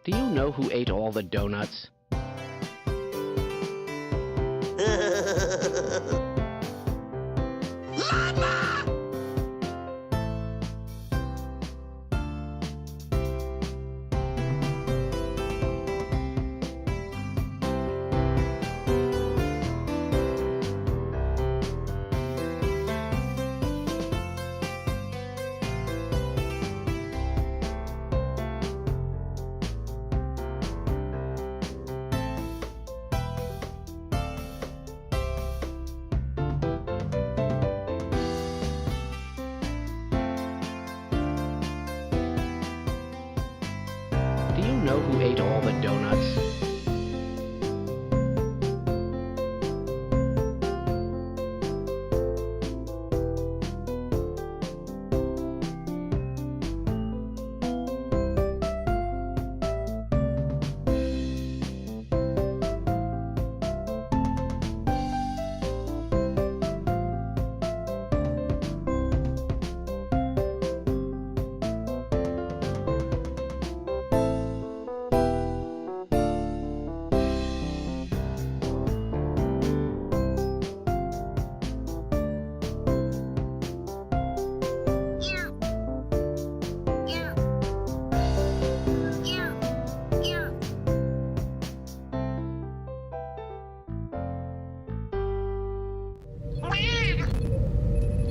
Do you know who ate all the donuts? Do you know who ate all the donuts?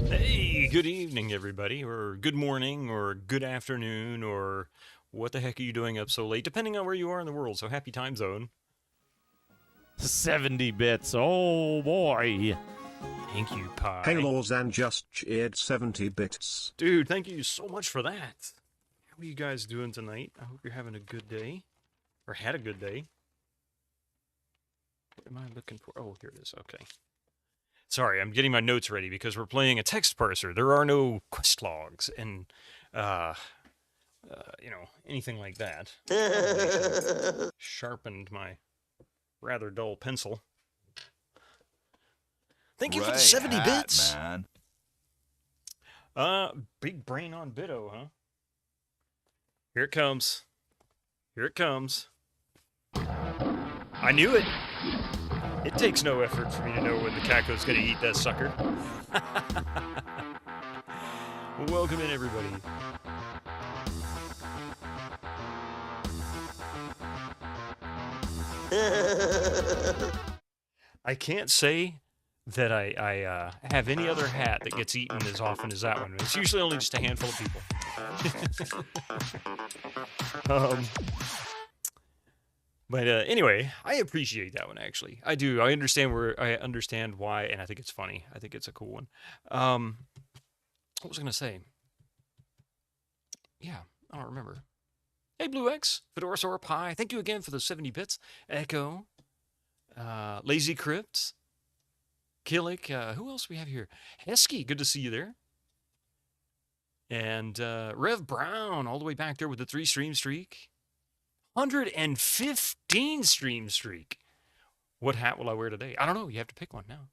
Hey, good evening, everybody, or good morning, or good afternoon, or what the heck are you doing up so late, depending on where you are in the world, so happy time zone. 70 bits, oh boy. Thank you, Pi. Hey Laws and just cheered 70 bits. Dude, thank you so much for that. How are you guys doing tonight? I hope you're having a good day, or had a good day. What am I looking for? Oh, here it is, okay. Sorry, I'm getting my notes ready because we're playing a text parser. There are no quest logs and, you know, anything like that. Sharpened my rather dull pencil. Thank you for the 70 bits. Man. Big brain on Bitto, huh? Here it comes. Here it comes. I knew it. It takes no effort for me to know when the caco's gonna eat that sucker. Welcome in, everybody. I can't say that I have any other hat that gets eaten as often as that one. It's usually only just a handful of people. But anyway, I appreciate that one, actually. I do. I understand why, and I think it's funny. I think it's a cool one. What was I going to say? Yeah, I don't remember. Hey, Blue X, Fedorasaur Pie, thank you again for the 70 bits. Echo, Lazy Crypt, Killick, who else do we have here? Hesky, good to see you there. And Rev Brown, all the way back there with the 3-stream streak. 115 stream streak. What hat will I wear today? I don't know. You have to pick one now.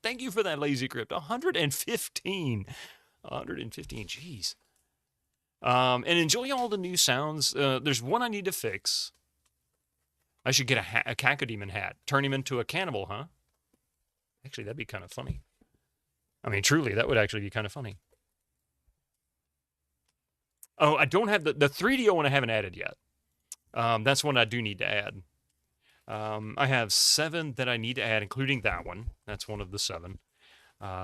Thank you for that, Lazy Crypt. 115. 115. Jeez. And enjoy all the new sounds. There's one I need to fix. I should get a Cacodemon hat. Turn him into a cannibal, huh? Actually, that'd be kind of funny. I mean, truly, that would actually be kind of funny. Oh, I don't have the 3DO one I haven't added yet. That's one I do need to add. I have 7 that I need to add, including that one. That's one of the 7.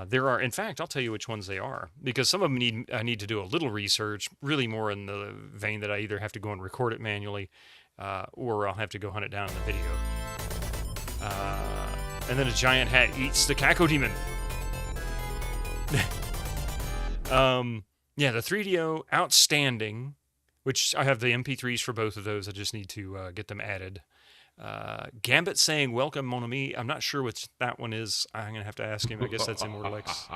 There are, in fact, I'll tell you which ones they are, because some of them I need to do a little research, really more in the vein that I either have to go and record it manually, or I'll have to go hunt it down in the video. And then a giant hat eats the Cacodemon. Yeah, the 3DO, outstanding. Which I have the MP3s for both of those. I just need to get them added. Gambit saying, welcome, mon ami. I'm not sure which that one is. I'm going to have to ask him. I guess that's Immortal X.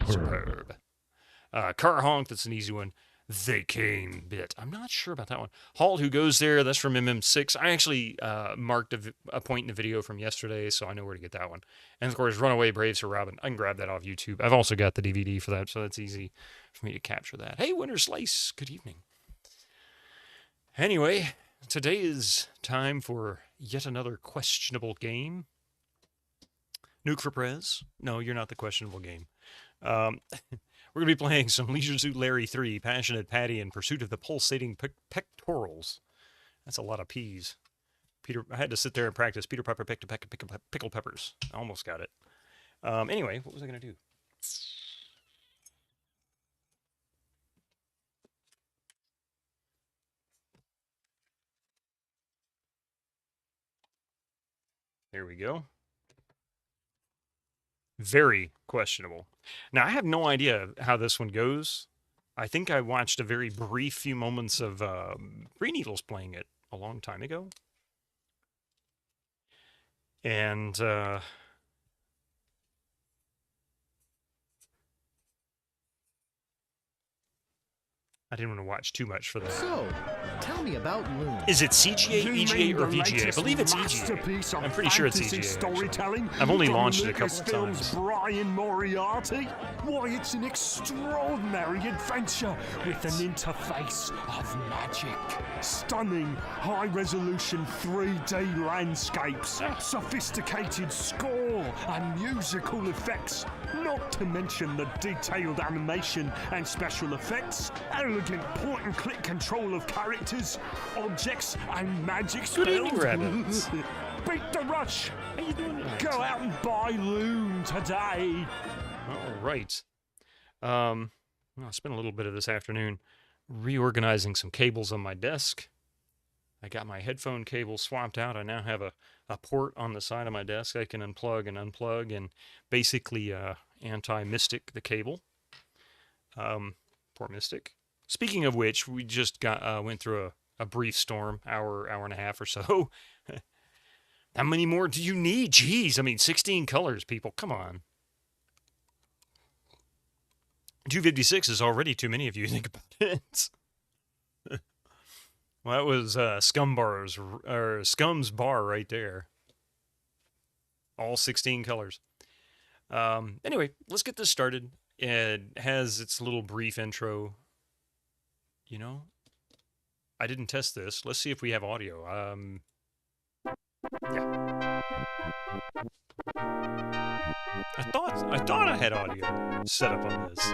Superb. Car Honk, that's an easy one. They Came bit. I'm not sure about that one. Halt, Who Goes There, that's from MM6. I actually marked a point in the video from yesterday, so I know where to get that one. And, of course, Runaway Braves for Robin. I can grab that off YouTube. I've also got the DVD for that, so that's easy for me to capture that. Hey, Winter Slice, good evening. Anyway, today is time for yet another questionable game. Nuke for Prez? No, you're not the questionable game. We're going to be playing some Leisure Suit Larry3, Passionate Patti in Pursuit of the Pulsating Pectorals. That's a lot of P's. I had to sit there and practice Peter Pepper pickle peppers. I almost got it. Anyway, what was I going to do? There we go. Very questionable. Now, I have no idea how this one goes. I think I watched a very brief few moments of Green Needles playing it a long time ago. And, I didn't want to watch too much for that. So, tell me about Loon. Is it CGA, EGA, or VGA? I believe it's EGA. I'm pretty sure it's EGA. Storytelling I've only from launched it a couple Lucasfilm's times. Brian Moriarty? Why, it's an extraordinary adventure with an interface of magic. Stunning, high-resolution 3D landscapes, sophisticated score, and musical effects. Not to mention the detailed animation and special effects, elegant point-and-click control of characters, objects, and magic spells. Good evening, rabbits. Beat the rush. How you doing tonight? Go out and buy Loon today. All right. I spent a little bit of this afternoon reorganizing some cables on my desk. I got my headphone cable swapped out. I now have a port on the side of my desk I can unplug and unplug and basically anti-mystic the cable. Poor Mystic. Speaking of which, we just went through a brief storm, hour and a half or so. How many more do you need? Jeez, I mean, 16 colors, people. Come on. 256 is already too many if you think about it. Well, that was Scum's bar right there. All 16 colors. Anyway, let's get this started. It has its little brief intro. You know, I didn't test this. Let's see if we have audio. Yeah. I thought I had audio set up on this.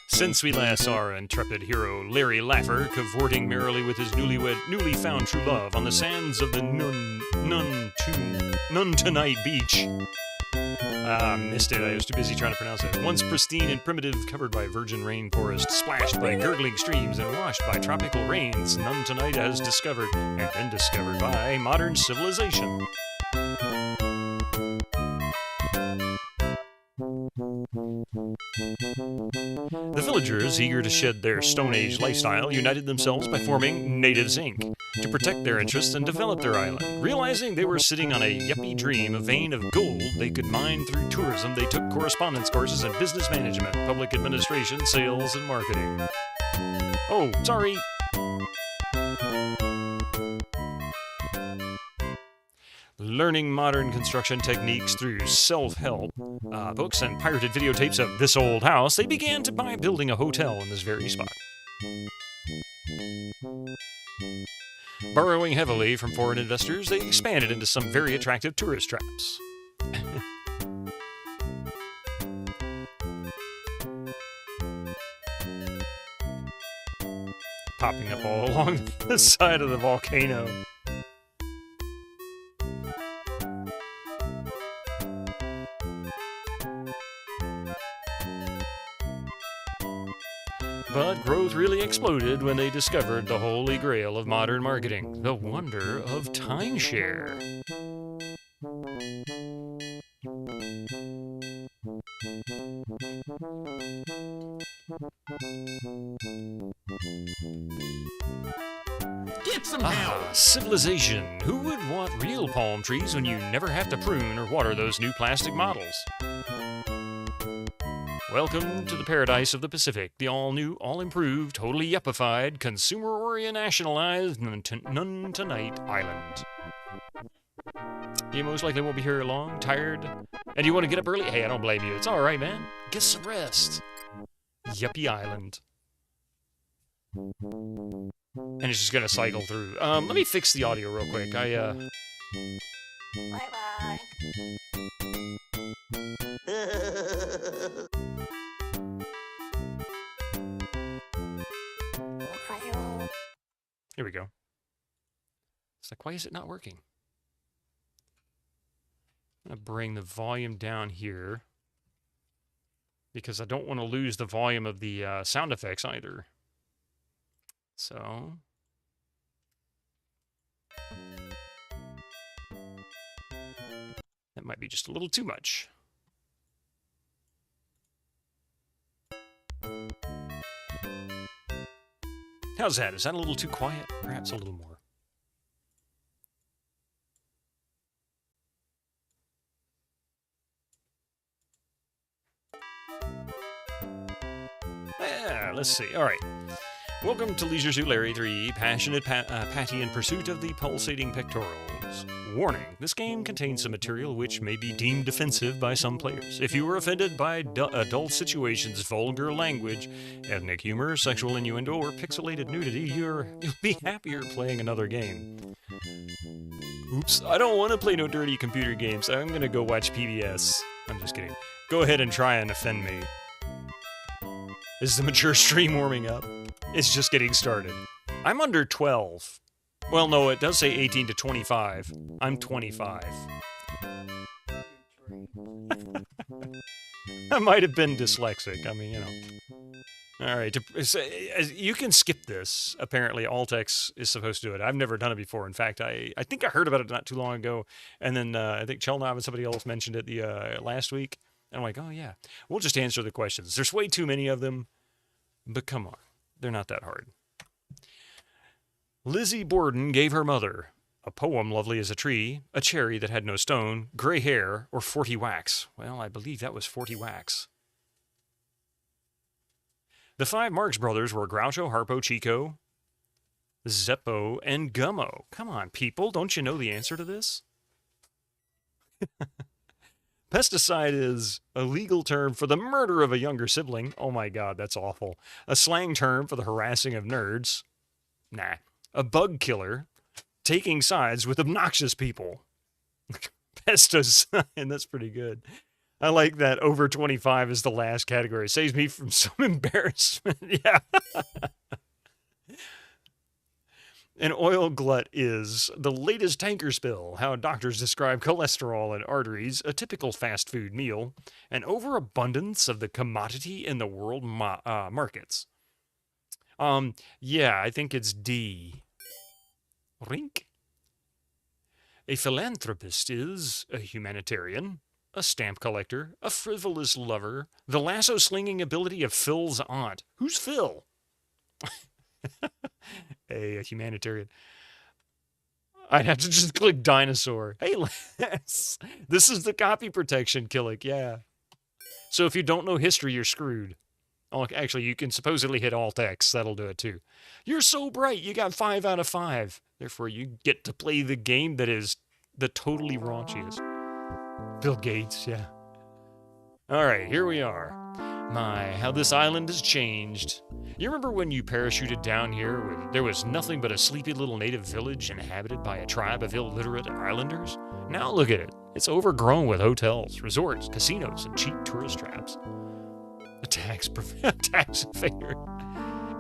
Since we last saw our intrepid hero, Larry Laffer, cavorting merrily with his newly found true love on the sands of the None Tonight Beach. Missed it. I was too busy trying to pronounce it. Once pristine and primitive, covered by virgin rainforest, splashed by gurgling streams, and washed by tropical rains, None Tonight has discovered, and been discovered by, modern civilization. The villagers, eager to shed their Stone Age lifestyle, united themselves by forming Natives Inc. to protect their interests and develop their island. Realizing they were sitting on a yuppie dream, a vein of gold they could mine through tourism, they took correspondence courses in business management, public administration, sales, and marketing. Oh, sorry. Learning modern construction techniques through self-help books and pirated videotapes of This Old House, they began to buy building a hotel in this very spot. Borrowing heavily from foreign investors, they expanded into some very attractive tourist traps. Popping up all along the side of the volcano. But growth really exploded when they discovered the holy grail of modern marketing, the wonder of timeshare. Get some help! Civilization. Who would want real palm trees when you never have to prune or water those new plastic models? Welcome to the paradise of the Pacific, the all-new, all-improved, totally yuppified, consumer-orientationalized, none-tonight island. You most likely won't be here long, tired, and you want to get up early? Hey, I don't blame you. It's all right, man. Get some rest. Yuppie Island. And it's just gonna cycle through. Let me fix the audio real quick. Bye-bye. Here we go. It's like, why is it not working? I'm gonna bring the volume down here because I don't want to lose the volume of the sound effects either. So that might be just a little too much. How's that? Is that a little too quiet? Perhaps a little more. Yeah, let's see. All right. Welcome to Leisure Suit Larry3, passionate Patti in pursuit of the pulsating pectorals. Warning, this game contains some material which may be deemed offensive by some players. If you are offended by adult situations, vulgar language, ethnic humor, sexual innuendo, or pixelated nudity, you'll be happier playing another game. Oops, I don't want to play no dirty computer games. I'm gonna go watch PBS. I'm just kidding. Go ahead and try and offend me. Is the mature stream warming up? It's just getting started. I'm under 12. Well, no, it does say 18 to 25. I'm 25. I might have been dyslexic. I mean, you know. All right, you can skip this. Apparently, Alt-X is supposed to do it. I've never done it before. In fact, I think I heard about it not too long ago, and then I think Chelnav and somebody else mentioned it the last week. And I'm like, oh yeah, we'll just answer the questions. There's way too many of them, but come on. They're not that hard. Lizzie Borden gave her mother a poem lovely as a tree, a cherry that had no stone, gray hair, or 40 wax. Well, I believe that was 40 wax. The 5 Marx brothers were Groucho, Harpo, Chico, Zeppo, and Gummo. Come on, people. Don't you know the answer to this? Pesticide is a legal term for the murder of a younger sibling. Oh my god, that's awful. A slang term for the harassing of nerds. Nah. A bug killer. Taking sides with obnoxious people. Pesticide, that's pretty good. I like that over 25 is the last category. It saves me from some embarrassment. Yeah. An oil glut is the latest tanker spill, how doctors describe cholesterol in arteries, a typical fast food meal, an overabundance of the commodity in the world markets. Yeah, I think it's D. Rink. A philanthropist is a humanitarian, a stamp collector, a frivolous lover, the lasso-slinging ability of Phil's aunt. Who's Phil? A humanitarian. I'd have to just click dinosaur. Hey, Les. This is the copy protection, Killick, yeah. So if you don't know history, you're screwed. Oh, actually, you can supposedly hit Alt-X. That'll do it, too. You're so bright. You got 5 out of 5. Therefore, you get to play the game that is the totally raunchiest. Bill Gates, yeah. All right, here we are. My, how this island has changed. You remember when you parachuted down here where there was nothing but a sleepy little native village inhabited by a tribe of illiterate islanders? Now look at it. It's overgrown with hotels, resorts, casinos, and cheap tourist traps. A tax evader.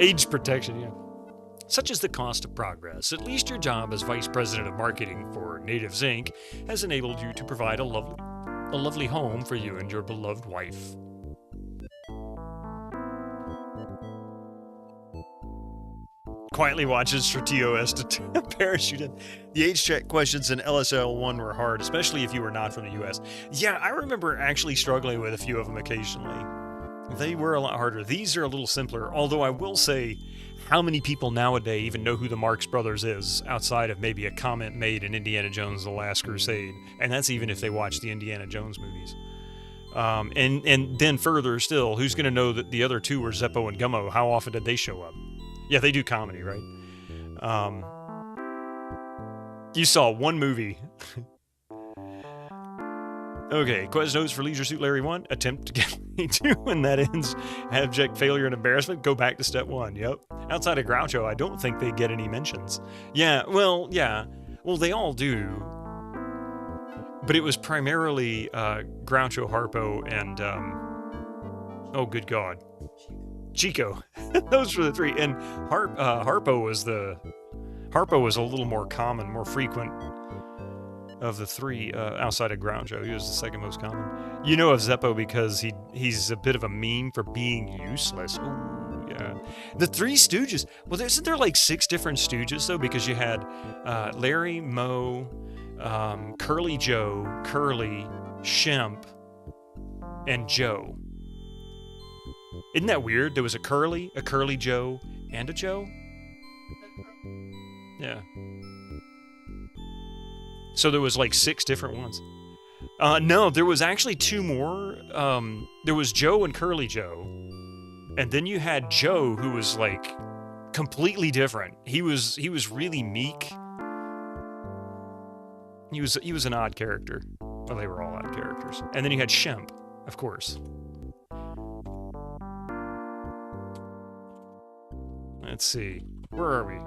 Age protection, yeah. Such is the cost of progress. At least your job as Vice President of Marketing for Natives Inc. has enabled you to provide a lovely home for you and your beloved wife. Quietly watches for TOS to parachute in. The age check questions in LSL1 were hard, especially if you were not from the US. Yeah, I remember actually struggling with a few of them occasionally. They were a lot harder. These are a little simpler, although I will say, how many people nowadays even know who the Marx Brothers is, outside of maybe a comment made in Indiana Jones The Last Crusade? And that's even if they watch the Indiana Jones movies. And then further still, who's going to know that the other two were Zeppo and Gummo? How often did they show up? Yeah, they do comedy, right? You saw one movie. Okay, quest notes for Leisure Suit Larry 1. Attempt to get me 2, and that ends abject failure and embarrassment. Go back to step 1. Yep. Outside of Groucho, I don't think they get any mentions. Yeah. Well, they all do. But it was primarily Groucho, Harpo, and oh, good God, Chico. Those were the three. And Harpo was a little more common, more frequent of the three outside of Groucho. He was the second most common. You know of Zeppo because he's a bit of a meme for being useless. Ooh, yeah. The Three Stooges. Well, isn't there like 6 different Stooges though? Because you had Larry, Moe, Curly Joe, Curly, Shemp, and Joe. Isn't that weird? There was a Curly Joe, and a Joe? Yeah. So there was like 6 different ones. No, there was actually 2 more. There was Joe and Curly Joe. And then you had Joe, who was like completely different. He was really meek. He was an odd character. Well, they were all odd characters. And then you had Shemp, of course. Let's see. Where are we?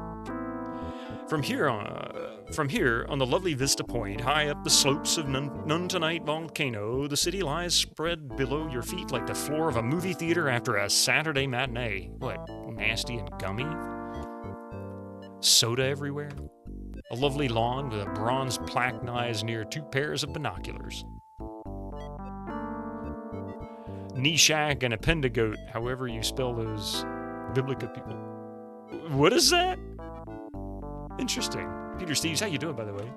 From here on the lovely Vista Point, high up the slopes of Nuntanite Volcano, the city lies spread below your feet like the floor of a movie theater after a Saturday matinee. What, nasty and gummy? Soda everywhere? A lovely lawn with a bronze plaque lies near 2 pairs of binoculars. Neshach and Appendigoat, however you spell those Biblica people. What is that? Interesting. Peter Steves, how you doing, by the way?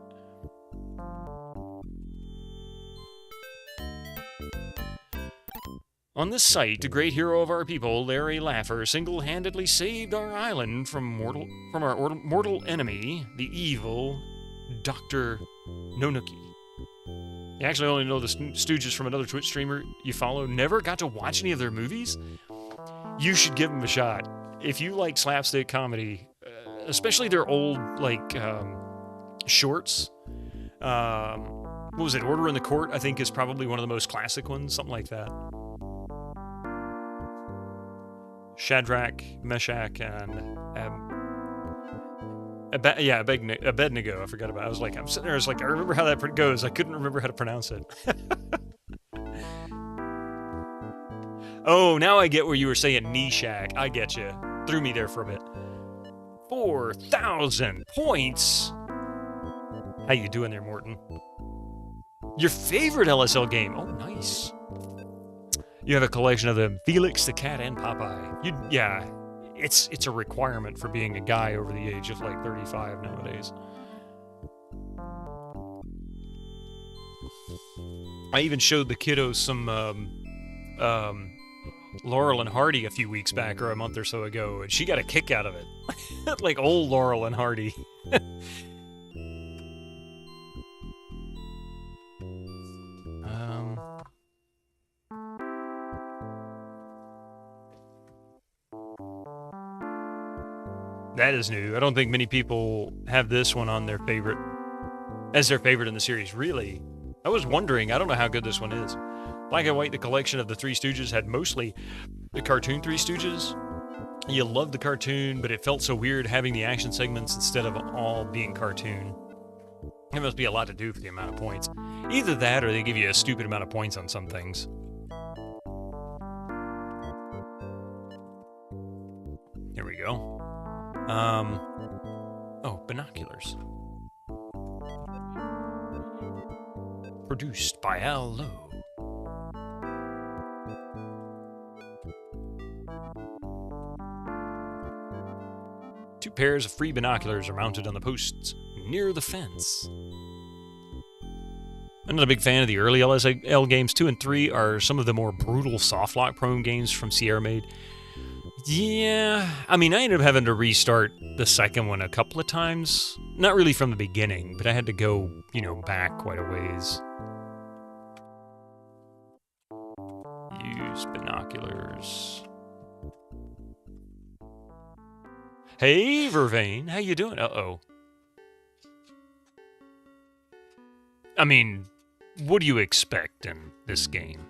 On this site, the great hero of our people, Larry Laffer, single-handedly saved our island from our mortal enemy, the evil Dr. Nonuki. You actually only know the Stooges from another Twitch streamer you follow. Never got to watch any of their movies? You should give them a shot. If you like slapstick comedy, especially their old, like, shorts. What was it? Order in the Court, I think, is probably one of the most classic ones. Something like that. Shadrach, Meshach, and Abednego. I forgot about it. I was like, I'm sitting there, I was like, I remember how that goes. I couldn't remember how to pronounce it. Oh, now I get where you were saying Neshach. I get you. Threw me there for a bit. 4,000 points. How you doing there, Morton? Your favorite LSL game? Oh, nice. You have a collection of them: Felix the Cat and Popeye. Yeah, it's a requirement for being a guy over the age of like 35 nowadays. I even showed the kiddos some Laurel and Hardy a few weeks back, or a month or so ago, and she got a kick out of it. Like old Laurel and Hardy. That is new. I don't think many people have this one on their favorite, as their favorite in the series. Really? I was wondering. I don't know how good this one is. Black and White, the collection of the Three Stooges, had mostly the cartoon Three Stooges. You loved the cartoon, but it felt so weird having the action segments instead of all being cartoon. It must be a lot to do for the amount of points. Either that, or they give you a stupid amount of points on some things. Here we go. Oh, binoculars. Produced by Al Lowe. Two pairs of free binoculars are mounted on the posts near the fence. I'm not a big fan of the early LSL games. 2 and 3 are some of the more brutal softlock prone games from Sierra made. Yeah, I mean, I ended up having to restart the second one a couple of times. Not really from the beginning, but I had to go, back quite a ways. use binoculars. Hey, Vervain, how you doing? Uh-oh. I mean, what do you expect in this game?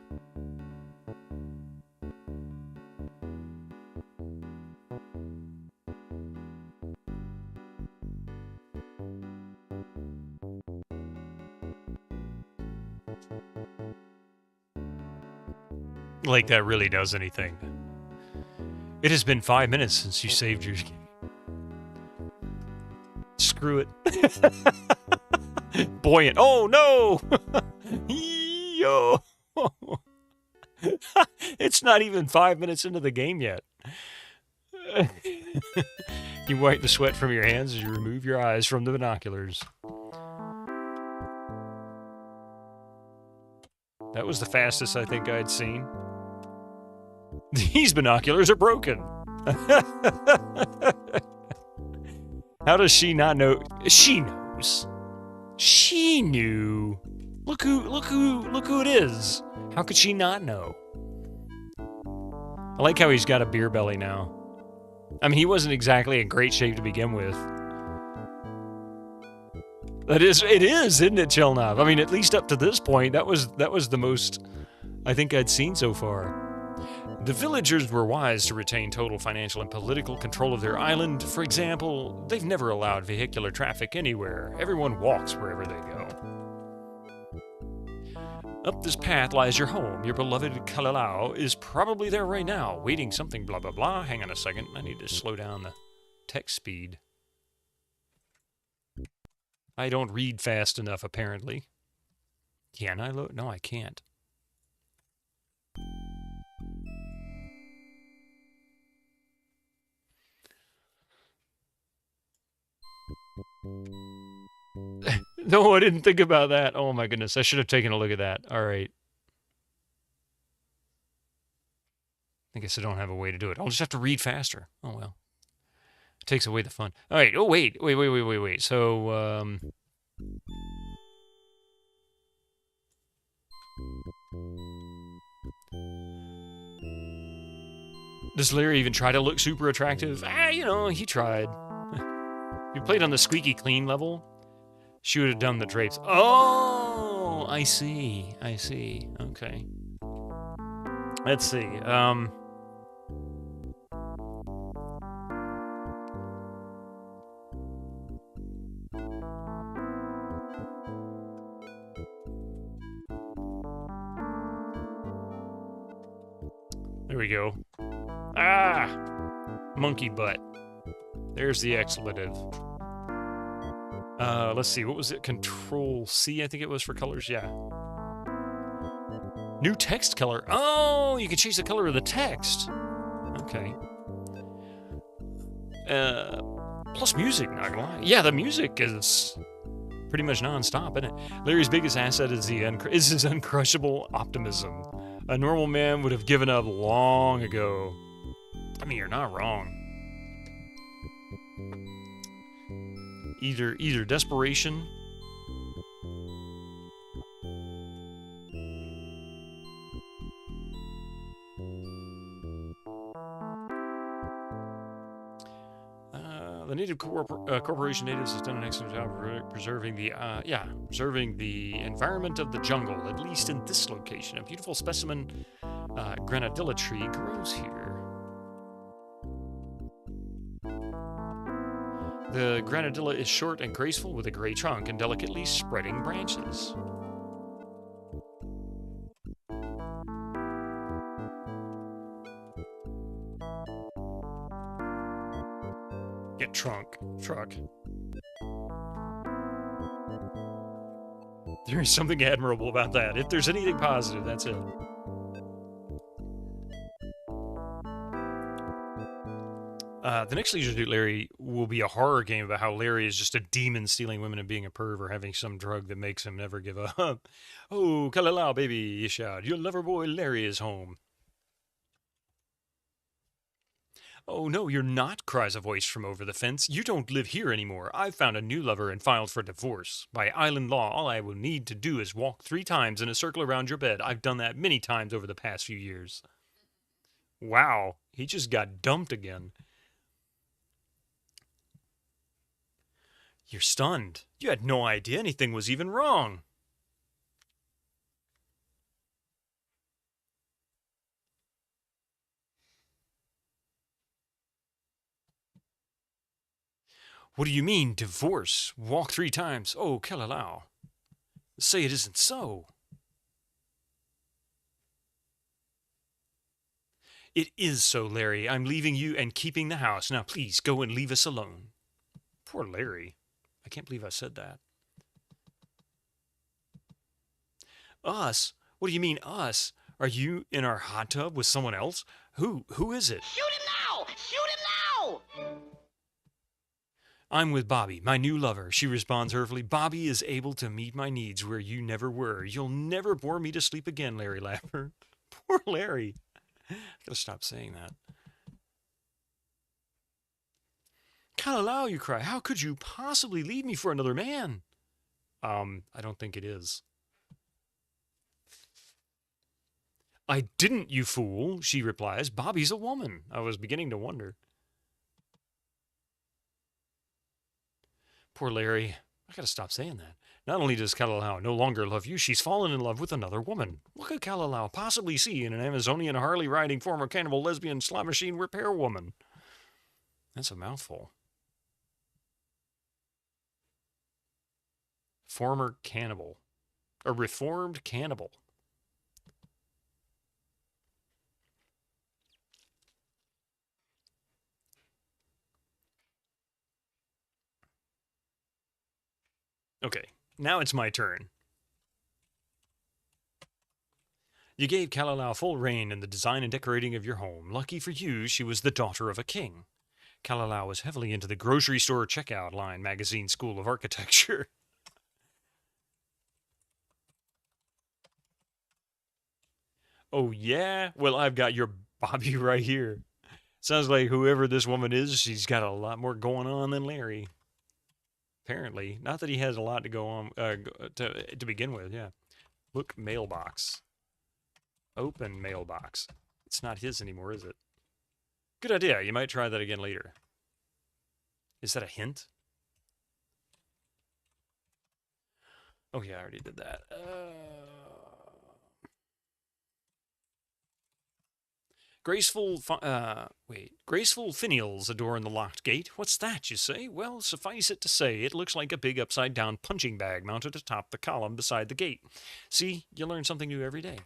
Like that really does anything. It has been 5 minutes since you saved your game. Screw it. Buoyant. Oh no! Yo! It's not even 5 minutes into the game yet. You wipe the sweat from your hands as you remove your eyes from the binoculars. That was the fastest I think I'd seen. These binoculars are broken. How does she not know? She knows. She knew. Look who it is. How could she not know? I like how he's got a beer belly now. I mean, he wasn't exactly in great shape to begin with. It is, isn't it, Chelnov? I mean, at least up to this point, that was the most I think I'd seen so far. The villagers were wise to retain total financial and political control of their island. For example, they've never allowed vehicular traffic anywhere. Everyone walks wherever they go. Up this path lies your home. Your beloved Kalalau is probably there right now, waiting something blah blah blah. Hang on a second. I need to slow down the text speed. I don't read fast enough, apparently. Can I load? No, I can't. No, I didn't think about that. Oh my goodness, I should have taken a look at that. All right. I guess I don't have a way to do it. I'll just have to read faster. Oh well. It takes away the fun. All right. Oh wait. So does Larry even try to look super attractive? You know, he tried. If you played on the squeaky clean level, she would have done the drapes. Oh, I see. Okay. Let's see. There we go. Monkey butt. There's the expletive. Let's see. What was it? Control C, I think it was for colors. Yeah. New text color. Oh, you can change the color of the text. Okay. Plus music, not gonna lie. Yeah, the music is pretty much non-stop, isn't it? Larry's biggest asset is his uncrushable optimism. A normal man would have given up long ago. I mean, you're not wrong. Either desperation the native corporation natives has done an excellent job of preserving the environment of the jungle, at least in this location. A beautiful specimen granadilla tree grows here. The granadilla is short and graceful with a gray trunk and delicately spreading branches. Get truck. There is something admirable about that. If there's anything positive, that's it. The next Leisure Suit Larry will be a horror game about how Larry is just a demon stealing women and being a perv or having some drug that makes him never give up. Oh, Kalalau, baby, you shout. Your lover boy Larry is home. Oh, no, you're not, cries a voice from over the fence. You don't live here anymore. I've found a new lover and filed for divorce. By island law, all I will need to do is walk 3 times in a circle around your bed. I've done that many times over the past few years. Wow, he just got dumped again. You're stunned. You had no idea anything was even wrong. What do you mean, divorce? Walk 3 times. Oh, Kalalau. Say it isn't so. It is so, Larry. I'm leaving you and keeping the house. Now, please, go and leave us alone. Poor Larry. I can't believe I said that. Us? What do you mean, us? Are you in our hot tub with someone else? Who is it? Shoot him now! Shoot him now! I'm with Bobby, my new lover. She responds hurriedly. Bobby is able to meet my needs where you never were. You'll never bore me to sleep again, Larry Laffer. Poor Larry. I gotta stop saying that. Kalalau, you cry. How could you possibly leave me for another man? I don't think it is. I didn't, you fool, she replies. Bobby's a woman. I was beginning to wonder. Poor Larry. I gotta stop saying that. Not only does Kalalau no longer love you, she's fallen in love with another woman. What could Kalalau possibly see in an Amazonian Harley-riding former cannibal lesbian slot machine repair woman? That's a mouthful. Former cannibal. A reformed cannibal. Okay, now it's my turn. You gave Kalalau full reign in the design and decorating of your home. Lucky for you, she was the daughter of a king. Kalalau was heavily into the grocery store checkout line magazine School of Architecture. Oh, yeah? Well, I've got your Bobby right here. Sounds like whoever this woman is, she's got a lot more going on than Larry. Apparently. Not that he has a lot to go on to begin with, yeah. Look, mailbox. Open mailbox. It's not his anymore, is it? Good idea. You might try that again later. Is that a hint? Oh, yeah, I already did that. Graceful finials adorn the locked gate. What's that, you say? Well, suffice it to say, it looks like a big upside-down punching bag mounted atop the column beside the gate. See, you learn something new every day.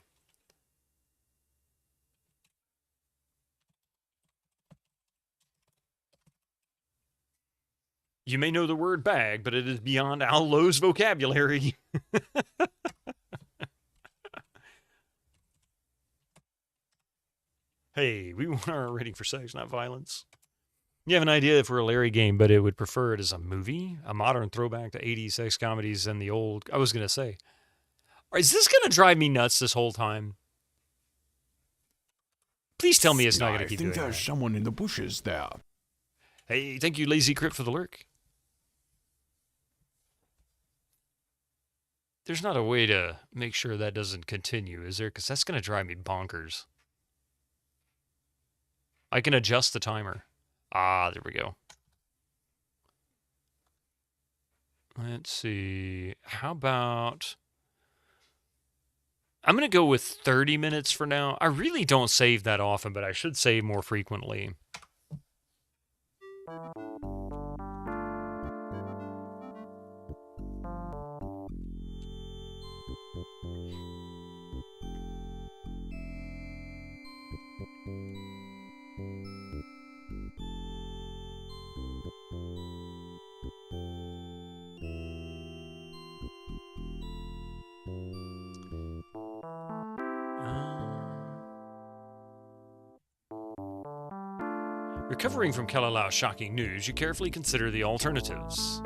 You may know the word bag, but it is beyond Al Lowe's vocabulary. Hey, we want our rating for sex, not violence. You have an idea for a Larry game, but it would prefer it as a movie? A modern throwback to 80s sex comedies and the old... I was going to say, is this going to drive me nuts this whole time? Please tell me it's not going to keep doing that. I think there's someone in the bushes there. Hey, thank you, Lazy Crypt, for the lurk. There's not a way to make sure that doesn't continue, is there? Because that's going to drive me bonkers. I can adjust the timer. Ah, there we go. Let's see. How about... I'm going to go with 30 minutes for now. I really don't save that often, but I should save more frequently. Recovering from Kalalau's shocking news, you carefully consider the alternatives.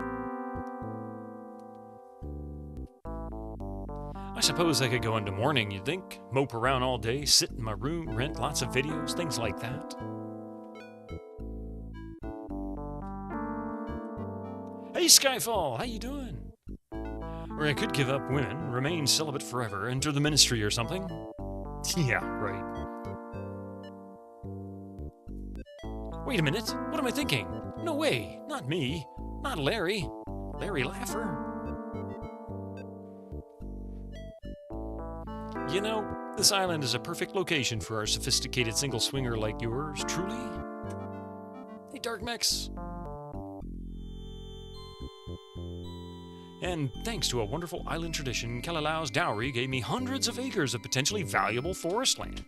I suppose I could go into mourning, you'd think. Mope around all day, sit in my room, rent lots of videos, things like that. Hey, Skyfall, how you doing? Or I could give up women, remain celibate forever, enter the ministry or something. Yeah, right. Wait a minute, what am I thinking? No way, not me. Not Larry. Larry Laffer. You know, this island is a perfect location for our sophisticated single swinger like yours, truly. Hey, Dark Mex. And thanks to a wonderful island tradition, Kalalau's dowry gave me hundreds of acres of potentially valuable forest land.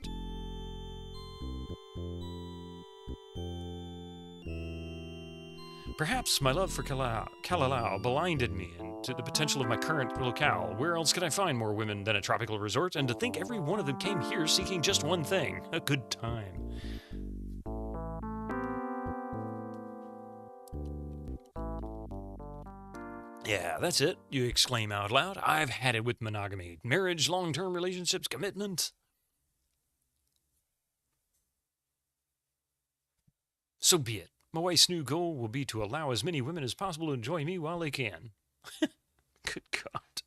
Perhaps my love for Kalalau blinded me to the potential of my current locale. Where else could I find more women than a tropical resort? And to think every one of them came here seeking just one thing, a good time. Yeah, that's it, you exclaim out loud. I've had it with monogamy. Marriage, long-term relationships, commitment. So be it. My wife's new goal will be to allow as many women as possible to enjoy me while they can. Good God.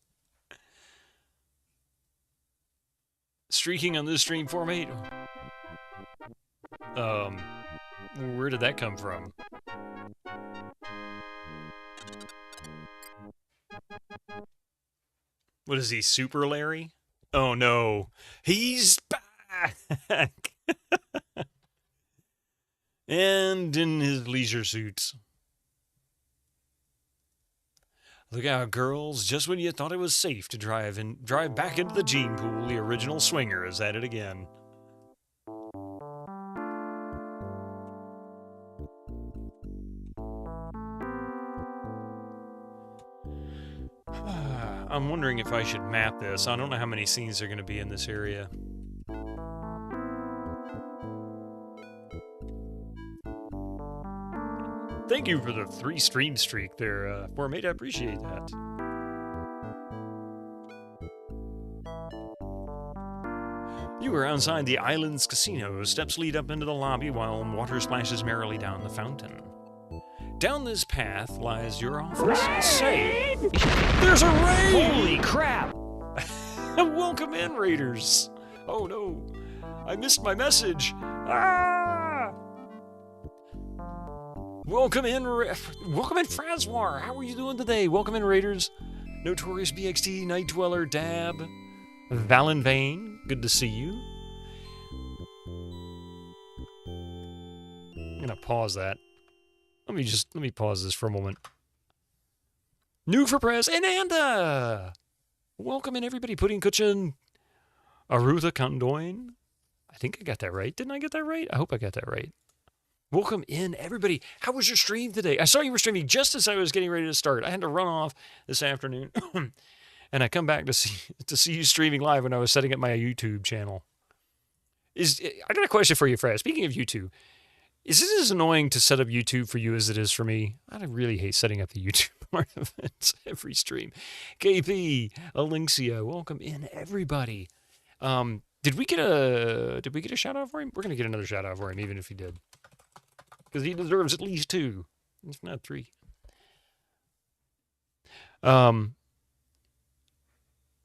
Streaking on this stream format? Where did that come from? What is he, Super Larry? Oh no, he's back! And in his leisure suit. Look out, girls, just when you thought it was safe to drive back into the gene pool, the original swinger is at it again. I'm wondering if I should map this. I don't know how many scenes are going to be in this area. Thank you for the 3 stream streak there, Formate. I appreciate that. You are outside the island's casino. Steps lead up into the lobby while water splashes merrily down the fountain. Down this path lies your office. Say, there's a raid! Holy crap! Welcome in, Raiders. Oh no, I missed my message. Ah! Welcome in, Fraswar. How are you doing today? Welcome in, Raiders. Notorious BXT, Night Dweller, Dab, Valen Vane. Good to see you. I'm gonna pause that. Let me pause this for a moment. New for press, and Anda! Welcome in, everybody. Pudding Kuchin, Arutha Condoin. I think I got that right. Didn't I get that right? I hope I got that right. Welcome in, everybody. How was your stream today? I saw you were streaming just as I was getting ready to start. I had to run off this afternoon, and I come back to see you streaming live when I was setting up my YouTube channel. I got a question for you, Fred. Speaking of YouTube, is it as annoying to set up YouTube for you as it is for me? I really hate setting up the YouTube part of it every stream. KP, Alynxia, welcome in, everybody. Did we get a shout out for him? We're gonna get another shout out for him, even if he did, because he deserves at least 2, if not 3.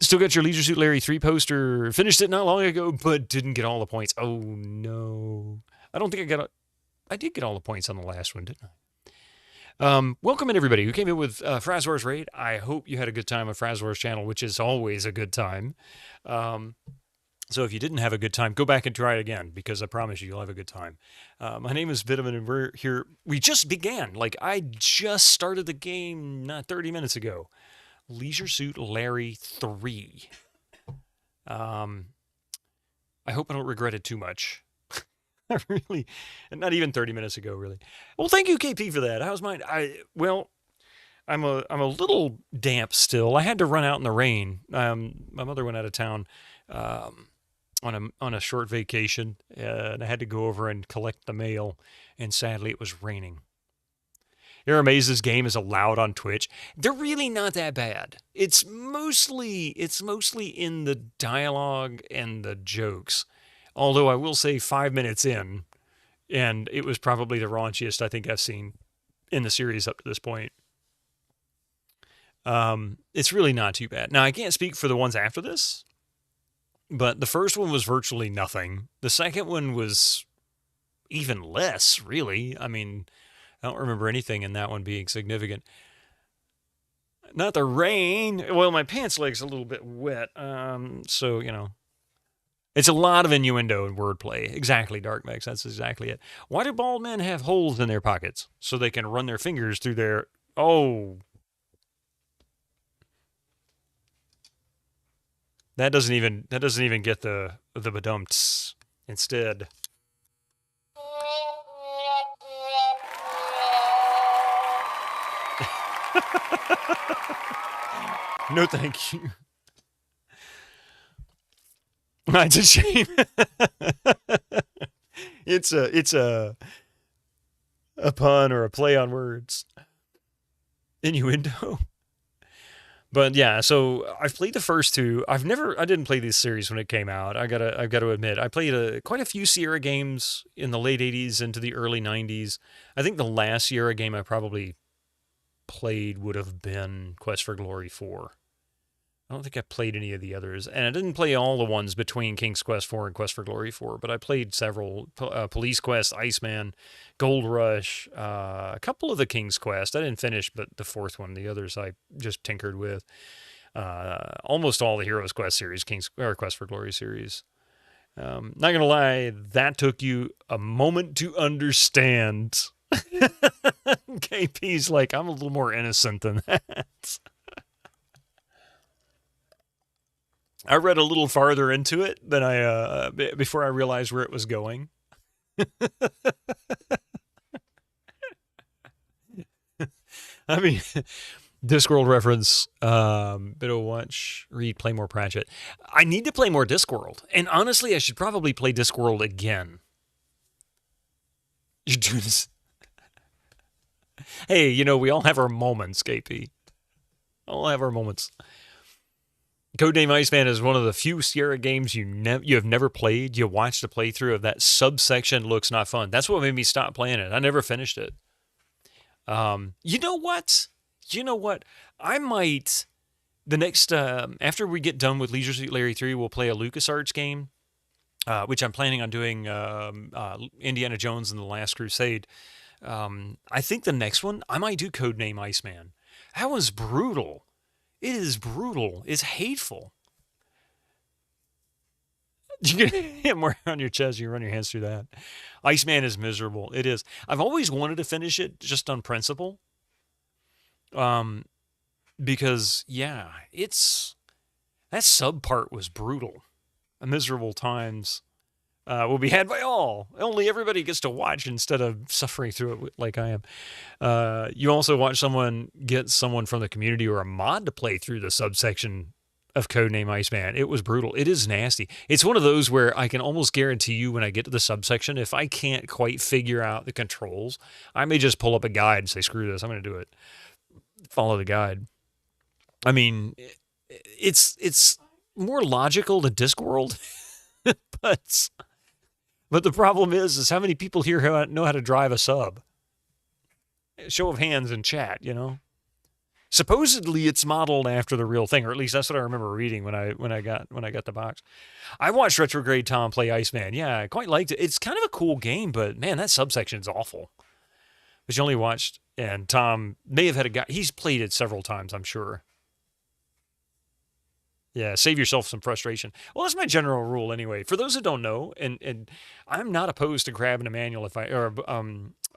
Still got your Leisure Suit Larry3 poster. Finished it not long ago, but didn't get all the points. Oh no, I don't think I did get all the points on the last one, didn't I? Welcome in, everybody who came in with Fraswar's Raid. I hope you had a good time on Fraswar's channel, which is always a good time. So if you didn't have a good time, go back and try it again, because I promise you'll have a good time. My name is Vitamin, and we're here. We just began. Like, I just started the game not 30 minutes ago. Leisure Suit Larry3. I hope I don't regret it too much. Really, not even 30 minutes ago, really. Well, thank you, KP, for that. How's mine? I'm a little damp still. I had to run out in the rain. My mother went out of town on a short vacation, and I had to go over and collect the mail. And sadly, it was raining. You're amazed this game is allowed on Twitch. They're really not that bad. It's mostly in the dialogue and the jokes. Although I will say 5 minutes in, and it was probably the raunchiest I think I've seen in the series up to this point. It's really not too bad. Now, I can't speak for the ones after this, but the first one was virtually nothing. The second one was even less, really. I mean, I don't remember anything in that one being significant. Not the rain. Well, my pants leg's a little bit wet, so, you know. It's a lot of innuendo and wordplay. Exactly, Dark Max. That's exactly it. Why do bald men have holes in their pockets? So they can run their fingers through their... Oh. That doesn't even get the badumts. Instead... No, thank you. It's a shame. It's a pun or a play on words. Innuendo. But yeah, so I've played the first two. I didn't play this series when it came out. I've got to admit, I played quite a few Sierra games in the late 80s into the early 90s. I think the last Sierra game I probably played would have been Quest for Glory 4. I don't think I played any of the others, and I didn't play all the ones between King's Quest 4 and Quest for Glory 4, but I played several. Police Quest, Iceman, Gold Rush, a couple of the King's Quest. I didn't finish, but the fourth one, the others I just tinkered with. Almost all the Heroes Quest series, Quest for Glory series. Not gonna lie, that took you a moment to understand. KP's like, I'm a little more innocent than that. I read a little farther into it than before I realized where it was going. I mean, Discworld reference, bit of watch, read, play more Pratchett. I need to play more Discworld, and honestly, I should probably play Discworld again. You're doing this. Hey, you know, we all have our moments, KP. All have our moments. Codename Iceman is one of the few Sierra games you have never played. You watched a playthrough of that subsection looks not fun. That's what made me stop playing it. I never finished it. You know what? I might, the next, after we get done with Leisure Suit Larry 3, we'll play a LucasArts game, which I'm planning on doing Indiana Jones and the Last Crusade. I think the next one, I might do Codename Iceman. That was brutal. It is brutal. It's hateful. You get hit more on your chest, you run your hands through that. Iceman is miserable. It is. I've always wanted to finish it just on principle. Because, yeah, that sub part was brutal. Miserable times will be had by all. Only everybody gets to watch instead of suffering through it like I am. You also watch someone from the community or a mod to play through the subsection of Codename Iceman. It was brutal. It is nasty. It's one of those where I can almost guarantee you when I get to the subsection, if I can't quite figure out the controls, I may just pull up a guide and say, screw this, I'm going to do it. Follow the guide. I mean, it's more logical than Discworld, but the problem is how many people here know how to drive a sub? Show of hands in chat, you know. Supposedly it's modeled after the real thing, or at least that's what I remember reading when I got the box. I watched Retrograde Tom play Iceman. Yeah, I quite liked it. It's kind of a cool game, but man, that subsection's awful. But you only watched, and Tom may have had a guy. He's played it several times, I'm sure. Yeah, save yourself some frustration. Well, that's my general rule anyway. For those that don't know, and I'm not opposed to grabbing a manual or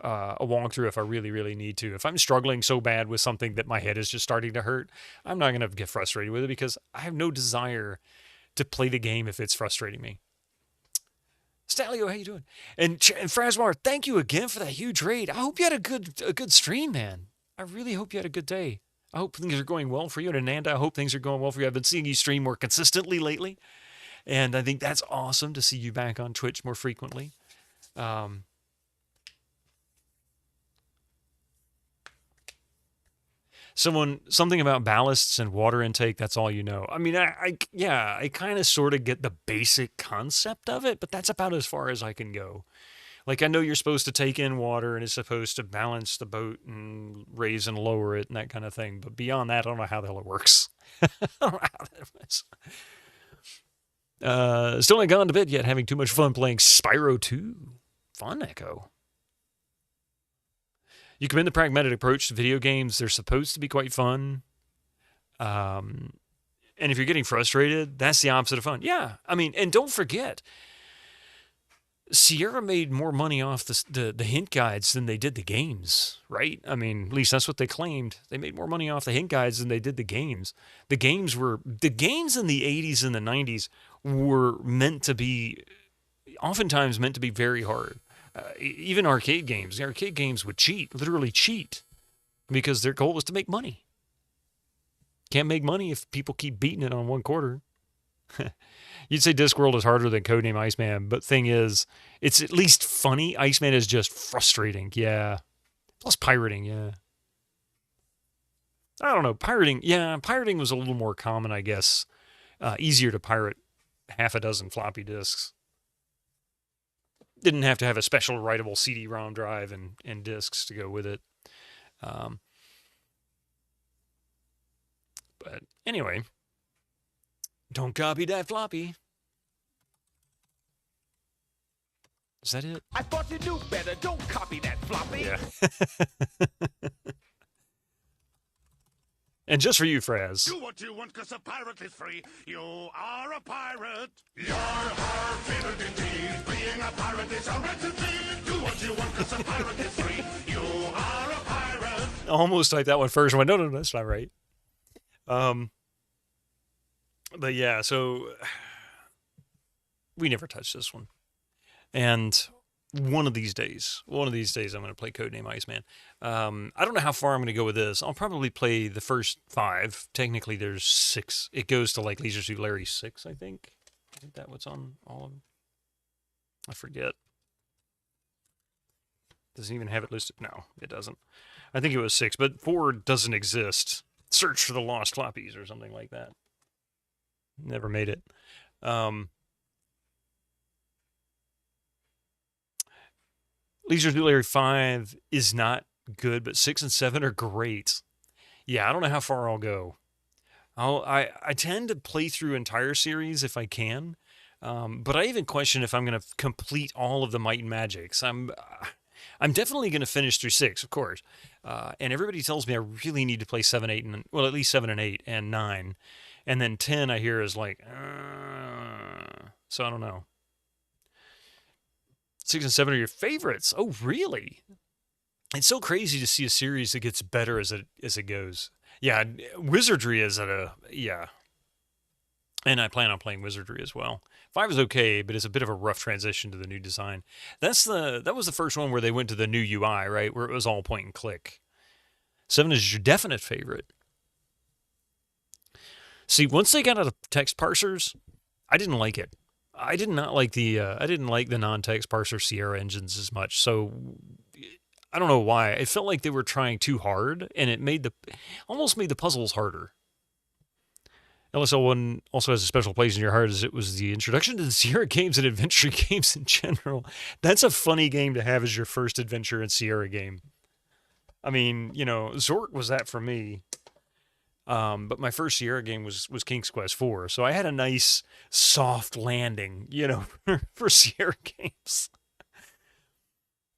a walkthrough if I really, really need to. If I'm struggling so bad with something that my head is just starting to hurt, I'm not going to get frustrated with it because I have no desire to play the game if it's frustrating me. Stalio, how you doing? And Frasmar, thank you again for that huge raid. I hope you had a good stream, man. I really hope you had a good day. I hope things are going well for you. And Ananda, I hope things are going well for you. I've been seeing you stream more consistently lately. And I think that's awesome to see you back on Twitch more frequently. Something about ballasts and water intake, that's all you know. I mean, I kind of sort of get the basic concept of it, but that's about as far as I can go. Like, I know you're supposed to take in water and it's supposed to balance the boat and raise and lower it and that kind of thing. But beyond that, I don't know how the hell it works. I don't know how that works. Still ain't gone to bed yet, having too much fun playing Spyro 2. Fun, Echo. You commend the pragmatic approach to video games. They're supposed to be quite fun. And if you're getting frustrated, that's the opposite of fun. Yeah, I mean, and don't forget, Sierra made more money off the hint guides than they did the games, right? I mean, at least that's what they claimed. They made more money off the hint guides than they did the games. The games in the 80s and the 90s were oftentimes meant to be very hard. Even arcade games. The arcade games would literally cheat, because their goal was to make money. Can't make money if people keep beating it on one quarter. You'd say Discworld is harder than Codename Iceman, but thing is, it's at least funny. Iceman is just frustrating, yeah. Plus pirating, yeah. I don't know, pirating was a little more common, I guess. Easier to pirate half a dozen floppy disks. Didn't have to have a special writable CD-ROM drive and disks to go with it. But anyway, don't copy that floppy. Is that it? I thought you knew better. Don't copy that floppy. Yeah. And just for you, Fraz. Do what you want, 'cause a pirate is free. You are a pirate. You're our favorite indeed. Being a pirate is a right to be. Do what you want, 'cause a pirate is free. You are a pirate. I almost typed that one first. I went, no, that's not right. But yeah, so we never touched this one. And one of these days, I'm going to play Codename Iceman. I don't know how far I'm going to go with this. I'll probably play the first 5. Technically, there's 6. It goes to like Leisure Suit Larry 6, I think. I think that's what's on all of them. I forget. Doesn't even have it listed. No, it doesn't. I think it was 6, but 4 doesn't exist. Search for the lost floppies or something like that. Never made it. Leisure Suit Larry 5 is not good, but 6 and 7 are great. Yeah, I don't know how far I'll go. I tend to play through entire series if I can, but I even question if I'm going to complete all of the Might and Magics. I'm definitely going to finish through 6, of course. And everybody tells me I really need to play 7, 8, and well, at least 7 and 8 and 9. And then 10 I hear is like, so I don't know. 6 and 7 are your favorites. Oh, really? It's so crazy to see a series that gets better as it goes. Yeah, Wizardry is yeah. And I plan on playing Wizardry as well. 5 is okay, but it's a bit of a rough transition to the new design. That was the first one where they went to the new UI, right? Where it was all point and click. 7 is your definite favorite. See, once they got out of text parsers, I didn't like it. I did not like the non-text parser Sierra engines as much. So I don't know why. It felt like they were trying too hard, and it almost made the puzzles harder. LSL1 also has a special place in your heart, as it was the introduction to the Sierra games and adventure games in general. That's a funny game to have as your first adventure and Sierra game. I mean, Zork was that for me. But my first Sierra game was King's Quest IV, so I had a nice soft landing, for Sierra games.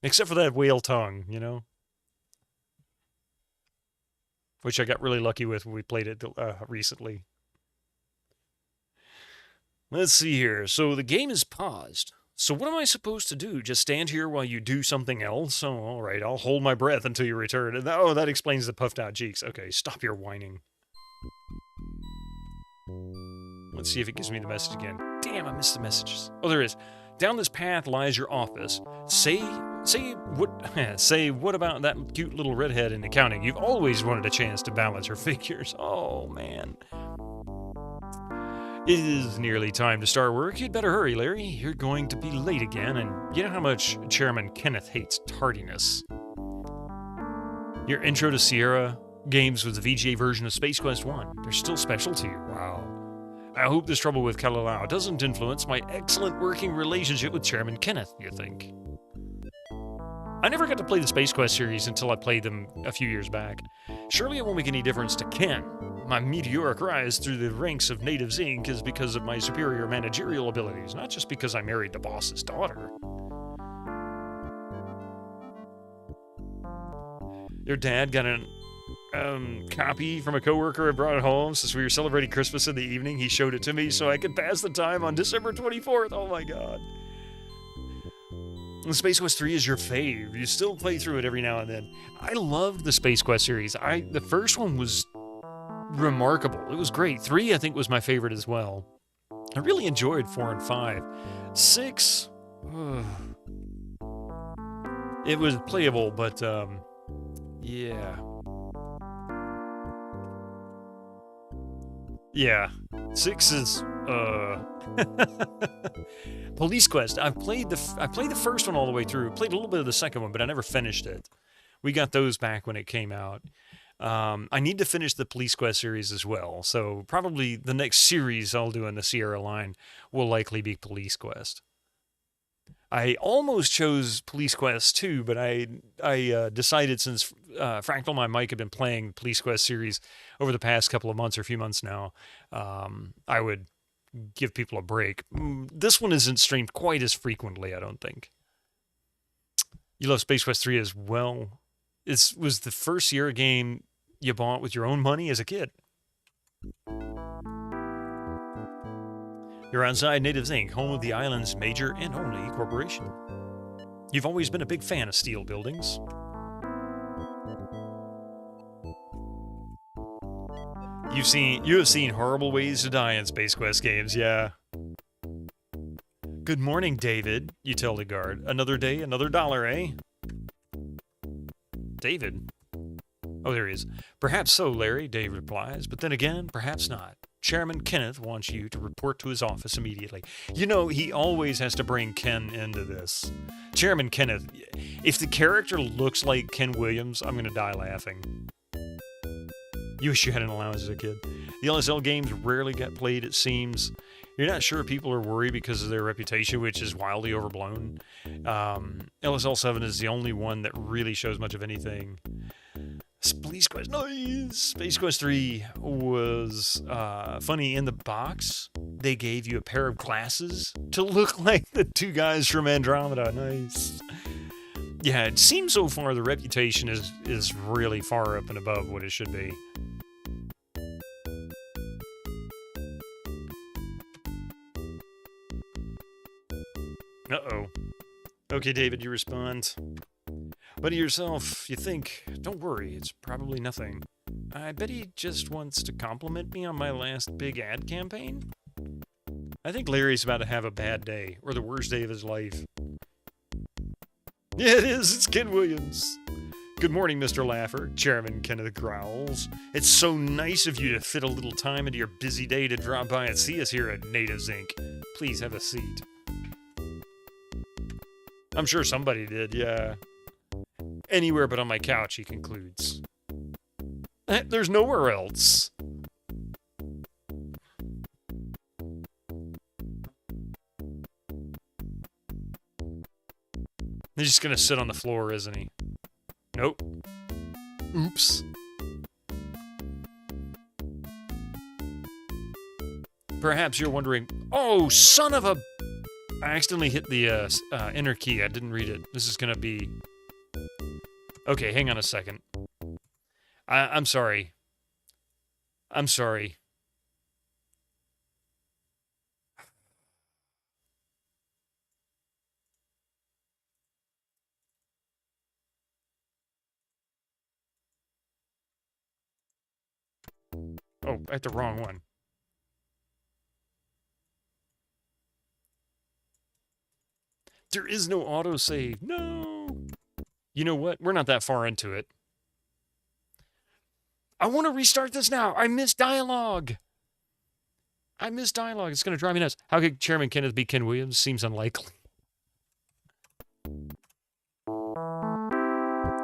Except for that whale tongue, which I got really lucky with when we played it recently. Let's see here. So the game is paused. So what am I supposed to do? Just stand here while you do something else? Oh, all right. I'll hold my breath until you return. That explains the puffed out cheeks. Okay, stop your whining. Let's see if it gives me the message again. Damn, I missed the messages. Oh, there is. Down this path lies your office. Say what about that cute little redhead in accounting? You've always wanted a chance to balance her figures. Oh, man. It is nearly time to start work. You'd better hurry, Larry. You're going to be late again, and you know how much Chairman Kenneth hates tardiness. Your intro to Sierra games with the VGA version of Space Quest 1. They're still special to you. Wow. I hope this trouble with Kalalau doesn't influence my excellent working relationship with Chairman Kenneth, you think. I never got to play the Space Quest series until I played them a few years back. Surely it won't make any difference to Ken. My meteoric rise through the ranks of Natives Inc. is because of my superior managerial abilities, not just because I married the boss's daughter. Your dad got a copy from a coworker and brought it home since we were celebrating Christmas in the evening. He showed it to me so I could pass the time on December 24th. Oh my god. And Space Quest 3 is your fave. You still play through it every now and then. I loved the Space Quest series. The first one was remarkable. It was great. 3, I think, was my favorite as well. I really enjoyed 4 and 5. 6, it was playable, but, yeah. Yeah. 6 is, Police Quest. I played the first one all the way through. Played a little bit of the second one, but I never finished it. We got those back when it came out. I need to finish the Police Quest series as well. So probably the next series I'll do in the Sierra line will likely be Police Quest. I almost chose Police Quest 2, but I decided since Fractal and my Mike have been playing Police Quest series over the past couple of months or few months now, I would give people a break. This one isn't streamed quite as frequently, I don't think. You love Space Quest 3 as well. It was the first Sierra game you bought with your own money as a kid. You're outside Natives Inc., home of the island's major and only corporation. You've always been a big fan of steel buildings. You have seen horrible ways to die in Space Quest games, yeah. Good morning, David, you tell the guard. Another day, another dollar, eh? David? Oh, there he is. Perhaps so, Larry, Dave replies, but then again, perhaps not. Chairman Kenneth wants you to report to his office immediately. You know, he always has to bring Ken into this. Chairman Kenneth, if the character looks like Ken Williams, I'm going to die laughing. You wish you had an allowance as a kid. The LSL games rarely get played, it seems. You're not sure people are worried because of their reputation, which is wildly overblown. LSL 7 is the only one that really shows much of anything. Space Quest, nice! Space Quest 3 was funny. In the box, they gave you a pair of glasses to look like the two guys from Andromeda. Nice. Yeah, it seems so far the reputation is really far up and above what it should be. Uh-oh. Okay, David, you respond. But to yourself, you think, don't worry, it's probably nothing. I bet he just wants to compliment me on my last big ad campaign. I think Larry's about to have a bad day, or the worst day of his life. Yeah, it is. It's Ken Williams. Good morning, Mr. Laffer, Chairman Kenneth growls. It's so nice of you to fit a little time into your busy day to drop by and see us here at Natives Inc. Please have a seat. I'm sure somebody did, yeah. Anywhere but on my couch, he concludes. There's nowhere else. He's just gonna sit on the floor, isn't he? Nope. Oops. Perhaps you're wondering, oh, son of a... I accidentally hit the enter key. I didn't read it. This is gonna be... Okay, hang on a second. I'm sorry. I'm sorry. Oh, I hit the wrong one. There is no autosave. No. You know what? We're not that far into it. I want to restart this now. I missed dialogue. It's going to drive me nuts. How could Chairman Kenneth be Ken Williams? Seems unlikely.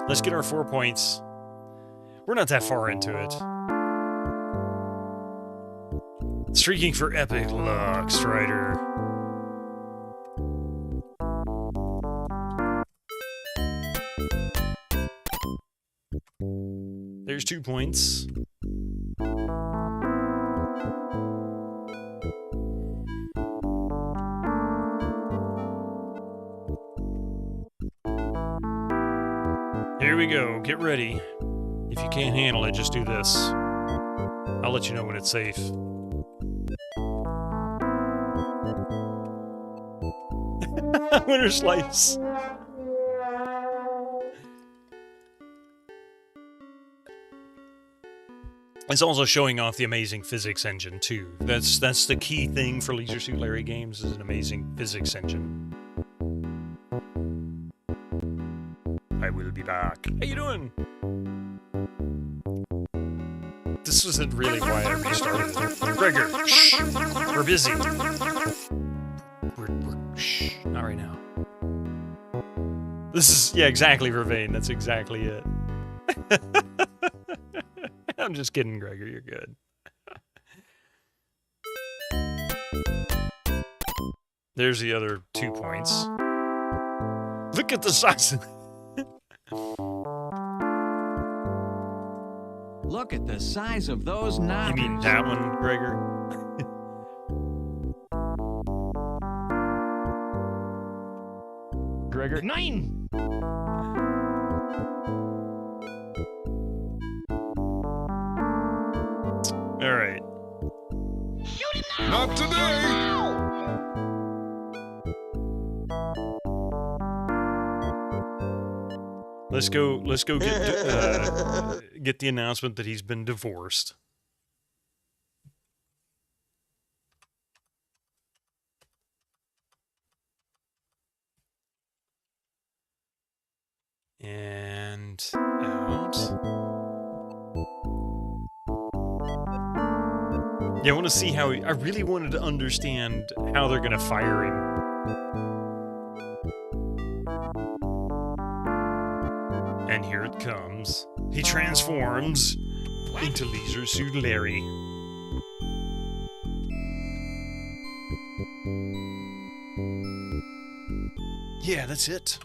Let's get our 4 points. We're not that far into it. Streaking for epic luck, Strider. 2 points. Here we go. Get ready. If you can't handle it, just do this. I'll let you know when it's safe. Winter slice. It's also showing off the amazing physics engine too. That's the key thing for Leisure Suit Larry games, is an amazing physics engine. I will be back. How you doing? This wasn't really why I restarted. Gregor, shh. We're busy. We're shh. Not right now. This is, yeah, exactly, Vervain. That's exactly it. I'm just kidding, Gregor. You're good. There's the other 2 points. Look at the size of... Look at the size of those knockers. You mean that one, Gregor? Gregor, 9! All right. Shoot him now! Not today! Let's go get the announcement that he's been divorced. And out. Yeah, I want to see how I really wanted to understand how they're going to fire him. And here it comes. He transforms into Leisure Suit Larry. Yeah, that's it.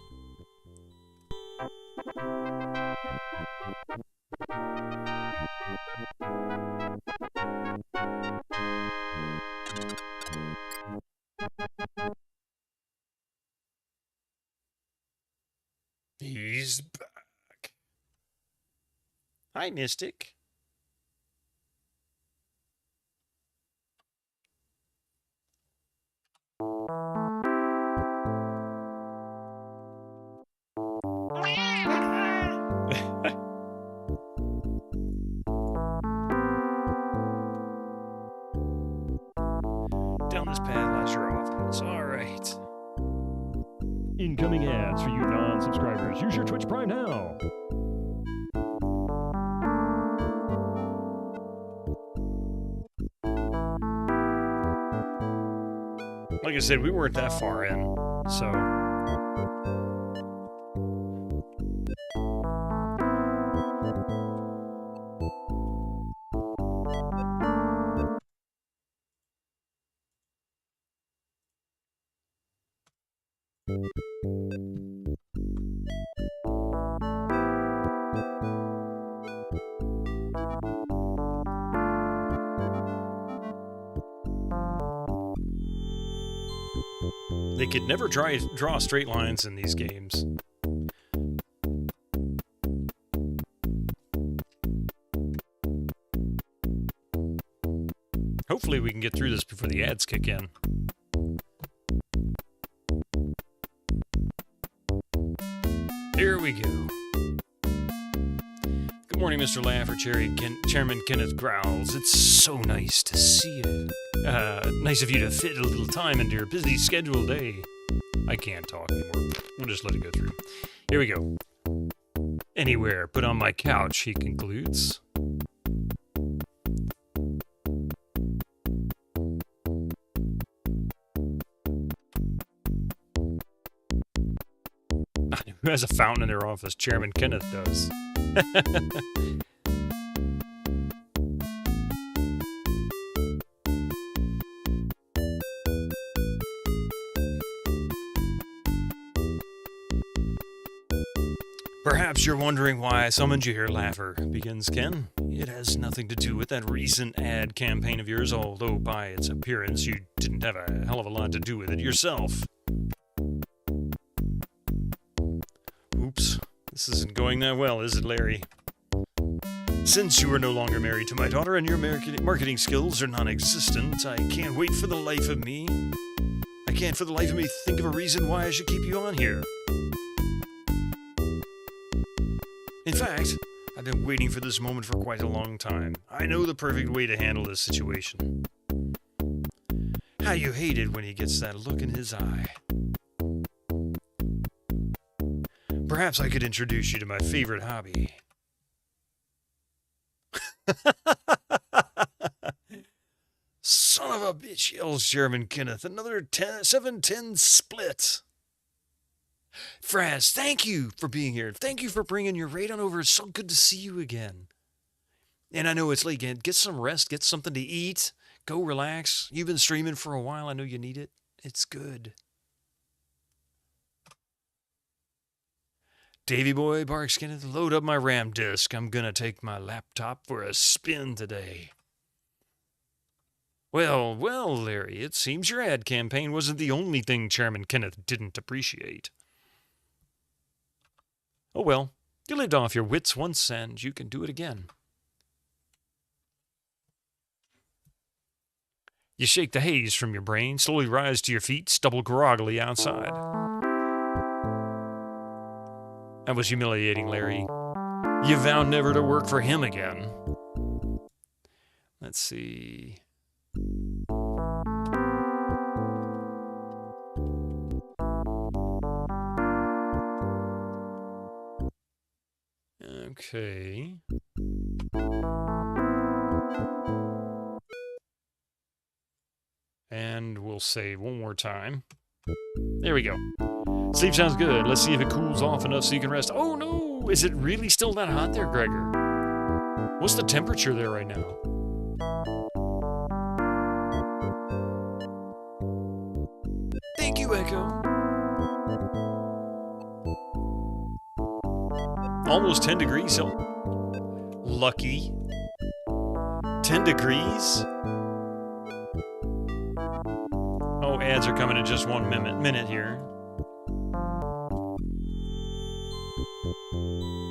He's back. Hi, Mystic. Down this path lies your office. All right. Incoming ads for you non-subscribers. Use your Twitch Prime now. Like I said, we weren't that far in, so... They could never draw straight lines in these games. Hopefully we can get through this before the ads kick in. Here we go. Good morning, Mr. Laffer, Chairman Kenneth growls. It's so nice to see you. Nice of you to fit a little time into your busy schedule day. I can't talk anymore. We'll just let it go through. Here we go. Anywhere but on my couch, he concludes. Who has a fountain in their office? Chairman Kenneth does. Perhaps you're wondering why I summoned you here, Laugher, begins Ken. It has nothing to do with that recent ad campaign of yours, although by its appearance you didn't have a hell of a lot to do with it yourself. Oops, this isn't going that well, is it, Larry? Since you are no longer married to my daughter and your marketing skills are non-existent, I can't for the life of me think of a reason why I should keep you on here. In fact, I've been waiting for this moment for quite a long time. I know the perfect way to handle this situation. How you hate it when he gets that look in his eye. Perhaps I could introduce you to my favorite hobby. Son of a bitch, yells Chairman Kenneth. Another 7-10 split. Fraz, thank you for being here. Thank you for bringing your raid on over. It's so good to see you again. And I know it's late. Get some rest. Get something to eat. Go relax. You've been streaming for a while. I know you need it. It's good. Davy boy, barks Kenneth, load up my RAM disk. I'm gonna take my laptop for a spin today. Well, Larry, it seems your ad campaign wasn't the only thing Chairman Kenneth didn't appreciate. Oh well, you lived off your wits once and you can do it again. You shake the haze from your brain, slowly rise to your feet, stumble groggily outside. That was humiliating, Larry. You vow never to work for him again. Let's see. Okay. And we'll save one more time. There we go. Sleep sounds good. Let's see if it cools off enough so you can rest. Oh no! Is it really still that hot there, Gregor? What's the temperature there right now? Thank you, Echo. Almost 10 degrees, so lucky. 10 degrees? Oh, ads are coming in just 1 minute here.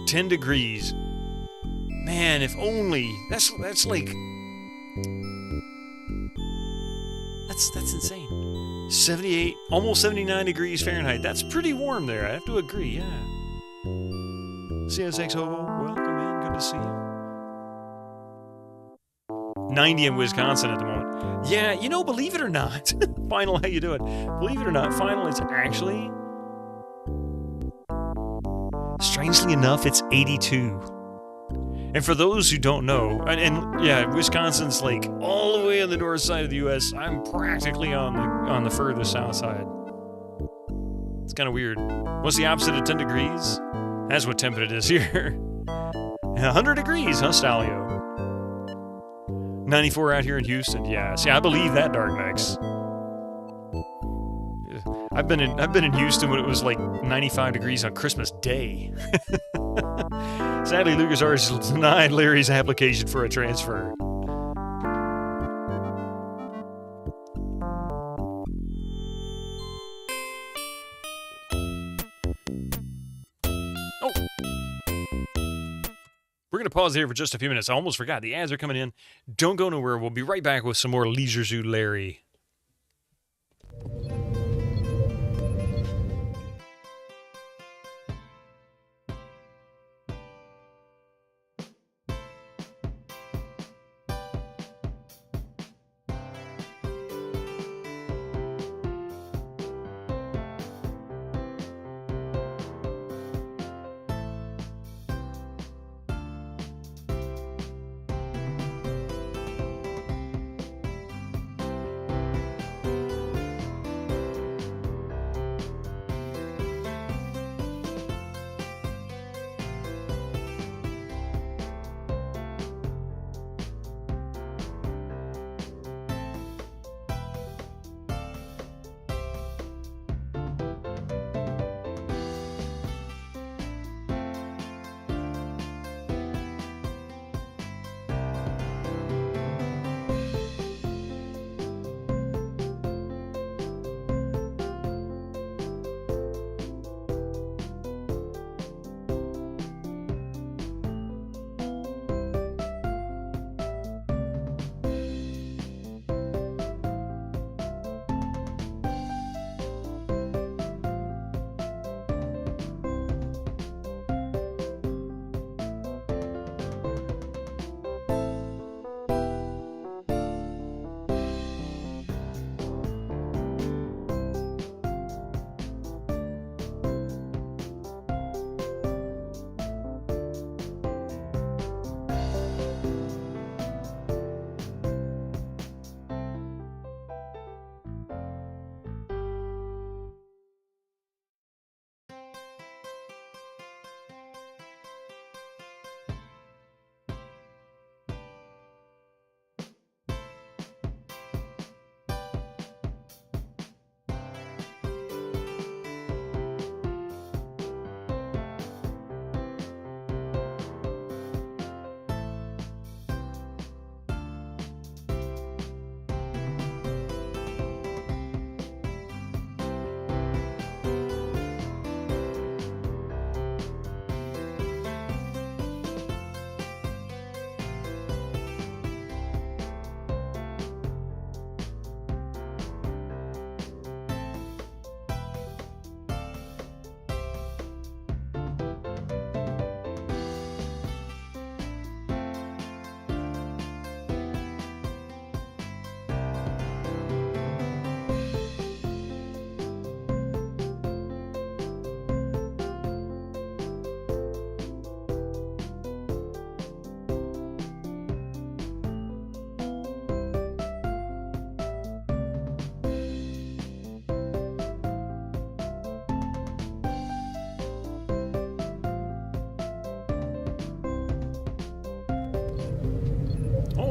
10 degrees. Man, if only. That's like... That's insane. 78, almost 79 degrees Fahrenheit. That's pretty warm there. I have to agree, yeah. CSX Hobo, welcome in. Good to see you. 90 in Wisconsin at the moment. Yeah, you know, believe it or not, Final, how you doing? Believe it or not, Final, it's actually, strangely enough, it's 82. And for those who don't know, and yeah, Wisconsin's like all the way on the north side of the U.S. I'm practically on the furthest south side. It's kind of weird. What's the opposite of 10 degrees? That's what temp it is here. 100 degrees, huh, Stalio? 94 out here in Houston. Yeah, see, I believe that, Dark Max. I've been in Houston when it was like 95 degrees on Christmas Day. Sadly, LucasArts denied Larry's application for a transfer. Oh! We're going to pause here for just a few minutes. I almost forgot. The ads are coming in. Don't go nowhere. We'll be right back with some more Leisure Suit Larry.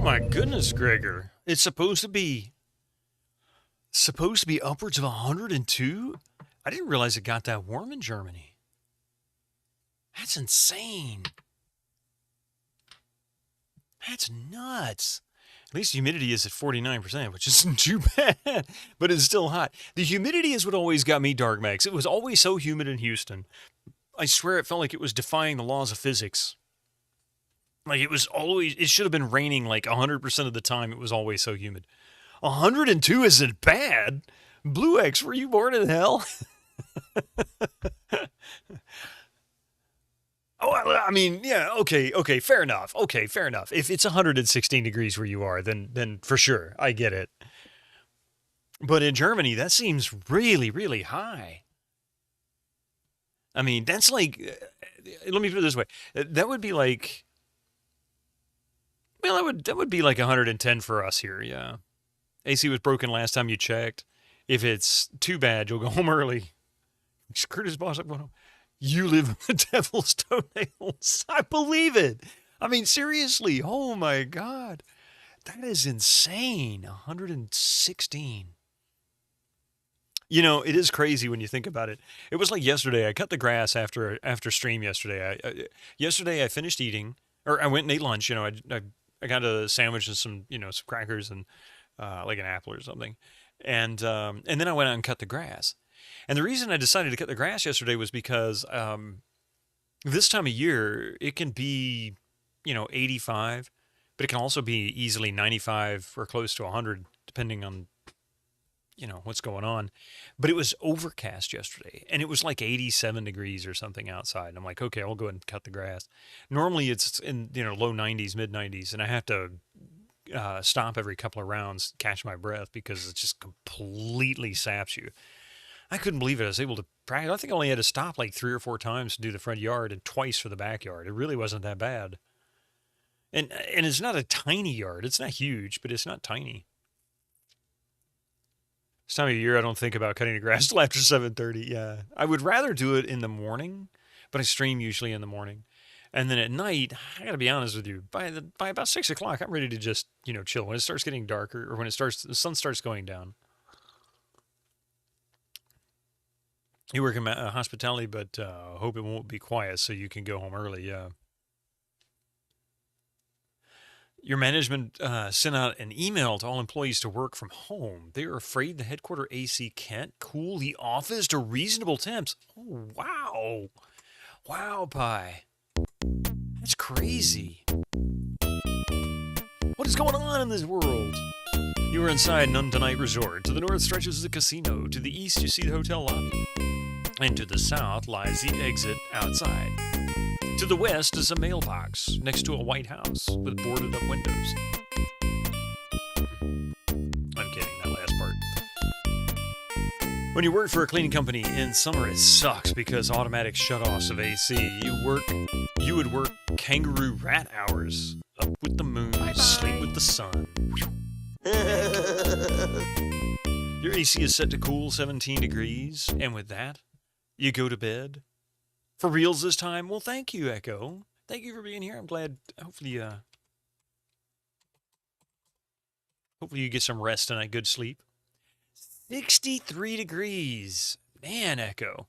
my goodness, Gregor. It's supposed to be upwards of 102? I didn't realize it got that warm in Germany. That's insane. That's nuts. At least humidity is at 49%, which isn't too bad, but it's still hot. The humidity is what always got me dark, Max. It was always so humid in Houston. I swear it felt like it was defying the laws of physics. Like it should have been raining like 100% of the time. It was always so humid. 102 isn't bad. Blue X, were you born in hell? Oh, I mean, yeah, okay, fair enough. Okay, fair enough. If it's 116 degrees where you are, then for sure, I get it. But in Germany, that seems really, really high. I mean, that's like, let me put it this way. That would be like, well, that would be like 110 for us here, yeah. AC was broken last time you checked. If it's too bad, you'll go home early. Curtis Boss, I'm going home. You live in the devil's toenails. I believe it. I mean, seriously. Oh, my God. That is insane. 116. You know, it is crazy when you think about it. It was like yesterday. I cut the grass after stream yesterday. Yesterday I finished eating, or I went and ate lunch. You know, I got a sandwich and some crackers and like an apple or something. And then I went out and cut the grass. And the reason I decided to cut the grass yesterday was because this time of year, it can be, 85, but it can also be easily 95 or close to 100, depending on, what's going on. But it was overcast yesterday, and it was like 87 degrees or something outside. And I'm like, okay, I'll go ahead and cut the grass. Normally it's in, low 90s, mid 90s, and I have to stop every couple of rounds, catch my breath, because it just completely saps you. I couldn't believe it. I was able to practice. I think I only had to stop like 3 or 4 times to do the front yard and twice for the backyard. It really wasn't that bad. And it's not a tiny yard. It's not huge, but it's not tiny. This time of year, I don't think about cutting the grass till after 7:30. Yeah, I would rather do it in the morning, but I stream usually in the morning. And then at night, I got to be honest with you, by about 6 o'clock, I'm ready to just, chill. When it starts getting darker, or when the sun starts going down. You work in hospitality, but hope it won't be quiet so you can go home early, yeah. Your management sent out an email to all employees to work from home. They are afraid the headquarter AC can't cool the office to reasonable temps. Oh, wow. Wow, Pi. That's crazy. What is going on in this world? You are inside an Tonight Resort. To the north stretches the casino. To the east, you see the hotel lobby. And to the south lies the exit outside. To the west is a mailbox next to a white house with boarded up windows. I'm kidding, that last part. When you work for a cleaning company in summer, it sucks because automatic shutoffs of AC. You would work kangaroo rat hours. Up with the moon, sleep with the sun. Your AC is set to cool 17 degrees, and with that, you go to bed. For reals this time? Well, thank you, Echo. Thank you for being here. I'm glad. Hopefully you get some rest and a good sleep. 63 degrees. Man, Echo.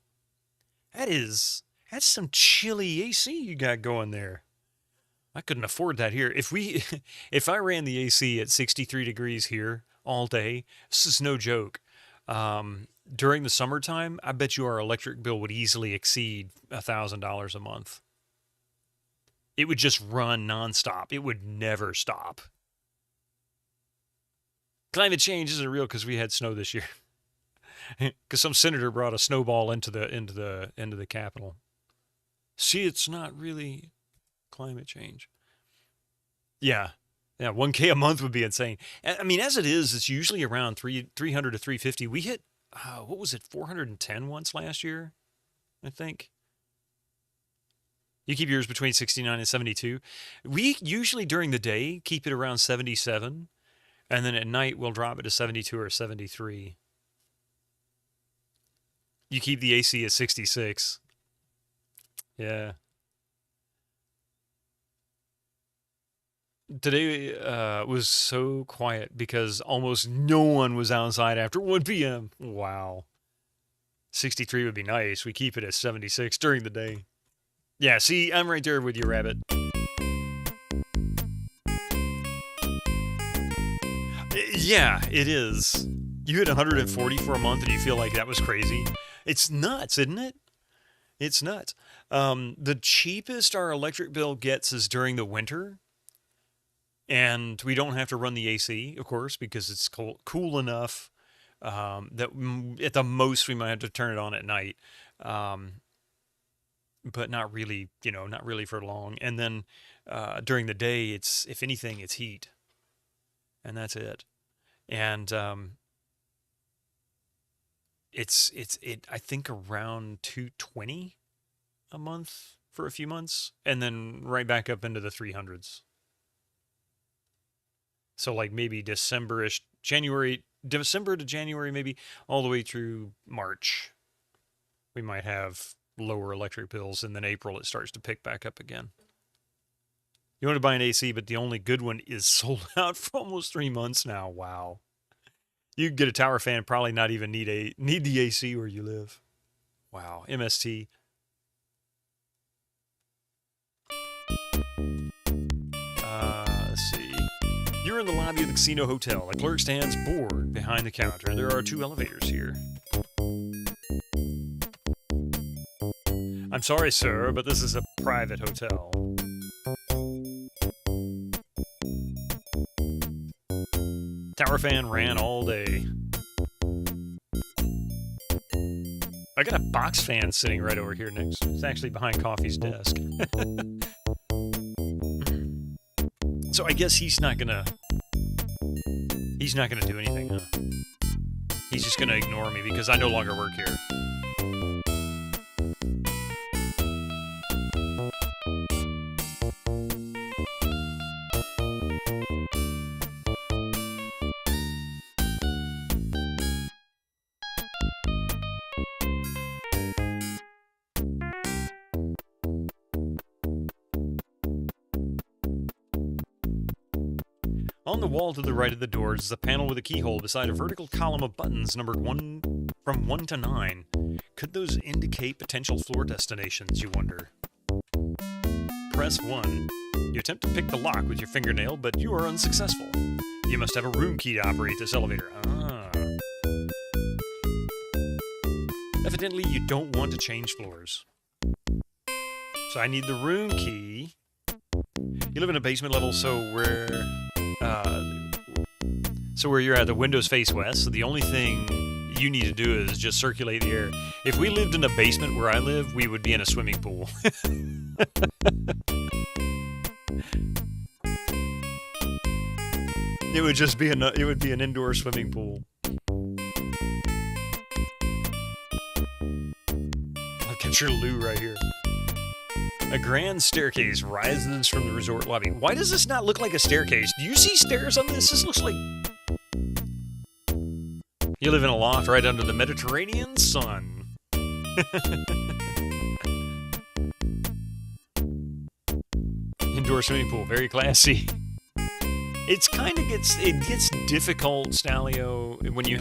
That's some chilly AC you got going there. I couldn't afford that here. If I ran the AC at 63 degrees here all day, this is no joke. During the summertime, I bet you our electric bill would easily exceed $1,000 a month. It would just run nonstop. It would never stop. Climate change isn't real because we had snow this year. Because some senator brought a snowball into the Capitol. See, it's not really climate change. Yeah, 1K a month would be insane. I mean, as it is, it's usually around 300 to 350. We hit, what was it, 410 once last year, I think. You keep yours between 69 and 72. We usually during the day keep it around 77, and then at night we'll drop it to 72 or 73. You keep the AC at 66. Yeah. Today was so quiet because almost no one was outside after 1 p.m. Wow. 63 would be nice. We keep it at 76 during the day. Yeah, see, I'm right there with you, Rabbit. Yeah, it is. You hit 140 for a month and you feel like that was crazy. It's nuts, isn't it? It's nuts. The cheapest our electric bill gets is during the winter. And we don't have to run the AC, of course, because it's cool enough that at the most we might have to turn it on at night. But not really, not really for long. And then during the day, if anything, it's heat. And that's it. And it's I think around $220 a month for a few months, and then right back up into the 300s. So like maybe December to January, maybe all the way through March, we might have lower electric bills, and then April it starts to pick back up again. You want to buy an AC, but the only good one is sold out for almost 3 months now. Wow. You can get a tower fan, probably not even need the AC where you live. Wow. MST. Let's see. You're in the lobby of the casino hotel. A clerk stands bored behind the counter. There are 2 elevators here. I'm sorry, sir, but this is a private hotel. Tower fan ran all day. I got a box fan sitting right over here next. It's actually behind Coffee's desk. So I guess he's not gonna do anything, huh? He's just gonna ignore me because I no longer work here. On the wall to the right of the doors is a panel with a keyhole beside a vertical column of buttons numbered from 1 to 9. Could those indicate potential floor destinations, you wonder? Press 1. You attempt to pick the lock with your fingernail, but you are unsuccessful. You must have a room key to operate this elevator. Evidently, you don't want to change floors. So I need the room key. You live in a basement level, so where you're at, the windows face west, so the only thing you need to do is just circulate the air. If we lived in a basement where I live, we would be in a swimming pool. It would just be an indoor swimming pool. Look at your loo right here. A grand staircase rises from the resort lobby. Why does this not look like a staircase? Do you see stairs on this? This looks like... You live in a loft right under the Mediterranean sun. Indoor swimming pool, very classy. It gets difficult, Stalio, when you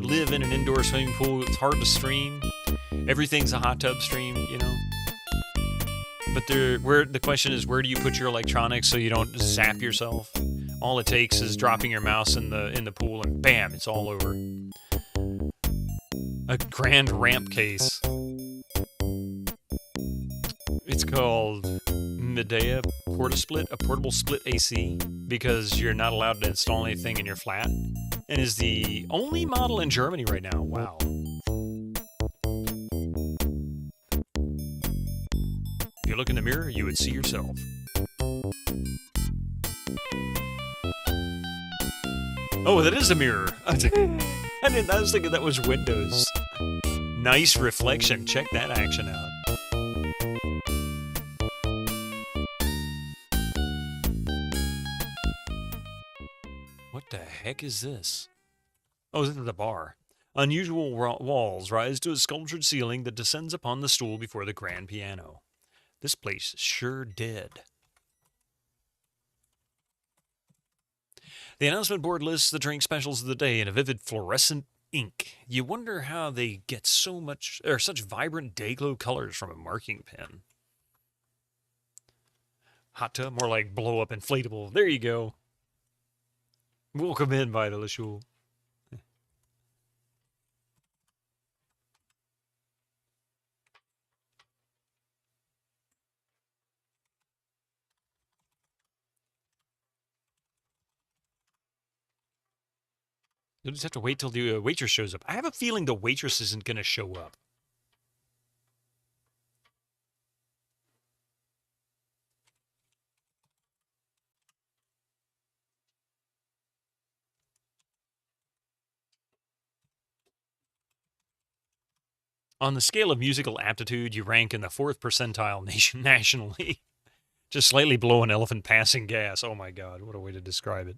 live in an indoor swimming pool. It's hard to stream. Everything's a hot tub stream, But the question is, where do you put your electronics so you don't zap yourself? All it takes is dropping your mouse in the pool, and bam, it's all over. A grand ramp case. It's called Medea Portasplit, a portable split AC, because you're not allowed to install anything in your flat, and is the only model in Germany right now. Wow. If you look in the mirror, you would see yourself. Oh, that is a mirror. I was thinking that was windows. Nice reflection. Check that action out. What the heck is this? Oh, this is the bar. Unusual walls rise to a sculptured ceiling that descends upon the stool before the grand piano. This place is sure dead. The announcement board lists the drink specials of the day in a vivid fluorescent ink. You wonder how they get such vibrant day-glow colors from a marking pen. Hot tub, more like blow-up inflatable. There you go. Welcome in, Vital Ashul. You'll just have to wait till the waitress shows up. I have a feeling the waitress isn't going to show up. On the scale of musical aptitude, you rank in the 4th percentile nationally. Just slightly below an elephant passing gas. Oh my god, what a way to describe it.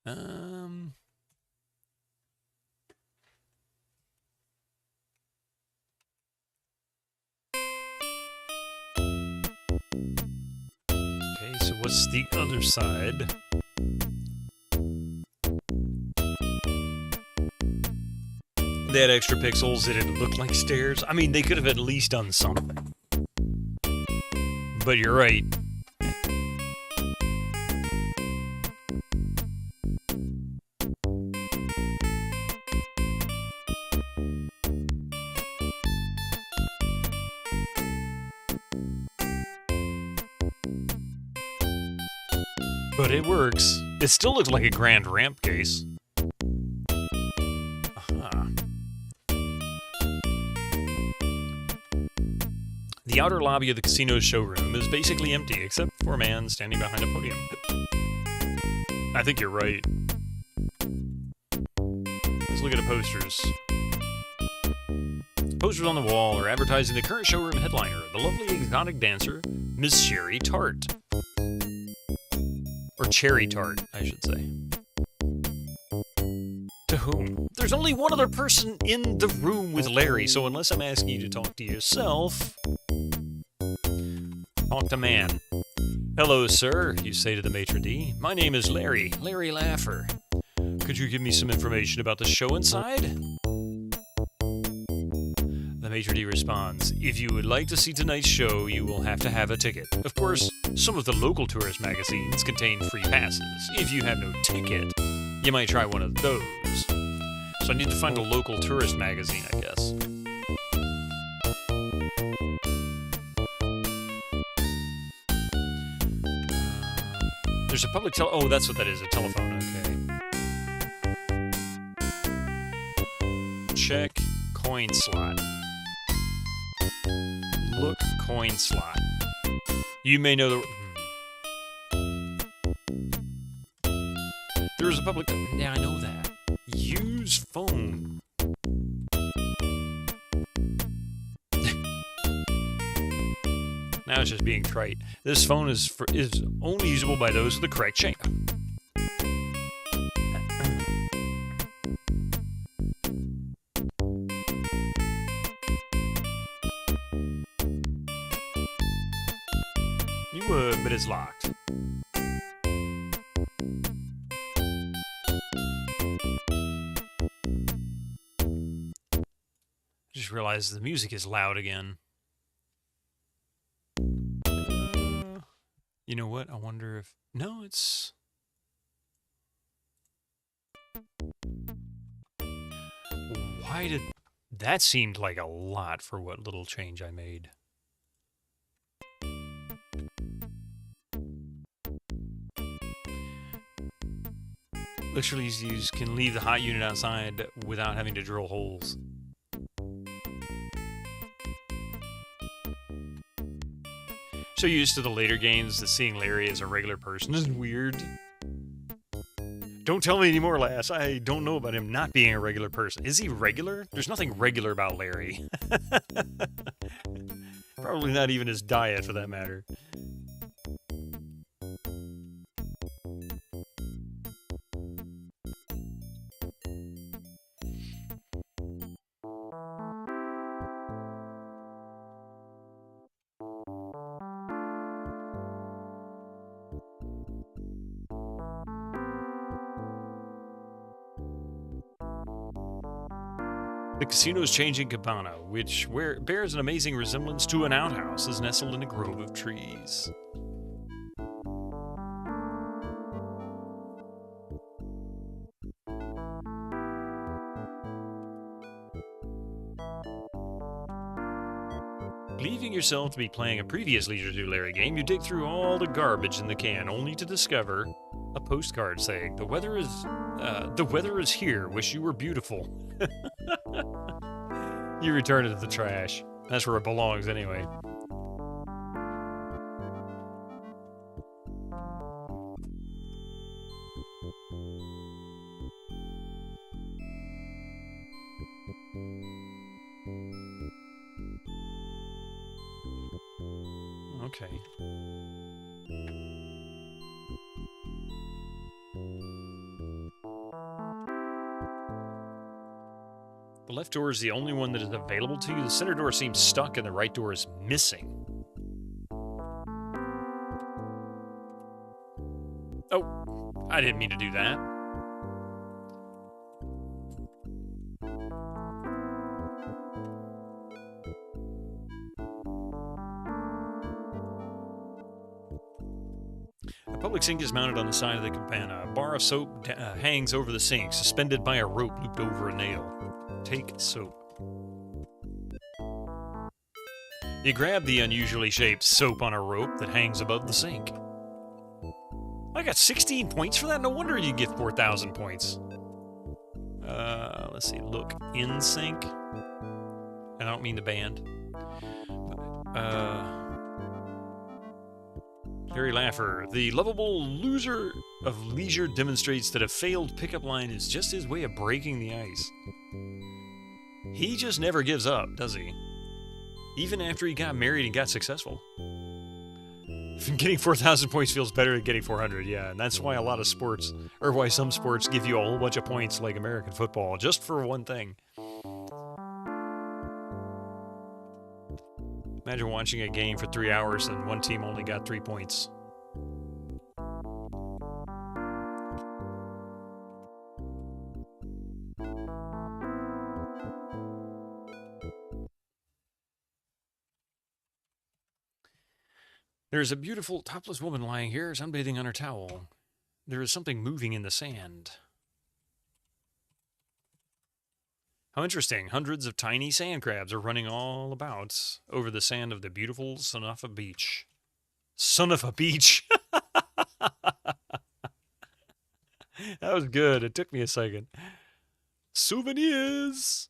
Okay, so what's the other side? They had extra pixels, it didn't look like stairs. I mean, they could have at least done something. But you're right. But it works. It still looks like a grand ramp case. The outer lobby of the casino's showroom is basically empty, except for a man standing behind a podium. I think you're right. Let's look at the posters. Posters on the wall are advertising the current showroom headliner, the lovely exotic dancer, Miss Sherry Tart. Or Cherry Tart, I should say. To whom? There's only one other person in the room with Larry, so unless I'm asking you to talk to yourself... Talk to man. Hello, sir, you say to the maitre d'. My name is Larry, Larry Laffer. Could you give me some information about the show inside? The maitre d' responds, if you would like to see tonight's show, you will have to have a ticket. Of course, some of the local tourist magazines contain free passes. If you have no ticket, you might try one of those. So I need to find a local tourist magazine, I guess. There's a public oh, that's what that is, a telephone, okay. Check coin slot. Look coin slot. You may know the... There's a public... Yeah, I know that. Use phone. Now it's just being trite. This phone is only usable by those with the correct chain. You would, but it's locked. Just realized the music is loud again. You know what? I wonder if... No, it's... Why did... That seemed like a lot for what little change I made. Literally, you can leave the hot unit outside without having to drill holes. So used to the later games that seeing Larry as a regular person is weird. Don't tell me anymore, lass. I don't know about him not being a regular person. Is he regular? There's nothing regular about Larry. Probably not even his diet, for that matter. The casino's changing cabana, which bears an amazing resemblance to an outhouse, is nestled in a grove of trees. Believing yourself to be playing a previous Leisure Suit Larry game, you dig through all the garbage in the can, only to discover a postcard saying, the weather is here, wish you were beautiful. You return it to the trash. That's where it belongs anyway. Okay. The left door is the only one that is available to you. The center door seems stuck and the right door is missing. Oh, I didn't mean to do that. A public sink is mounted on the side of the cabana. A bar of soap hangs over the sink, suspended by a rope looped over a nail. Take soap. You grab the unusually shaped soap on a rope that hangs above the sink. I got 16 points for that? No wonder you get 4,000 points. Let's see. Look. In sync. I don't mean the band. Larry Laffer. The lovable loser of leisure demonstrates that a failed pickup line is just his way of breaking the ice. He just never gives up, does he? Even after he got married and got successful. Getting 4,000 points feels better than getting 400, yeah. And that's why a lot of sports, or why some sports give you a whole bunch of points like American football, just for one thing. Imagine watching a game for 3 hours and one team only got 3 points. There is a beautiful topless woman lying here, sunbathing on her towel. There is something moving in the sand. How interesting. Hundreds of tiny sand crabs are running all about over the sand of the beautiful Son of a Beach. Son of a Beach! That was good. It took me a second. Souvenirs!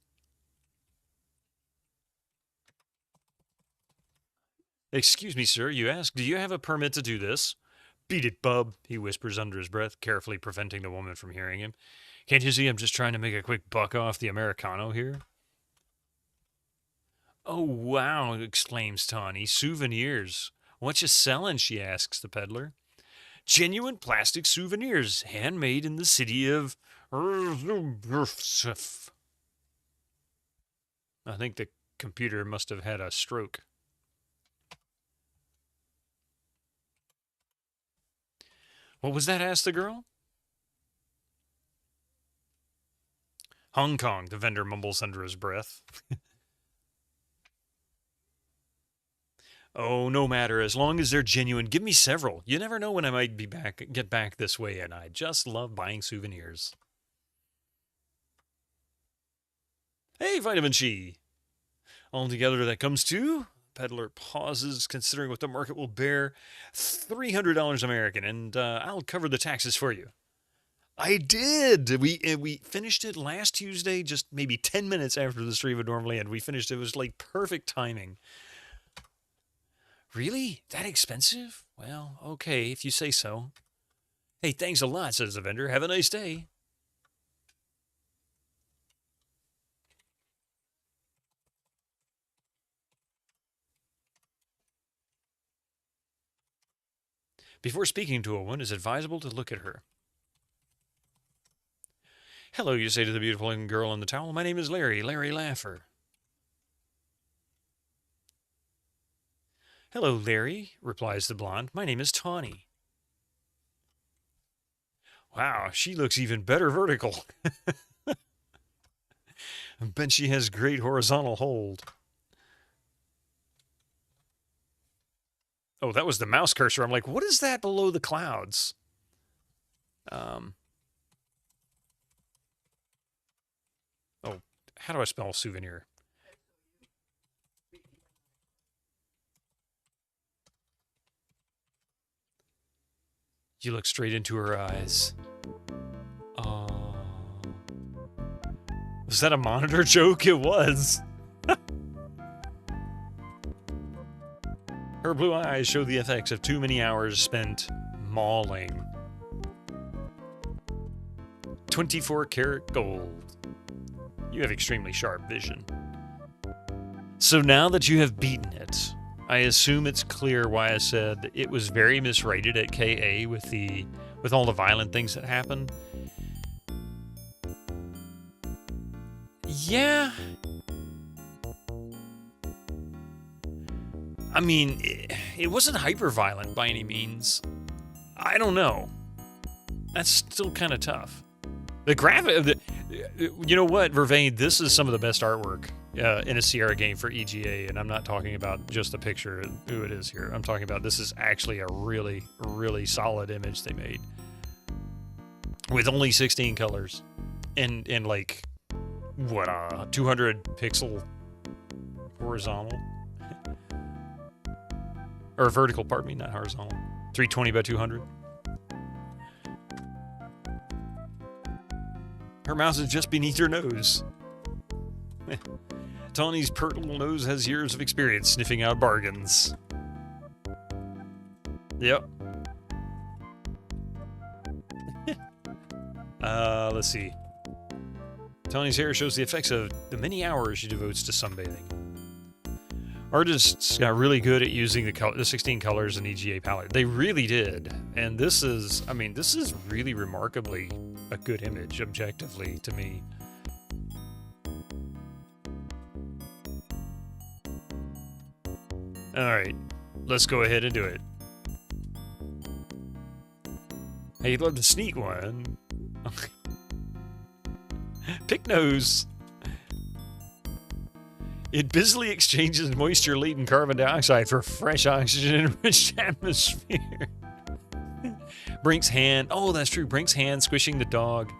Excuse me, sir, you ask, do you have a permit to do this? Beat it, bub, he whispers under his breath, carefully preventing the woman from hearing him. Can't you see I'm just trying to make a quick buck off the Americano here? Oh, wow, exclaims Tawny. Souvenirs. What you selling, she asks the peddler. Genuine plastic souvenirs, handmade in the city of... I think the computer must have had a stroke. What was that? Asked the girl. Hong Kong, the vendor mumbles under his breath. Oh, no matter. As long as they're genuine, give me several. You never know when I might get back this way, and I just love buying souvenirs. Hey, Vitamin Chi. Altogether, that comes to... Peddler pauses, considering what the market will bear. $300 American, and I'll cover the taxes for you. I did! We finished it last Tuesday, just maybe 10 minutes after the stream would normally end. We finished it. It was like perfect timing. Really? That expensive? Well, okay, if you say so. Hey, thanks a lot, says the vendor. Have a nice day. Before speaking to a woman, it's advisable to look at her. Hello, you say to the beautiful young girl in the towel. My name is Larry Laffer. Hello, Larry, replies the blonde. My name is Tawny. Wow, she looks even better vertical. I bet she has great horizontal hold. Oh, that was the mouse cursor. I'm like, what is that below the clouds? Oh, how do I spell souvenir? You look straight into her eyes. Oh. Was that a monitor joke? It was. Her blue eyes show the effects of too many hours spent mauling. 24-karat gold. You have extremely sharp vision. So now that you have beaten it, I assume it's clear why I said it was very misrated at KA with all the violent things that happened. Yeah. I mean, it wasn't hyper-violent by any means. I don't know. That's still kind of tough. The graphic... You know what, Vervain? This is some of the best artwork in a Sierra game for EGA, and I'm not talking about just the picture of who it is here. I'm talking about this is actually a really, really solid image they made. With only 16 colors. And like, what, 200 pixel horizontal? Or vertical, pardon me, not horizontal. 320 by 200. Her mouse is just beneath her nose. Tawny's pert little nose has years of experience sniffing out bargains. Yep. Let's see. Tawny's hair shows the effects of the many hours she devotes to sunbathing. Artists got really good at using the 16 colors in EGA palette. They really did. And this is, I mean, this is really remarkably a good image, objectively, to me. Alright, let's go ahead and do it. Hey, you'd love to sneak one. Pick nose. It busily exchanges moisture-laden carbon dioxide for fresh oxygen-enriched atmosphere. Brink's hand. Oh, that's true. Brink's hand squishing the dog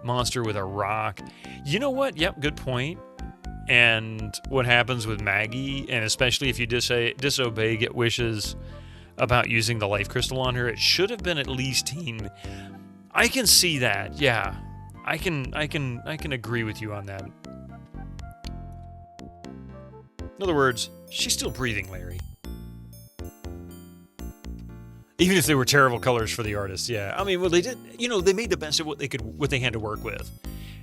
monster with a rock. You know what? Yep, good point. And what happens with Maggie, and especially if you disobey, get wishes about using the life crystal on her, it should have been at least teen. I can see that. Yeah, I can agree with you on that. In other words, she's still breathing, Larry. Even if they were terrible colors for the artist, yeah. I mean, well, they did, you know, they made the best of what they had to work with.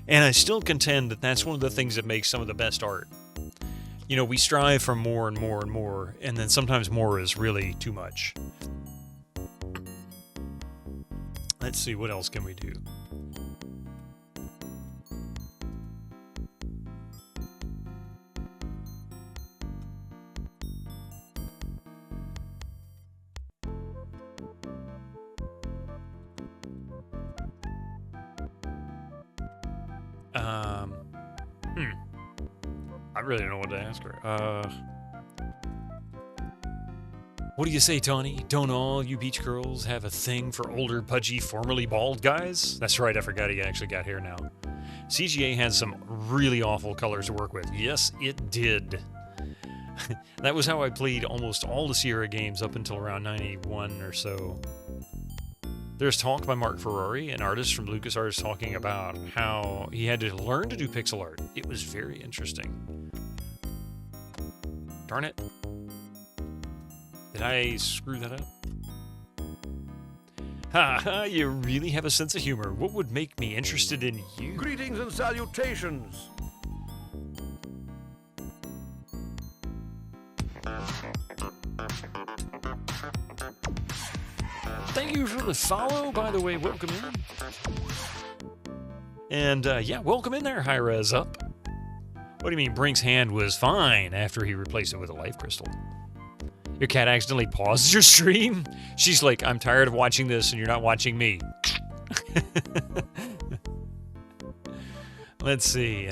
And I still contend that that's one of the things that makes some of the best art. You know, we strive for more and more and more, and then sometimes more is really too much. Let's see, what else can we do? I really don't know what to ask her. What do you say, Tawny? Don't all you beach girls have a thing for older, pudgy, formerly bald guys? That's right, I forgot he actually got hair now. CGA had some really awful colors to work with. Yes, it did. That was how I played almost all the Sierra games up until around 91 or so. There's talk by Mark Ferrari, an artist from LucasArts, talking about how he had to learn to do pixel art. It was very interesting. Darn it. Did I screw that up? Ha ha, you really have a sense of humor. What would make me interested in you? Greetings and salutations. Thank you for the follow, by the way. Welcome in. And, yeah, welcome in there, High Res Up. What do you mean Brink's hand was fine after he replaced it with a life crystal? Your cat accidentally pauses your stream? She's like, I'm tired of watching this and you're not watching me. Let's see.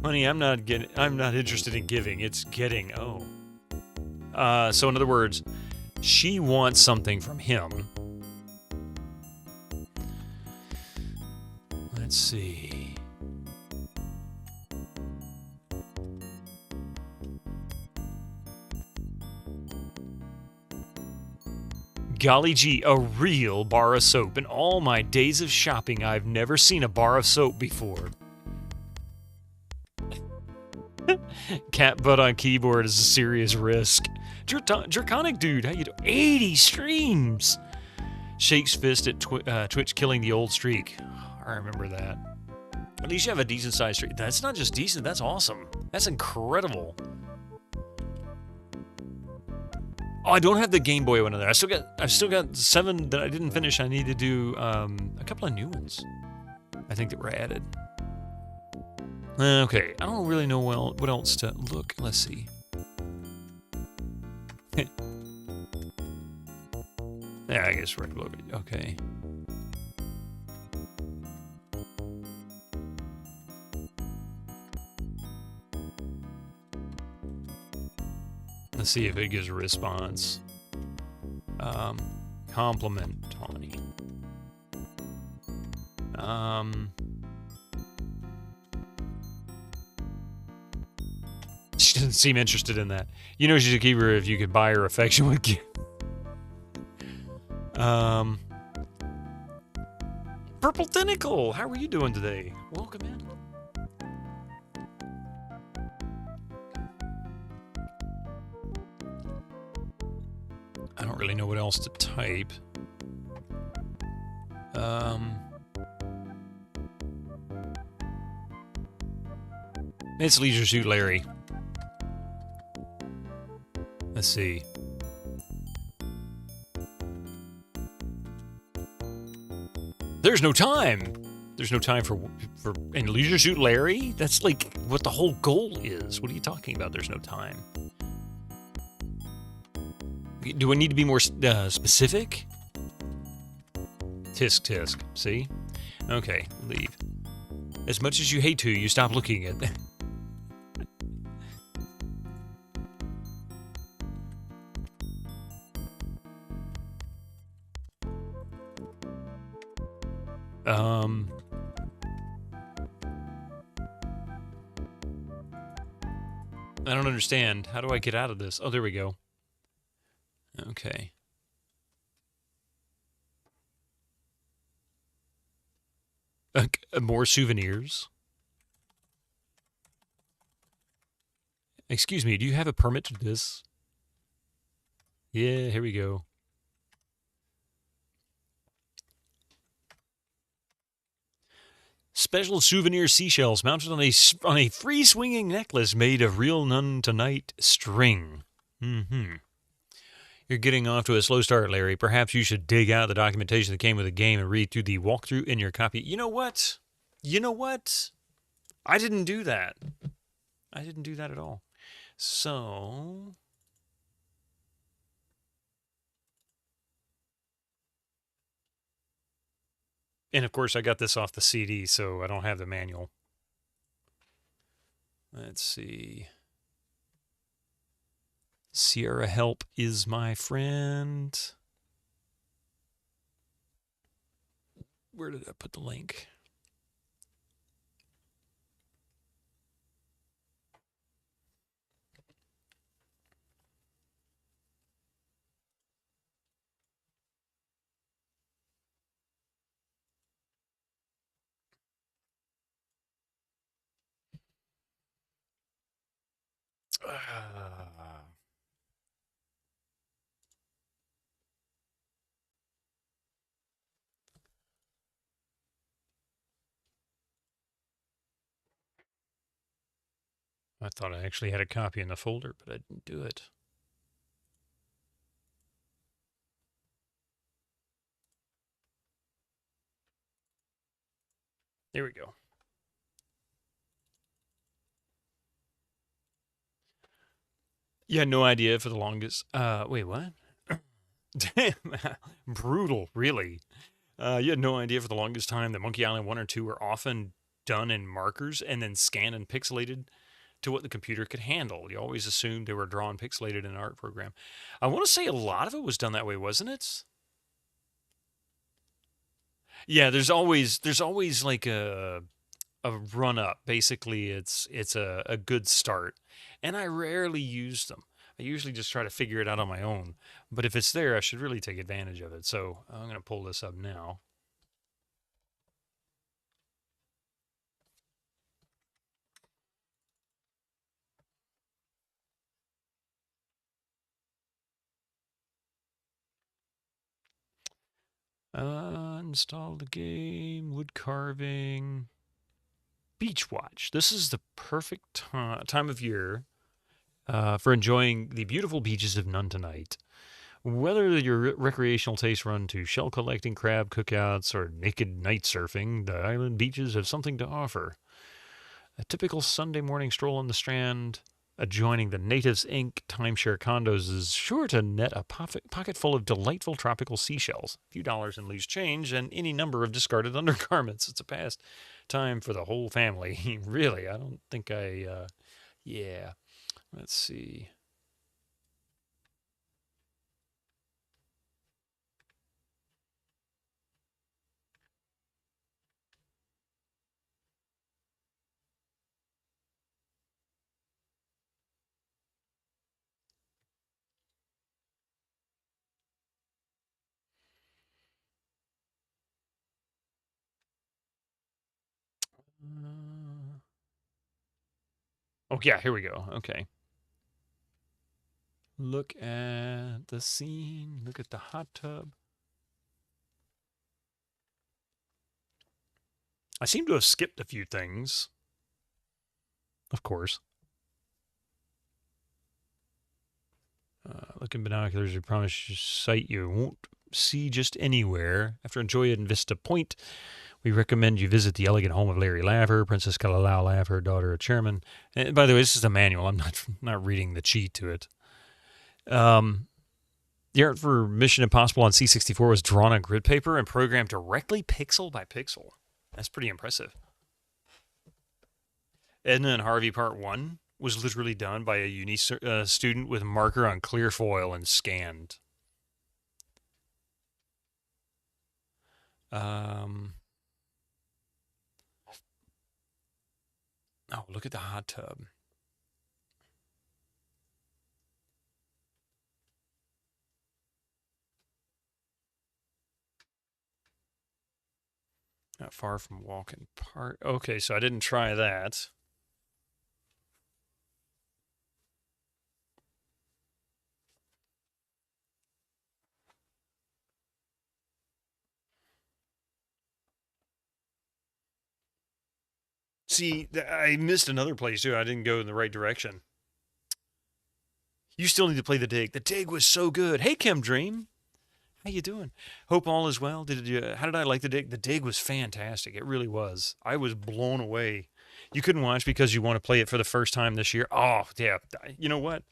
Honey, I'm not interested in giving. It's getting. Oh. So in other words, she wants something from him. Let's see. Golly gee, a real bar of soap. In all my days of shopping, I've never seen a bar of soap before. Cat butt on keyboard is a serious risk. Draconic dude, how you doing? 80 streams! Shakes fist at Twitch killing the old streak. I remember that. At least you have a decent sized streak. That's not just decent, that's awesome. That's incredible. Oh, I don't have the Game Boy one in there. I've still got 7 that I didn't finish. I need to do a couple of new ones, I think, that were added. Okay, I don't really know what else to look. Let's see. Yeah, I guess we're okay. Let's see if it gives a response. Compliment Tawny. She doesn't seem interested in that. You know she's a keeper if you could buy her affection with gift. Purple Tentacle, how are you doing today? Welcome in. I don't really know what else to type. It's Leisure Suit Larry. Let's see. There's no time. There's no time for in Leisure Suit Larry? That's like what the whole goal is. What are you talking about? There's no time. Do I need to be more specific? Tisk tisk. See? Okay, leave. As much as you hate to, you stop looking at them. I don't understand. How do I get out of this? Oh, there we go. Okay. More souvenirs? Excuse me, do you have a permit to this? Yeah, here we go. Special souvenir seashells mounted on a free swinging necklace made of real none tonight string. You're getting off to a slow start, Larry. Perhaps you should dig out the documentation that came with the game and read through the walkthrough in your copy. You know what? You know what? I didn't do that. I didn't do that at all. So... And of course, I got this off the CD, so I don't have the manual. Let's see. Sierra Help is my friend. Where did I put the link? I thought I actually had a copy in the folder, but I didn't do it. There we go. You had no idea for the longest. Wait, what? Damn, brutal, really. You had no idea for the longest time that Monkey Island 1 or 2 were often done in markers and then scanned and pixelated to what the computer could handle. You always assumed they were drawn pixelated in an art program. I want to say a lot of it was done that way, wasn't it? Yeah, there's always like a run up. Basically, it's a good start, and I rarely use them. I usually just try to figure it out on my own. But if it's there, I should really take advantage of it. So I'm going to pull this up now. Install the game, wood carving, beach watch. This is the perfect time of year for enjoying the beautiful beaches of None Tonight. Whether your recreational tastes run to shell collecting, crab cookouts, or naked night surfing, the island beaches have something to offer. A typical Sunday morning stroll on the Strand adjoining the Natives Inc. timeshare condos is sure to net a pocket full of delightful tropical seashells, a few dollars in loose change, and any number of discarded undergarments. It's a past time for the whole family. Really, I don't think yeah. Let's see. Oh, yeah, here we go. Okay. Look at the scene. Look at the hot tub. I seem to have skipped a few things. Of course. Look in binoculars. We promise you sight you won't see just anywhere. After enjoying it in Vista Point, we recommend you visit the elegant home of Larry Laffer, Princess Kalalau Laffer, daughter of Chairman. And by the way, this is a manual. I'm not reading the cheat to it. The art for Mission Impossible on C64 was drawn on grid paper and programmed directly pixel by pixel. That's pretty impressive. Edna and Harvey Part 1 was literally done by a uni student with marker on clear foil and scanned. Oh, look at the hot tub. Not far from Walking Park. Okay, so I didn't try that. See, I missed another place, too. I didn't go in the right direction. You still need to play The Dig. The Dig was so good. Hey, Kim Dream. How you doing? Hope all is well. How did I like The Dig? The Dig was fantastic. It really was. I was blown away. You couldn't watch because you want to play it for the first time this year. Oh, yeah. You know what?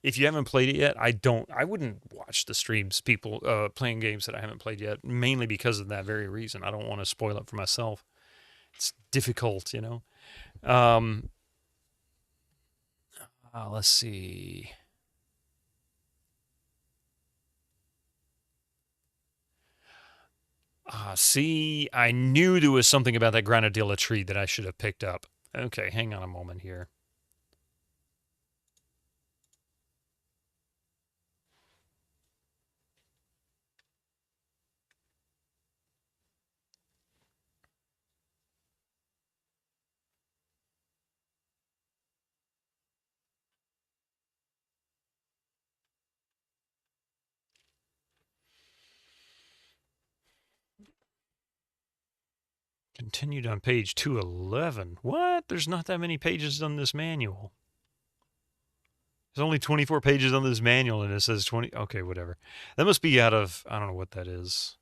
If you haven't played it yet, I wouldn't watch the streams, people playing games that I haven't played yet, mainly because of that very reason. I don't want to spoil it for myself. It's difficult, you know. Let's see. See, I knew there was something about that granadilla tree that I should have picked up. Okay, hang on a moment here. Continued on page 211. What? There's not that many pages on this manual. There's only 24 pages on this manual, and it says 20. Okay, whatever. That must be out of, I don't know what that is.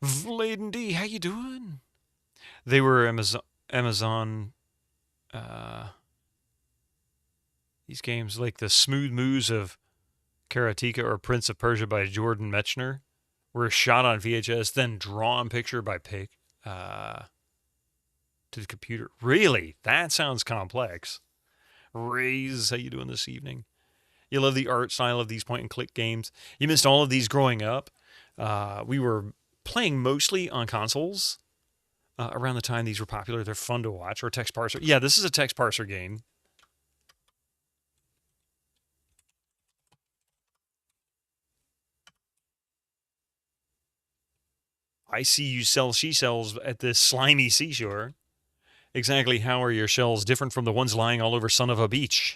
Vladen D, how you doing? They were Amazon These games like the Smooth Moves of Karateka or Prince of Persia by Jordan Mechner were shot on VHS, then drawn picture by Pick to the computer. Really? That sounds complex. Raise, how you doing this evening? You love the art style of these point-and-click games. You missed all of these growing up. We were playing mostly on consoles around the time these were popular. They're fun to watch. Or text parser. Yeah, this is a text parser game. I see you sell seashells at this slimy seashore. Exactly how are your shells different from the ones lying all over Son of a Beach?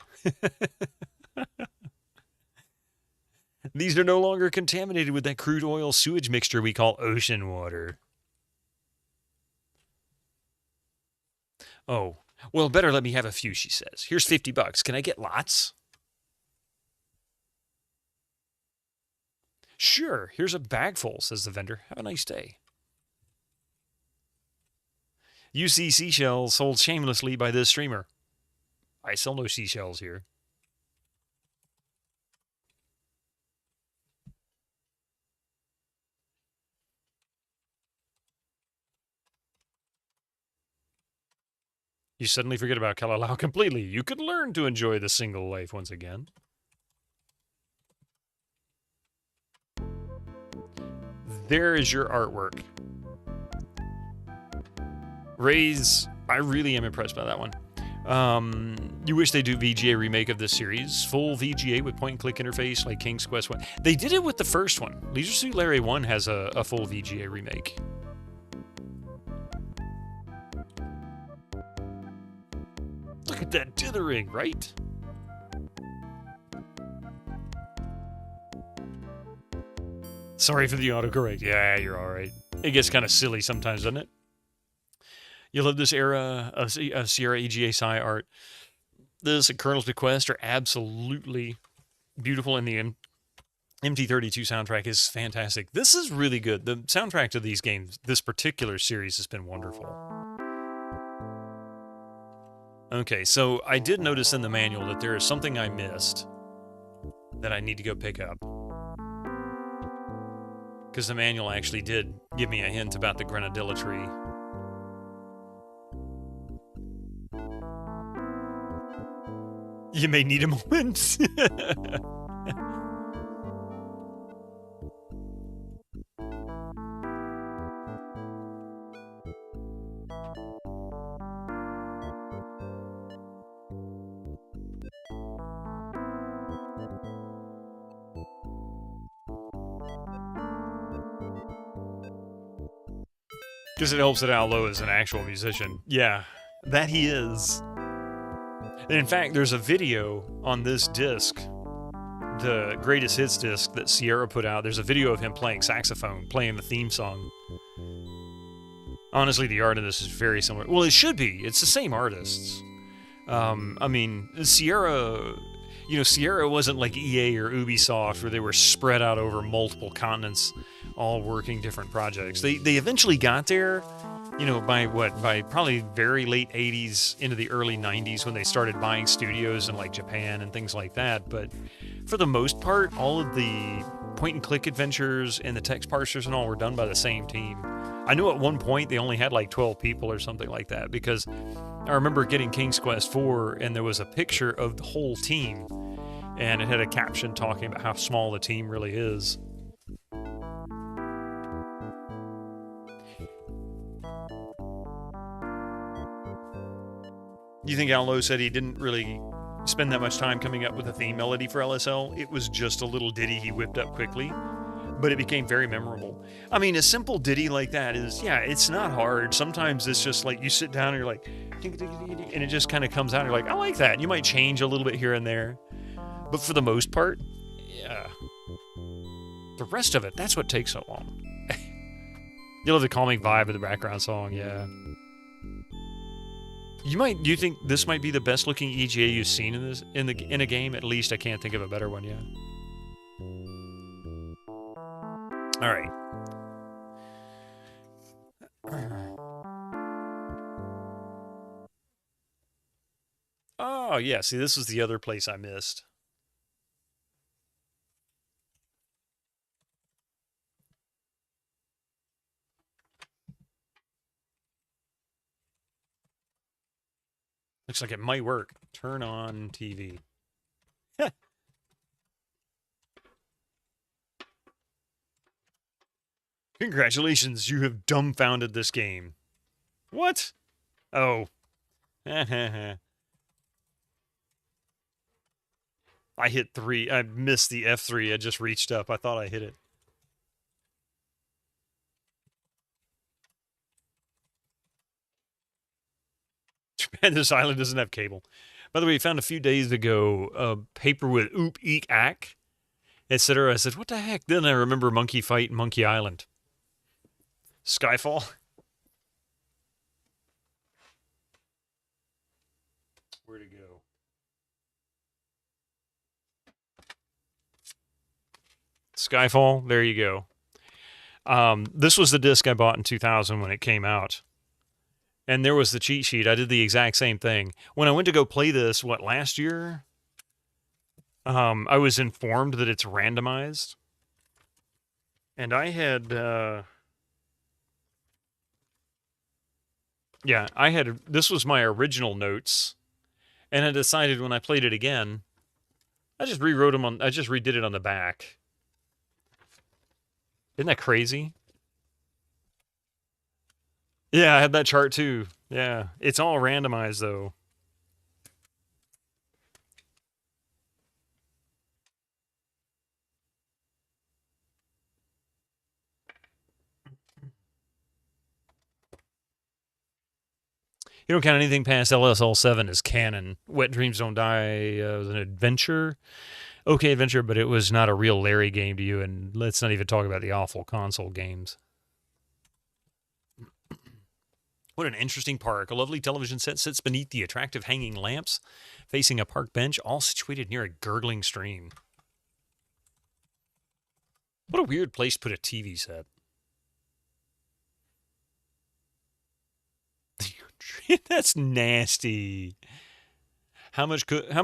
These are no longer contaminated with that crude oil sewage mixture we call ocean water. Oh, well, better let me have a few, she says. Here's $50. Can I get lots? Sure, here's a bag full, says the vendor. Have a nice day. You see seashells sold shamelessly by this streamer. I sell no seashells here. You suddenly forget about Kalalau completely. You could learn to enjoy the single life once again. There is your artwork. Raise, I really am impressed by that one. You wish they do VGA remake of this series. Full VGA with point-and-click interface like King's Quest 1. They did it with the first one. Leisure Suit Larry 1 has a full VGA remake. Look at that dithering, right? Sorry for the autocorrect. Yeah, you're all right. It gets kind of silly sometimes, doesn't it? You love this era of Sierra EGA Sci art. This and Colonel's Bequest are absolutely beautiful, and the MT32 soundtrack is fantastic. This is really good. The soundtrack to these games, this particular series, has been wonderful. Okay, so I did notice in the manual that there is something I missed that I need to go pick up. Because the manual actually did give me a hint about the Grenadilla tree. You may need a moment. Because it helps that Al Lowe is an actual musician. Yeah, that he is. And in fact, there's a video on this disc, the greatest hits disc that Sierra put out. There's a video of him playing saxophone, playing the theme song. Honestly, the art of this is very similar. Well, it should be. It's the same artists. I mean, Sierra, you know, Sierra wasn't like EA or Ubisoft where they were spread out over multiple continents, all working different projects. They eventually got there, you know, by probably very late 80s into the early 90s when they started buying studios in like Japan and things like that. But for the most part, all of the point-and-click adventures and the text parsers and all were done by the same team. I know at one point they only had like 12 people or something like that, because I remember getting King's Quest 4 and there was a picture of the whole team and it had a caption talking about how small the team really is. You think Al Lowe said he didn't really spend that much time coming up with a theme melody for LSL? It was just a little ditty he whipped up quickly, but it became very memorable. I mean, a simple ditty like that is, yeah, it's not hard. Sometimes it's just like you sit down and you're like, and it just kind of comes out. And you're like, I like that. You might change a little bit here and there, but for the most part, yeah. The rest of it, that's what takes so long. You love the calming vibe of the background song, yeah. Do you think this might be the best looking EGA you've seen in a game? At least I can't think of a better one yet. All right. Oh, yeah. See, this was the other place I missed. Looks like it might work. Turn on TV. Congratulations, you have dumbfounded this game. What? Oh. I hit 3. I missed the F3. I just reached up. I thought I hit it. This island doesn't have cable. By the way, we found a few days ago a paper with oop, eek, ack, etc. I said, what the heck? Then I remember Monkey Fight and Monkey Island. Skyfall? Where'd it go? Skyfall, there you go. This was the disc I bought in 2000 when it came out. And there was the cheat sheet. I did the exact same thing. When I went to go play this, last year? I was informed that it's randomized. And I had... this was my original notes. And I decided when I played it again, I just redid it on the back. Isn't that crazy? Yeah, I had that chart too. Yeah, it's all randomized though. You don't count anything past LSL7 as canon. Wet Dreams Don't Die was an adventure. Okay, adventure, but it was not a real Larry game to you, and let's not even talk about the awful console games. What an interesting park. A lovely television set sits beneath the attractive hanging lamps, facing a park bench, all situated near a gurgling stream. What a weird place to put a TV set. That's nasty. How much could a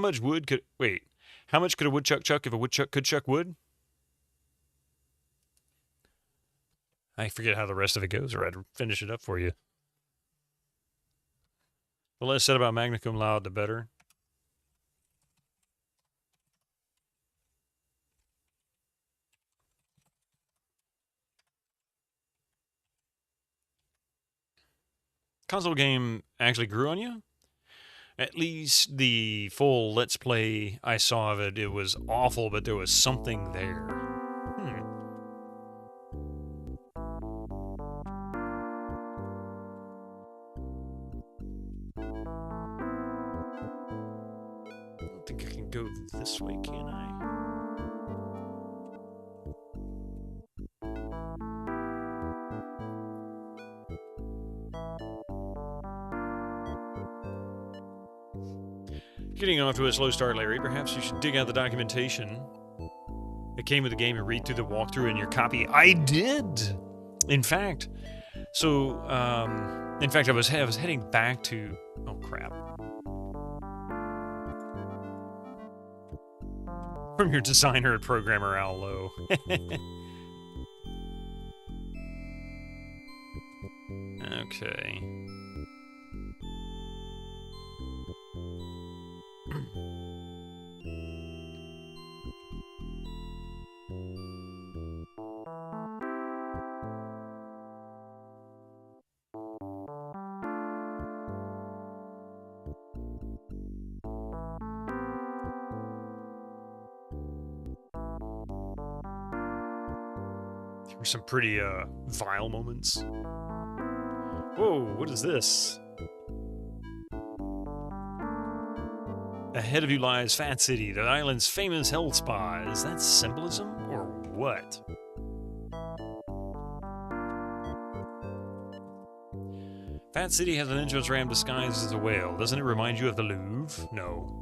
woodchuck chuck if a woodchuck could chuck wood? I forget how the rest of it goes, or I'd finish it up for you. The less said about magna cum laude, the better. Console game actually grew on you? At least the full Let's Play I saw of it, it was awful, but there was something there. I don't think I can go this way, can I? Getting off to a slow start, Larry. Perhaps you should dig out the documentation that came with the game and read through the walkthrough in your copy. I did! In fact, I was heading back to... Oh, crap. From your designer and programmer, Al Lowe. Okay. There were some pretty vile moments. Whoa, what is this? Ahead of you lies Fat City, the island's famous health spa. Is that symbolism or what? Fat City has an entrance ramp disguised as a whale. Doesn't it remind you of the Louvre? No.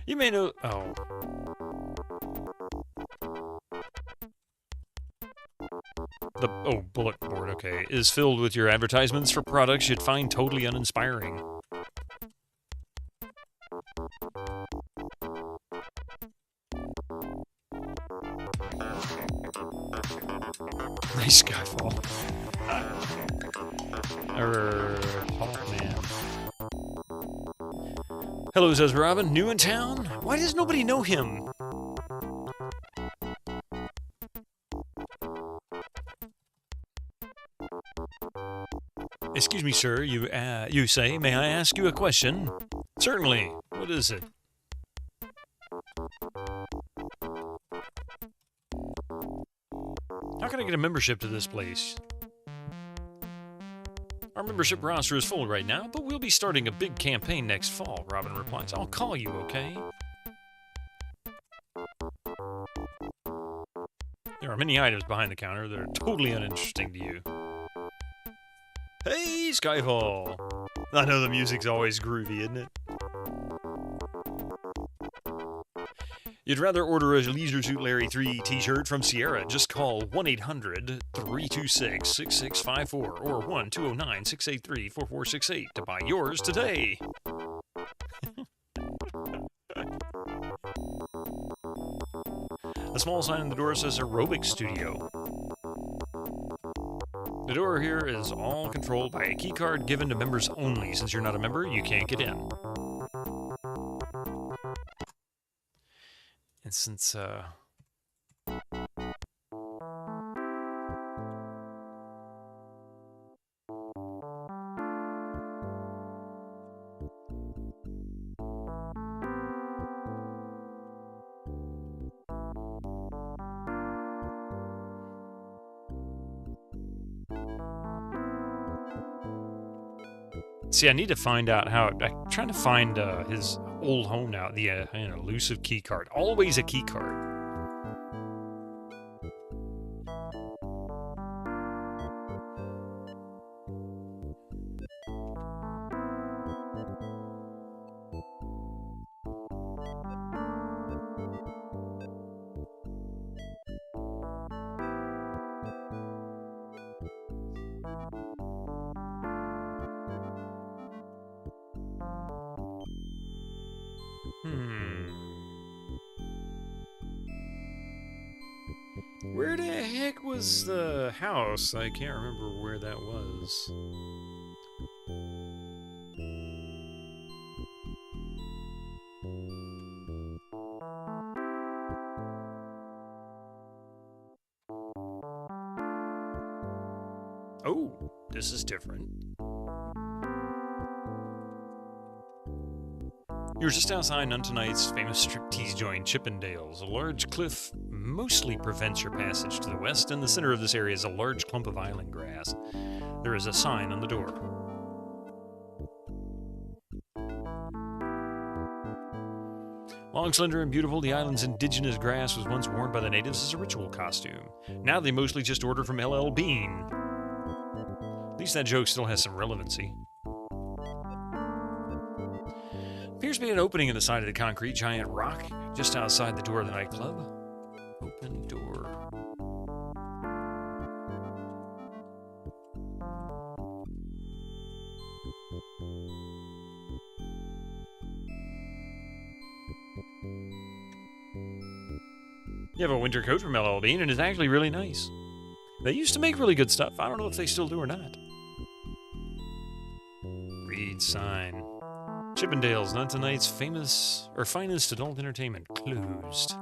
You may know... Oh. The bullet board, okay, is filled with your advertisements for products you'd find totally uninspiring. Nice Skyfall. Hawkman. Hello, says Robin. New in town? Why does nobody know him? Excuse me, sir. You say, may I ask you a question? Certainly. What is it? How can I get a membership to this place? Our membership roster is full right now, but we'll be starting a big campaign next fall, Robin replies. I'll call you, okay? There are many items behind the counter that are totally uninteresting to you. Hey, Skyfall! I know the music's always groovy, isn't it? You'd rather order a Leisure Suit Larry3 t-shirt from Sierra? Just call 1-800-326-6654 or 1-209-683-4468 to buy yours today. A small sign on the door says Aerobic Studio. The door here is all controlled by a key card given to members only. Since you're not a member, you can't get in. And since, see, I need to find out how... I'm trying to find his old home now. The an elusive key card. Always a key card. Where the heck was the house? I can't remember where that was. Oh, this is different. You're just outside None Tonight's famous striptease joint, Chippendales. A large cliff mostly prevents your passage to the west. In the center of this area is a large clump of island grass. There is a sign on the door. Long, slender, and beautiful, the island's indigenous grass was once worn by the natives as a ritual costume. Now they mostly just order from LL Bean. At least that joke still has some relevancy. Appears to be an opening in the side of the concrete giant rock just outside the door of the nightclub. Open door. You have a winter coat from LL Bean, and it's actually really nice. They used to make really good stuff. I don't know if they still do or not. Read sign. Chippendales, None Tonight's famous or finest adult entertainment, closed.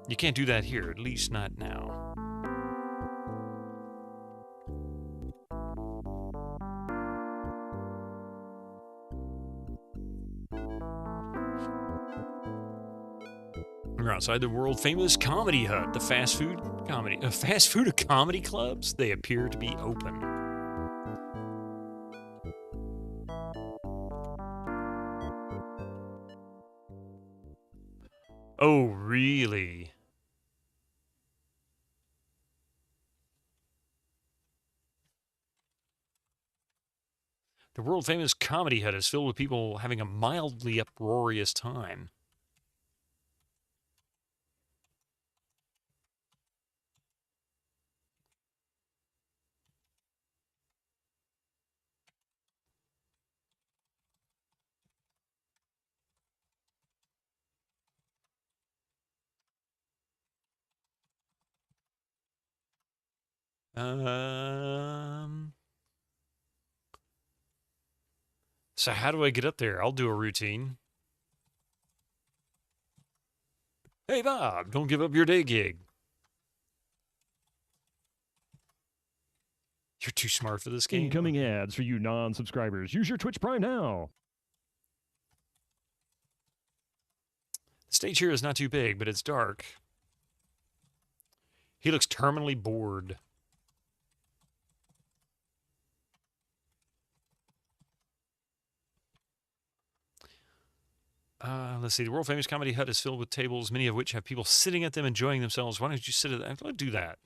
You can't do that here, at least not now. We're outside the world famous Comedy Hut, the fast food comedy clubs. They appear to be open. Oh, really? The world-famous comedy hut is filled with people having a mildly uproarious time. So how do I get up there? I'll do a routine. Hey, Bob, don't give up your day gig. You're too smart for this game. Incoming ads for you non-subscribers. Use your Twitch Prime now. The stage here is not too big, but it's dark. He looks terminally bored. Let's see. The world-famous comedy hut is filled with tables, many of which have people sitting at them enjoying themselves. Why don't you sit at that? Don't do that.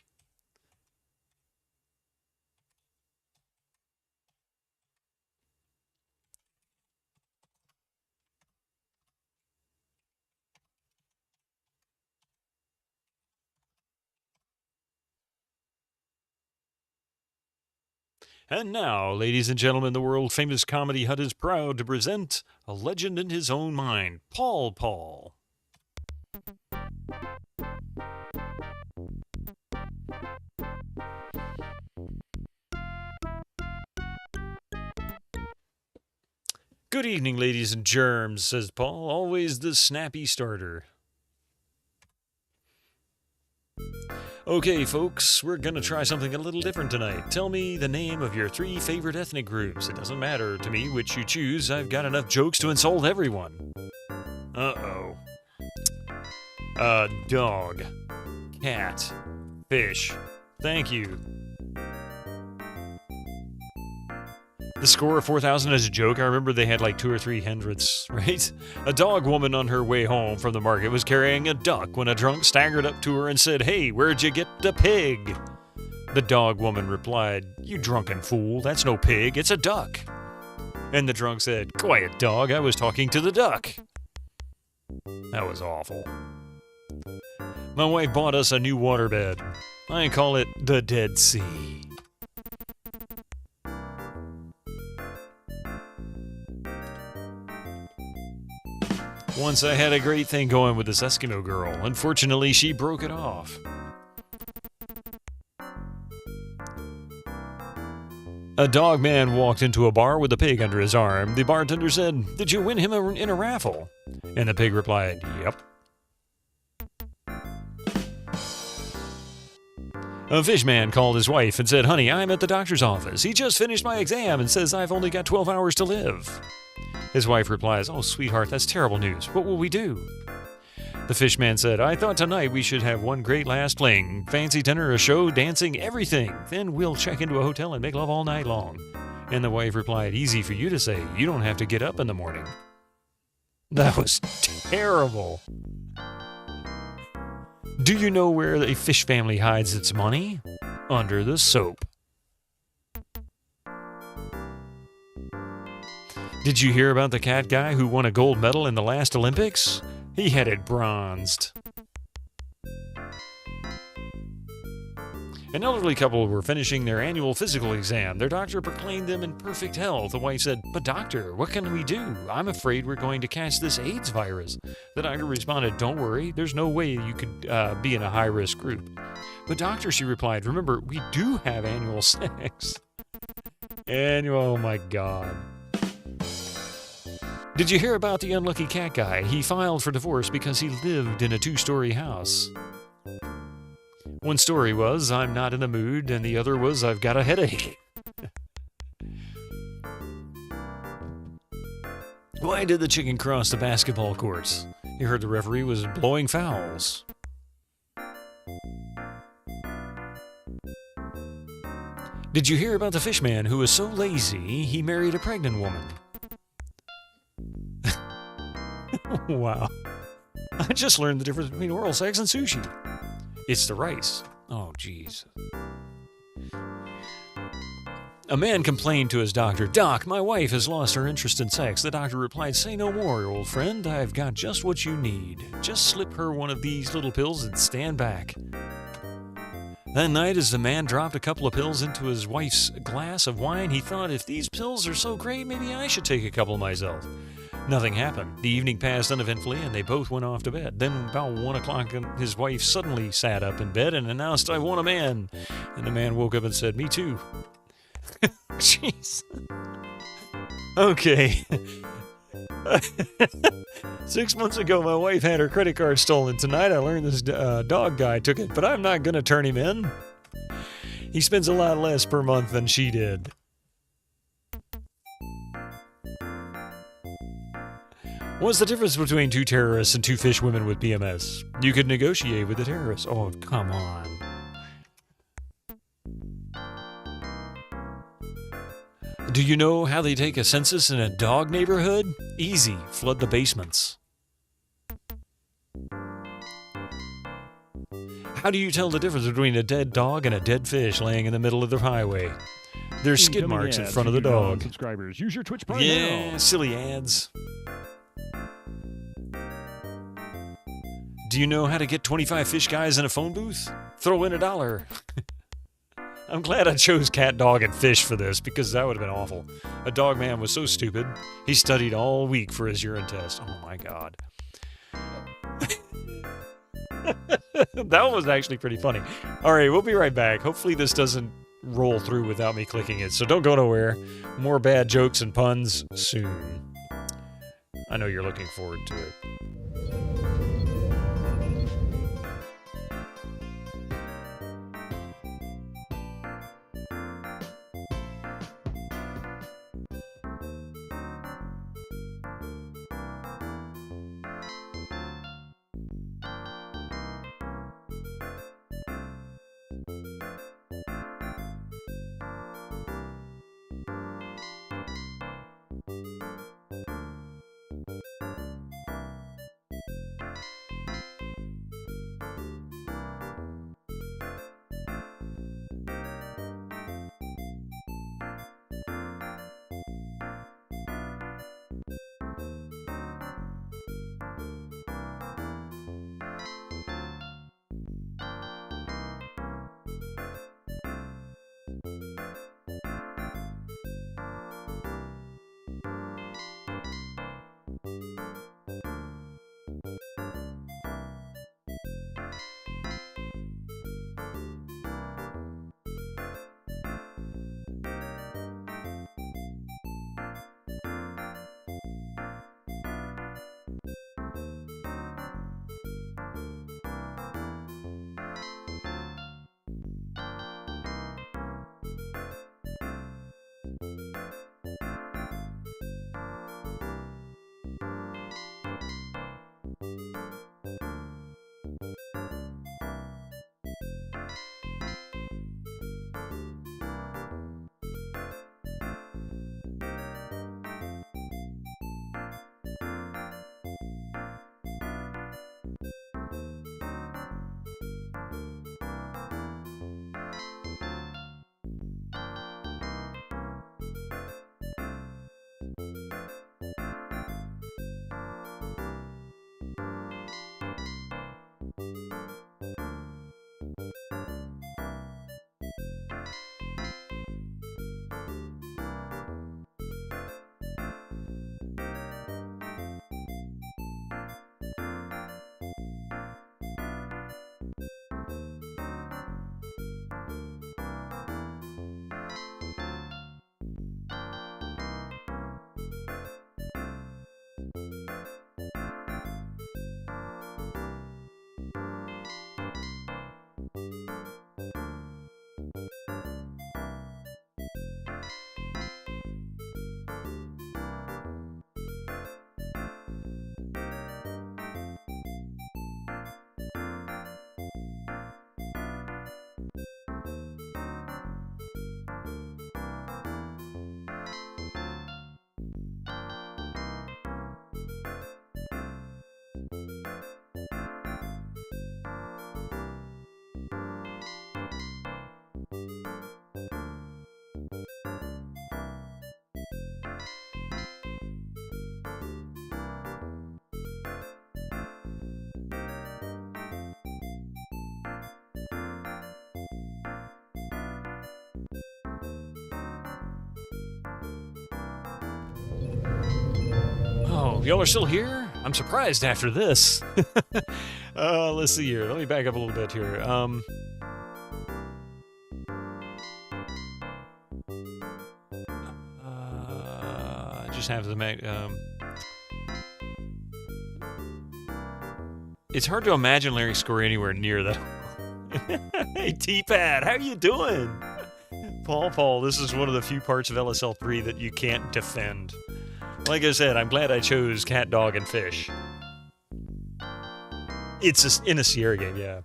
And now, ladies and gentlemen, the world-famous comedy hut is proud to present a legend in his own mind, Paul. Good evening, ladies and germs, says Paul, always the snappy starter. Okay, folks, we're gonna try something a little different tonight. Tell me the name of your 3 favorite ethnic groups. It doesn't matter to me which you choose. I've got enough jokes to insult everyone. Uh-oh. Dog. Cat. Fish. Thank you. The score of 4,000 is a joke. I remember they had like 2 or 3 hundredths, right? A dog woman on her way home from the market was carrying a duck when a drunk staggered up to her and said, "Hey, where'd you get the pig?" The dog woman replied, "You drunken fool, that's no pig, it's a duck." And the drunk said, "Quiet, dog, I was talking to the duck." That was awful. My wife bought us a new waterbed. I call it the Dead Sea. Once I had a great thing going with this Eskimo girl. Unfortunately, she broke it off. A dog man walked into a bar with a pig under his arm. The bartender said, "Did you win him in a raffle?" And the pig replied, "Yep." A fish man called his wife and said, "Honey, I'm at the doctor's office. He just finished my exam and says I've only got 12 hours to live." His wife replies, "Oh, sweetheart, that's terrible news. What will we do?" The fish man said, "I thought tonight we should have one great last fling. Fancy dinner, a show, dancing, everything. Then we'll check into a hotel and make love all night long." And the wife replied, "Easy for you to say. You don't have to get up in the morning." That was terrible. Do you know where a fish family hides its money? Under the soap. Did you hear about the cat guy who won a gold medal in the last Olympics? He had it bronzed. An elderly couple were finishing their annual physical exam. Their doctor proclaimed them in perfect health. The wife said, "But doctor, what can we do? I'm afraid we're going to catch this AIDS virus." The doctor responded, "Don't worry, there's no way you could be in a high-risk group." "But doctor," she replied, "remember, we do have annual sex." Oh my God. Did you hear about the unlucky cat guy? He filed for divorce because he lived in a 2-story house. One story was, "I'm not in the mood," and the other was, "I've got a headache." Why did the chicken cross the basketball courts? He heard the referee was blowing fouls. Did you hear about the fish man who was so lazy he married a pregnant woman? Wow. I just learned the difference between oral sex and sushi. It's the rice. Oh, jeez. A man complained to his doctor, "Doc, my wife has lost her interest in sex." The doctor replied, "Say no more, old friend. I've got just what you need. Just slip her one of these little pills and stand back." That night, as the man dropped a couple of pills into his wife's glass of wine, he thought, if these pills are so great, maybe I should take a couple myself. Nothing happened. The evening passed uneventfully, and they both went off to bed. Then, about 1 o'clock, his wife suddenly sat up in bed and announced, "I want a man." And the man woke up and said, "Me too." Jeez. Okay. 6 months ago, my wife had her credit card stolen. Tonight, I learned this dog guy took it, but I'm not going to turn him in. He spends a lot less per month than she did. What's the difference between 2 terrorists and 2 fish women with PMS? You could negotiate with the terrorists. Oh, come on. Do you know how they take a census in a dog neighborhood? Easy. Flood the basements. How do you tell the difference between a dead dog and a dead fish laying in the middle of the highway? There's skid Incoming marks in ads front of for the you dog. non-subscribers. Use your Twitch Prime Yeah, now. silly ads. Do you know how to get 25 fish guys in a phone booth? Throw in $1. I'm glad I chose cat, dog, and fish for this, because that would have been awful. A dog man was so stupid, he studied all week for his urine test. Oh my god. That was actually pretty funny. Alright, we'll be right back. Hopefully this doesn't roll through without me clicking it, so don't go nowhere. More bad jokes and puns soon. I know you're looking forward to it. y'all are still here? I'm surprised after this. Let's see here. Let me back up a little bit here. I just have to make... It's hard to imagine Larry score anywhere near that. Hey, T-Pad, how you doing? Paul, this is one of the few parts of LSL3 that you can't defend. Like I said, I'm glad I chose cat, dog, and fish. It's in a Sierra game, yeah.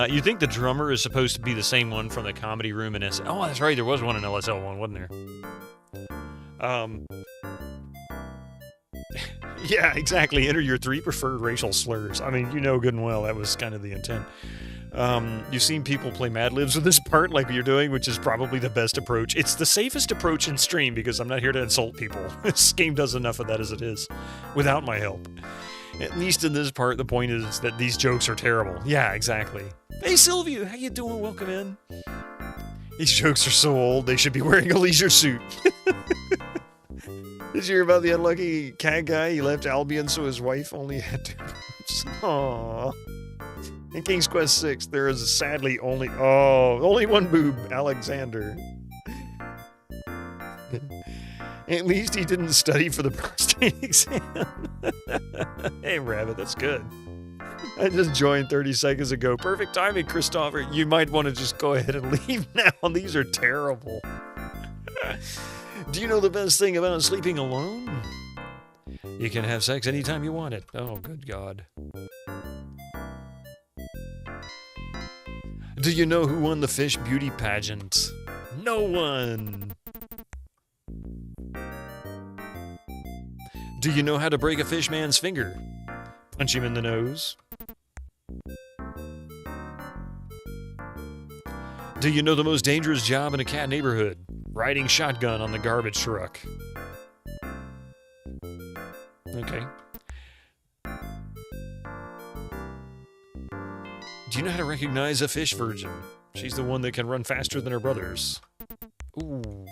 You think the drummer is supposed to be the same one from the comedy room in S... Oh, that's right, there was one in LSL1, wasn't there? Yeah, exactly. Enter your 3 preferred racial slurs. I mean, you know good and well that was kind of the intent. You've seen people play Mad Libs with this part like you're doing, which is probably the best approach. It's the safest approach in stream because I'm not here to insult people. This game does enough of that as it is, without my help. At least in this part, the point is that these jokes are terrible. Yeah, exactly. Hey, Sylvia, how you doing? Welcome in. These jokes are so old, they should be wearing a leisure suit. Did you hear about the unlucky cat guy? He left Albion so his wife only had 2 boobs. Aww. In King's Quest 6, there is sadly only 1 boob, Alexander. At least he didn't study for the prostate exam. Hey, Rabbit, that's good. I just joined 30 seconds ago. Perfect timing, Christopher. You might want to just go ahead and leave now. These are terrible. Do you know the best thing about sleeping alone? You can have sex anytime you want it. Oh, good God. Do you know who won the fish beauty pageant? No one. Do you know how to break a fish man's finger? Punch him in the nose. Do you know the most dangerous job in a cat neighborhood? Riding shotgun on the garbage truck. Okay. Do you know how to recognize a fish virgin? She's the one that can run faster than her brothers. Ooh.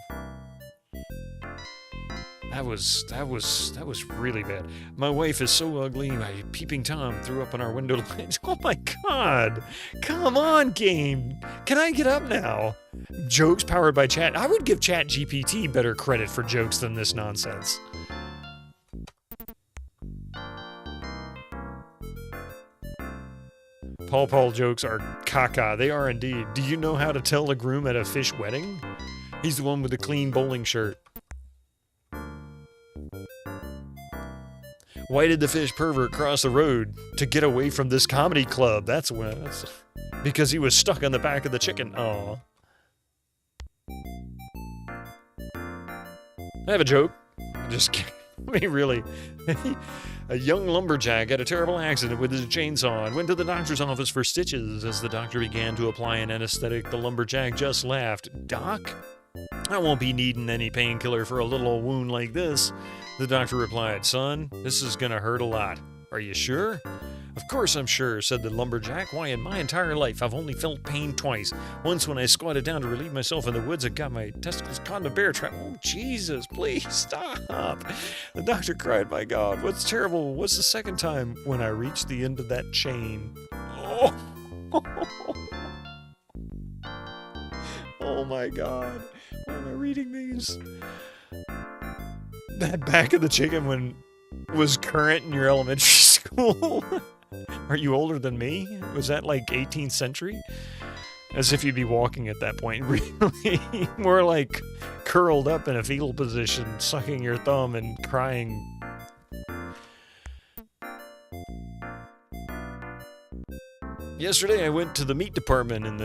That was really bad. My wife is so ugly, my peeping Tom threw up on our window lines. Oh my God! Come on, game! Can I get up now? Jokes powered by chat. I would give Chat GPT better credit for jokes than this nonsense. Paul jokes are caca. They are indeed. Do you know how to tell a groom at a fish wedding? He's the one with the clean bowling shirt. Why did the fish pervert cross the road? To get away from this comedy club. That's because he was stuck on the back of the chicken. Aw. I have a joke. Just kidding. I mean, really. A young lumberjack had a terrible accident with his chainsaw and went to the doctor's office for stitches. As the doctor began to apply an anesthetic, the lumberjack just laughed. Doc? I won't be needing any painkiller for a little old wound like this. The doctor replied, Son, this is gonna hurt a lot. Are you sure? Of course I'm sure, said the lumberjack. Why, in my entire life, I've only felt pain twice. Once when I squatted down to relieve myself in the woods and got my testicles caught in a bear trap. Oh, Jesus, please stop. The doctor cried, my God, what's terrible was the second time when I reached the end of that chain. Oh, oh my God. Why am I reading these? That back of the chicken one was current in your elementary school. Are you older than me? Was that like 18th century? As if you'd be walking at that point, really. More like curled up in a fetal position, sucking your thumb and crying. Yesterday I went to the meat department in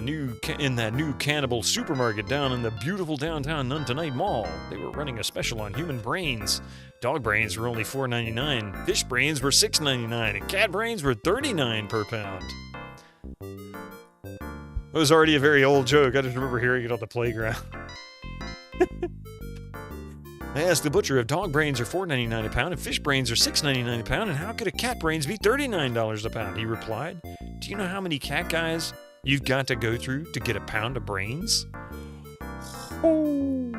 that new cannibal supermarket down in the beautiful downtown Nuntonite Mall. They were running a special on human brains. Dog brains were only $4.99, fish brains were $6.99, and cat brains were $39 per pound. It was already a very old joke. I just remember hearing it on the playground. I asked the butcher if dog brains are $4.99 a pound and fish brains are $6.99 a pound, and how could a cat brains be $39 a pound? He replied, do you know how many cat guys you've got to go through to get a pound of brains? Oh.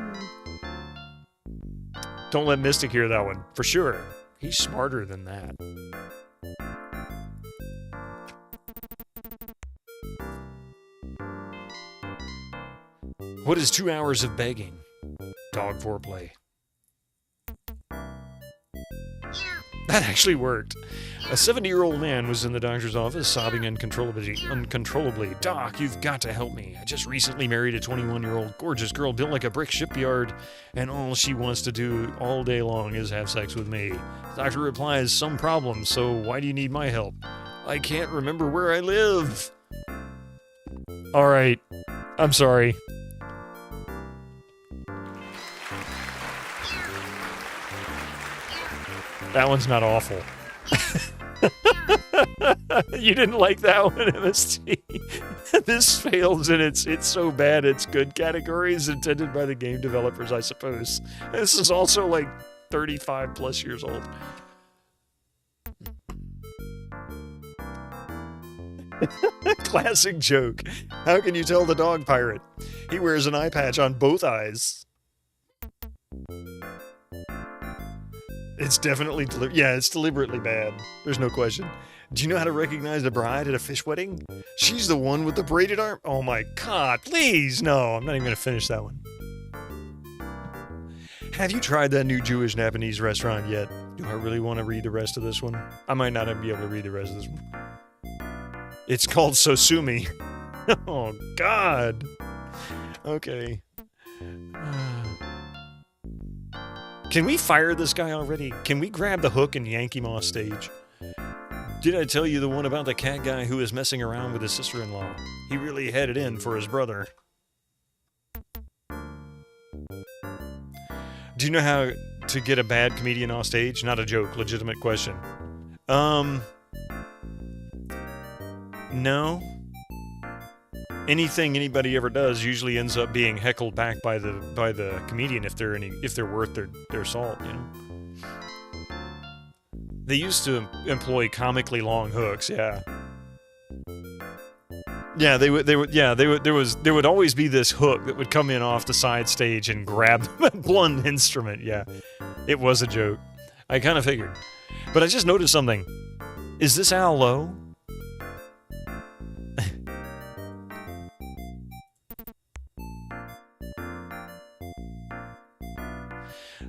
Don't let Mystic hear that one, for sure. He's smarter than that. What is 2 hours of begging? Dog foreplay. That actually worked. A 70-year-old man was in the doctor's office, sobbing uncontrollably. Doc, you've got to help me. I just recently married a 21-year-old gorgeous girl built like a brick shipyard, and all she wants to do all day long is have sex with me. The doctor replies, some problem, so why do you need my help? I can't remember where I live. All right. I'm sorry. That one's not awful. You didn't like that one, MST. This fails in it's so bad it's good categories intended by the game developers, I suppose. This is also like 35 plus years old. Classic joke. How can you tell the dog pirate? He wears an eye patch on both eyes. It's definitely, it's deliberately bad. There's no question. Do you know how to recognize a bride at a fish wedding? She's the one with the braided arm. Oh my God, please, no, I'm not even going to finish that one. Have you tried that new Jewish Japanese restaurant yet? Do I really want to read the rest of this one? I might not be able to read the rest of this one. It's called Sosumi. Oh, God. Okay. Can we fire this guy already? Can we grab the hook and yank him off stage? Did I tell you the one about the cat guy who was messing around with his sister-in-law? He really had it in for his brother. Do you know how to get a bad comedian off stage? Not a joke, legitimate question. No. Anything anybody ever does usually ends up being heckled back by the comedian if they're worth their salt, you know. They used to employ comically long hooks, yeah. Yeah, there would always be this hook that would come in off the side stage and grab the blunt instrument, yeah. It was a joke. I kind of figured. But I just noticed something. Is this Al Lowe?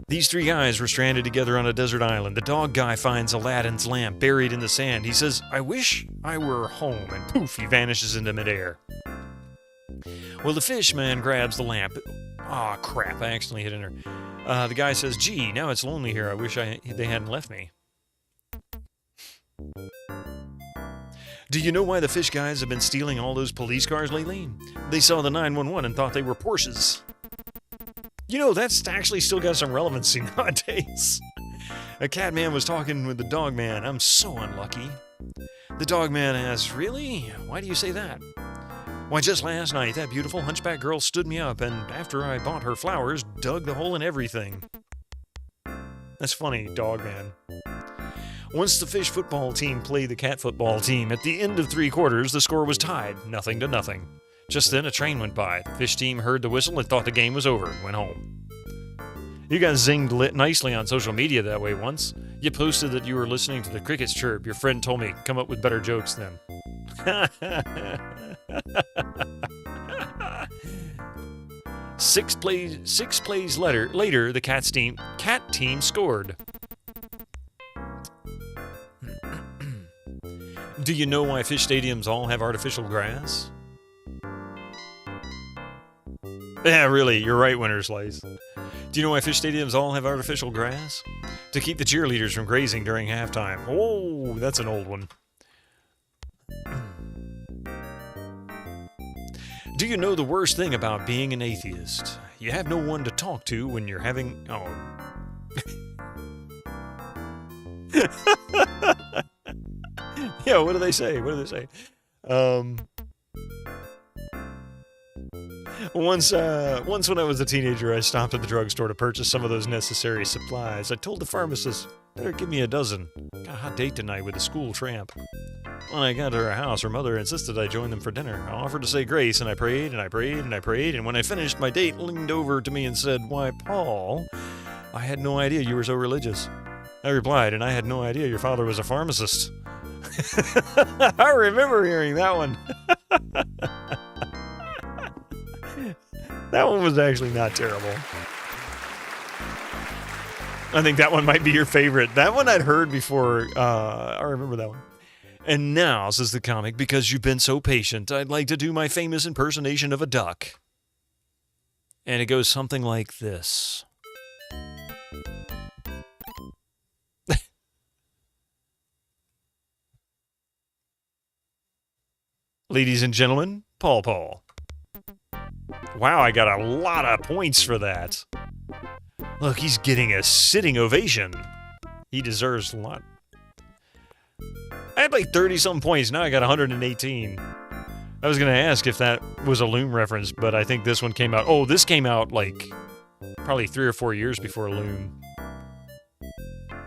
These three guys were stranded together on a desert island. The dog guy finds Aladdin's lamp buried in the sand. He says, I wish I were home, and poof, he vanishes into midair. Well, the fish man grabs the lamp. Aw, crap, I accidentally hit enter. The guy says, gee, now it's lonely here. I wish they hadn't left me. Do you know why the fish guys have been stealing all those police cars lately? They saw the 911 and thought they were Porsches. You know, that's actually still got some relevancy nowadays. A cat man was talking with the dog man. I'm so unlucky. The dog man asks, really? Why do you say that? Why, just last night, that beautiful hunchback girl stood me up, and after I bought her flowers, dug the hole in everything. That's funny, dog man. Once the fish football team played the cat football team, at the end of 3 quarters, the score was tied, 0-0. Just then, a train went by. The fish team heard the whistle and thought the game was over and went home. You guys zinged nicely on social media that way once. You posted that you were listening to the crickets chirp. Your friend told me, come up with better jokes then. 6 plays later, the cat team scored. Do you know why fish stadiums all have artificial grass? Yeah, really, you're right, Winter Slice. Do you know why fish stadiums all have artificial grass? To keep the cheerleaders from grazing during halftime. Oh, that's an old one. Do you know the worst thing about being an atheist? You have no one to talk to when you're having... Oh. Yeah, what do they say? Once when I was a teenager, I stopped at the drugstore to purchase some of those necessary supplies. I told the pharmacist, better give me a dozen. Got a hot date tonight with a school tramp. When I got to her house, her mother insisted I join them for dinner. I offered to say grace, and I prayed, and I prayed, and I prayed, and when I finished, my date leaned over to me and said, why, Paul, I had no idea you were so religious. I replied, and I had no idea your father was a pharmacist. I remember hearing that one. That one was actually not terrible. I think that one might be your favorite. That one I'd heard before. I remember that one. And now, says the comic, because you've been so patient, I'd like to do my famous impersonation of a duck. And it goes something like this. Ladies and gentlemen, Paul. Wow, I got a lot of points for that. Look, he's getting a sitting ovation. He deserves a lot. I had like 30-some points. Now I got 118. I was going to ask if that was a Loom reference, but I think this one came out... Oh, this came out like probably 3 or 4 years before Loom.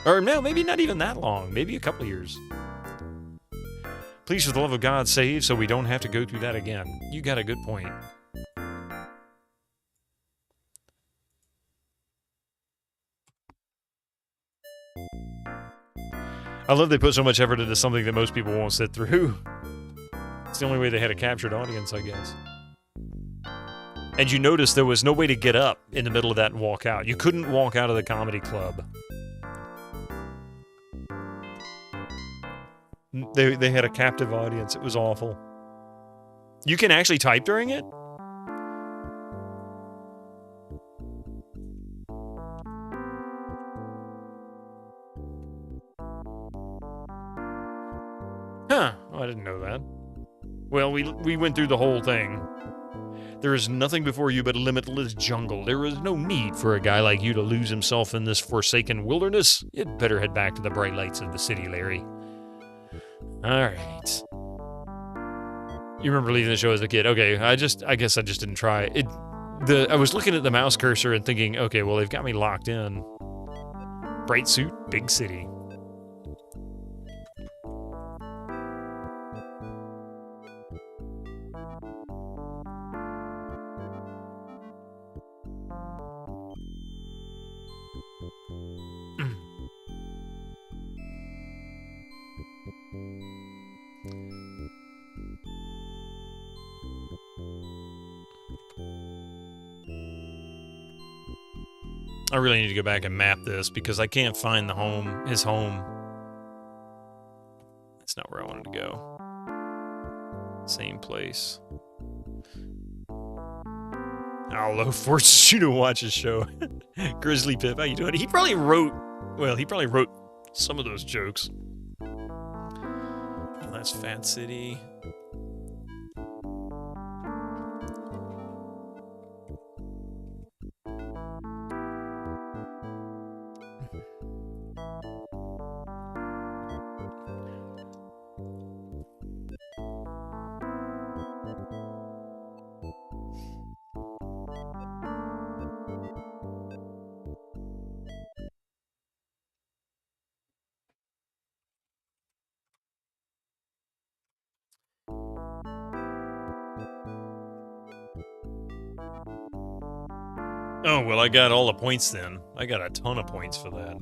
Or no, maybe not even that long. Maybe a couple years. Please, for the love of God, save so we don't have to go through that again. You got a good point. I love they put so much effort into something that most people won't sit through. It's the only way they had a captured audience, I guess. And you notice there was no way to get up in the middle of that and walk out. You couldn't walk out of the comedy club. They had a captive audience. It was awful. You can actually type during it? Huh. Oh, I didn't know that. Well, we went through the whole thing. There is nothing before you but a limitless jungle. There is no need for a guy like you to lose himself in this forsaken wilderness. You'd better head back to the bright lights of the city, Larry. Alright. You remember leaving the show as a kid. Okay, I guess I just didn't try. I was looking at the mouse cursor and thinking, okay, well, they've got me locked in. Bright suit, big city. I really need to go back and map this because I can't find the home, his home. That's not where I wanted to go. Same place. Allo forces you to watch his show. Grizzly Pip, how you doing? He probably wrote some of those jokes. Well, that's Fat City. Oh, well, I got all the points then. I got a ton of points for that.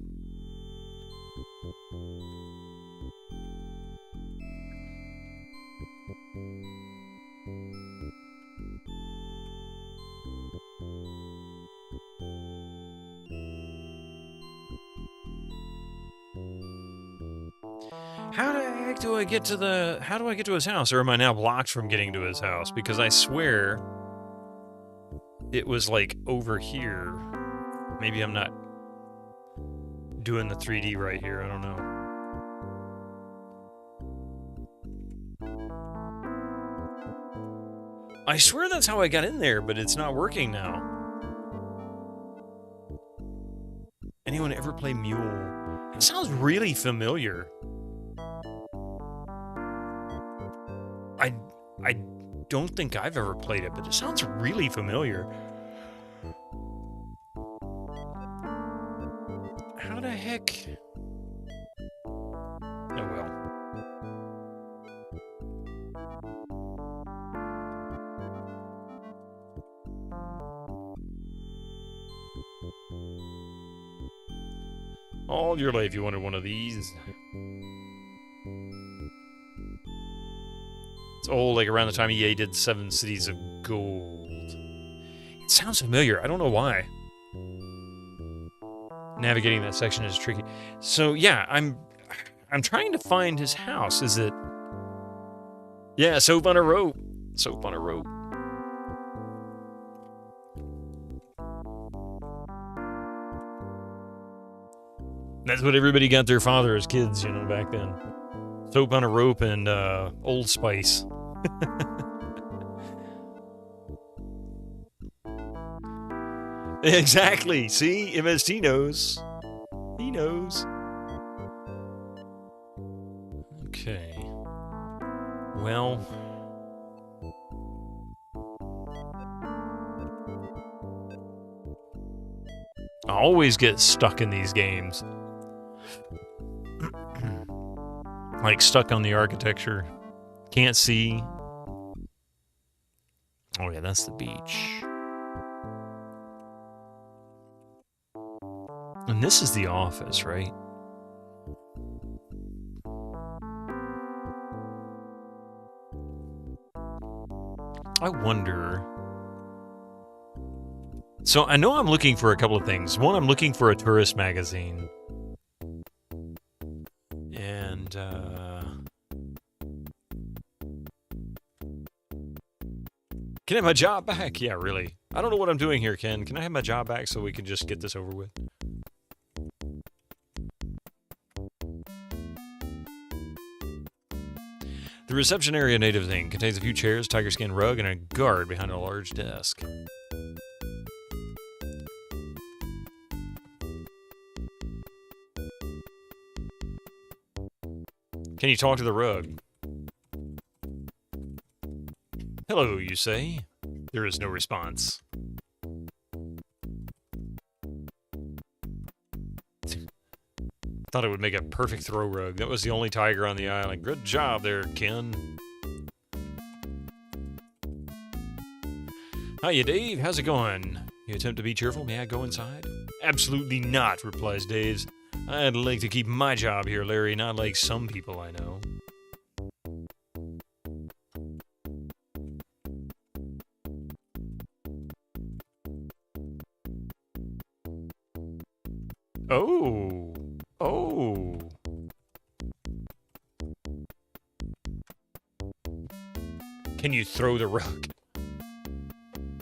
How do I get to his house? Or am I now blocked from getting to his house? Because I swear it was like over here. Maybe I'm not doing the 3D right here. I don't know. I swear that's how I got in there, but it's not working now. Anyone ever play Mule? It sounds really familiar. I don't think I've ever played it, but it sounds really familiar. How the heck? Oh well. All your life you wanted one of these. It's old, like around the time EA did 7 Cities of Gold. It sounds familiar. I don't know why. Navigating that section is tricky. So yeah, I'm trying to find his house. Is it? Yeah, soap on a rope. Soap on a rope. That's what everybody got their father as kids, you know, back then. Soap on a rope and Old Spice. Exactly. See, MST knows. He knows. Okay. Well. I always get stuck in these games. Like stuck on the architecture. Can't see. Oh yeah, that's the beach. And this is the office, right? I wonder... So I know I'm looking for a couple of things. One, I'm looking for a tourist magazine. And, can I have my job back? Yeah, really. I don't know what I'm doing here, Ken. Can I have my job back so we can just get this over with? The reception area native thing contains a few chairs, tiger skin rug, and a guard behind a large desk. Can you talk to the rug? Hello, you say? There is no response. Thought it would make a perfect throw rug. That was the only tiger on the island. Good job there, Ken. Hiya, Dave. How's it going? You attempt to be cheerful? May I go inside? Absolutely not, replies Dave. I'd like to keep my job here, Larry, not like some people I know. Oh. Oh. Can you throw the rug?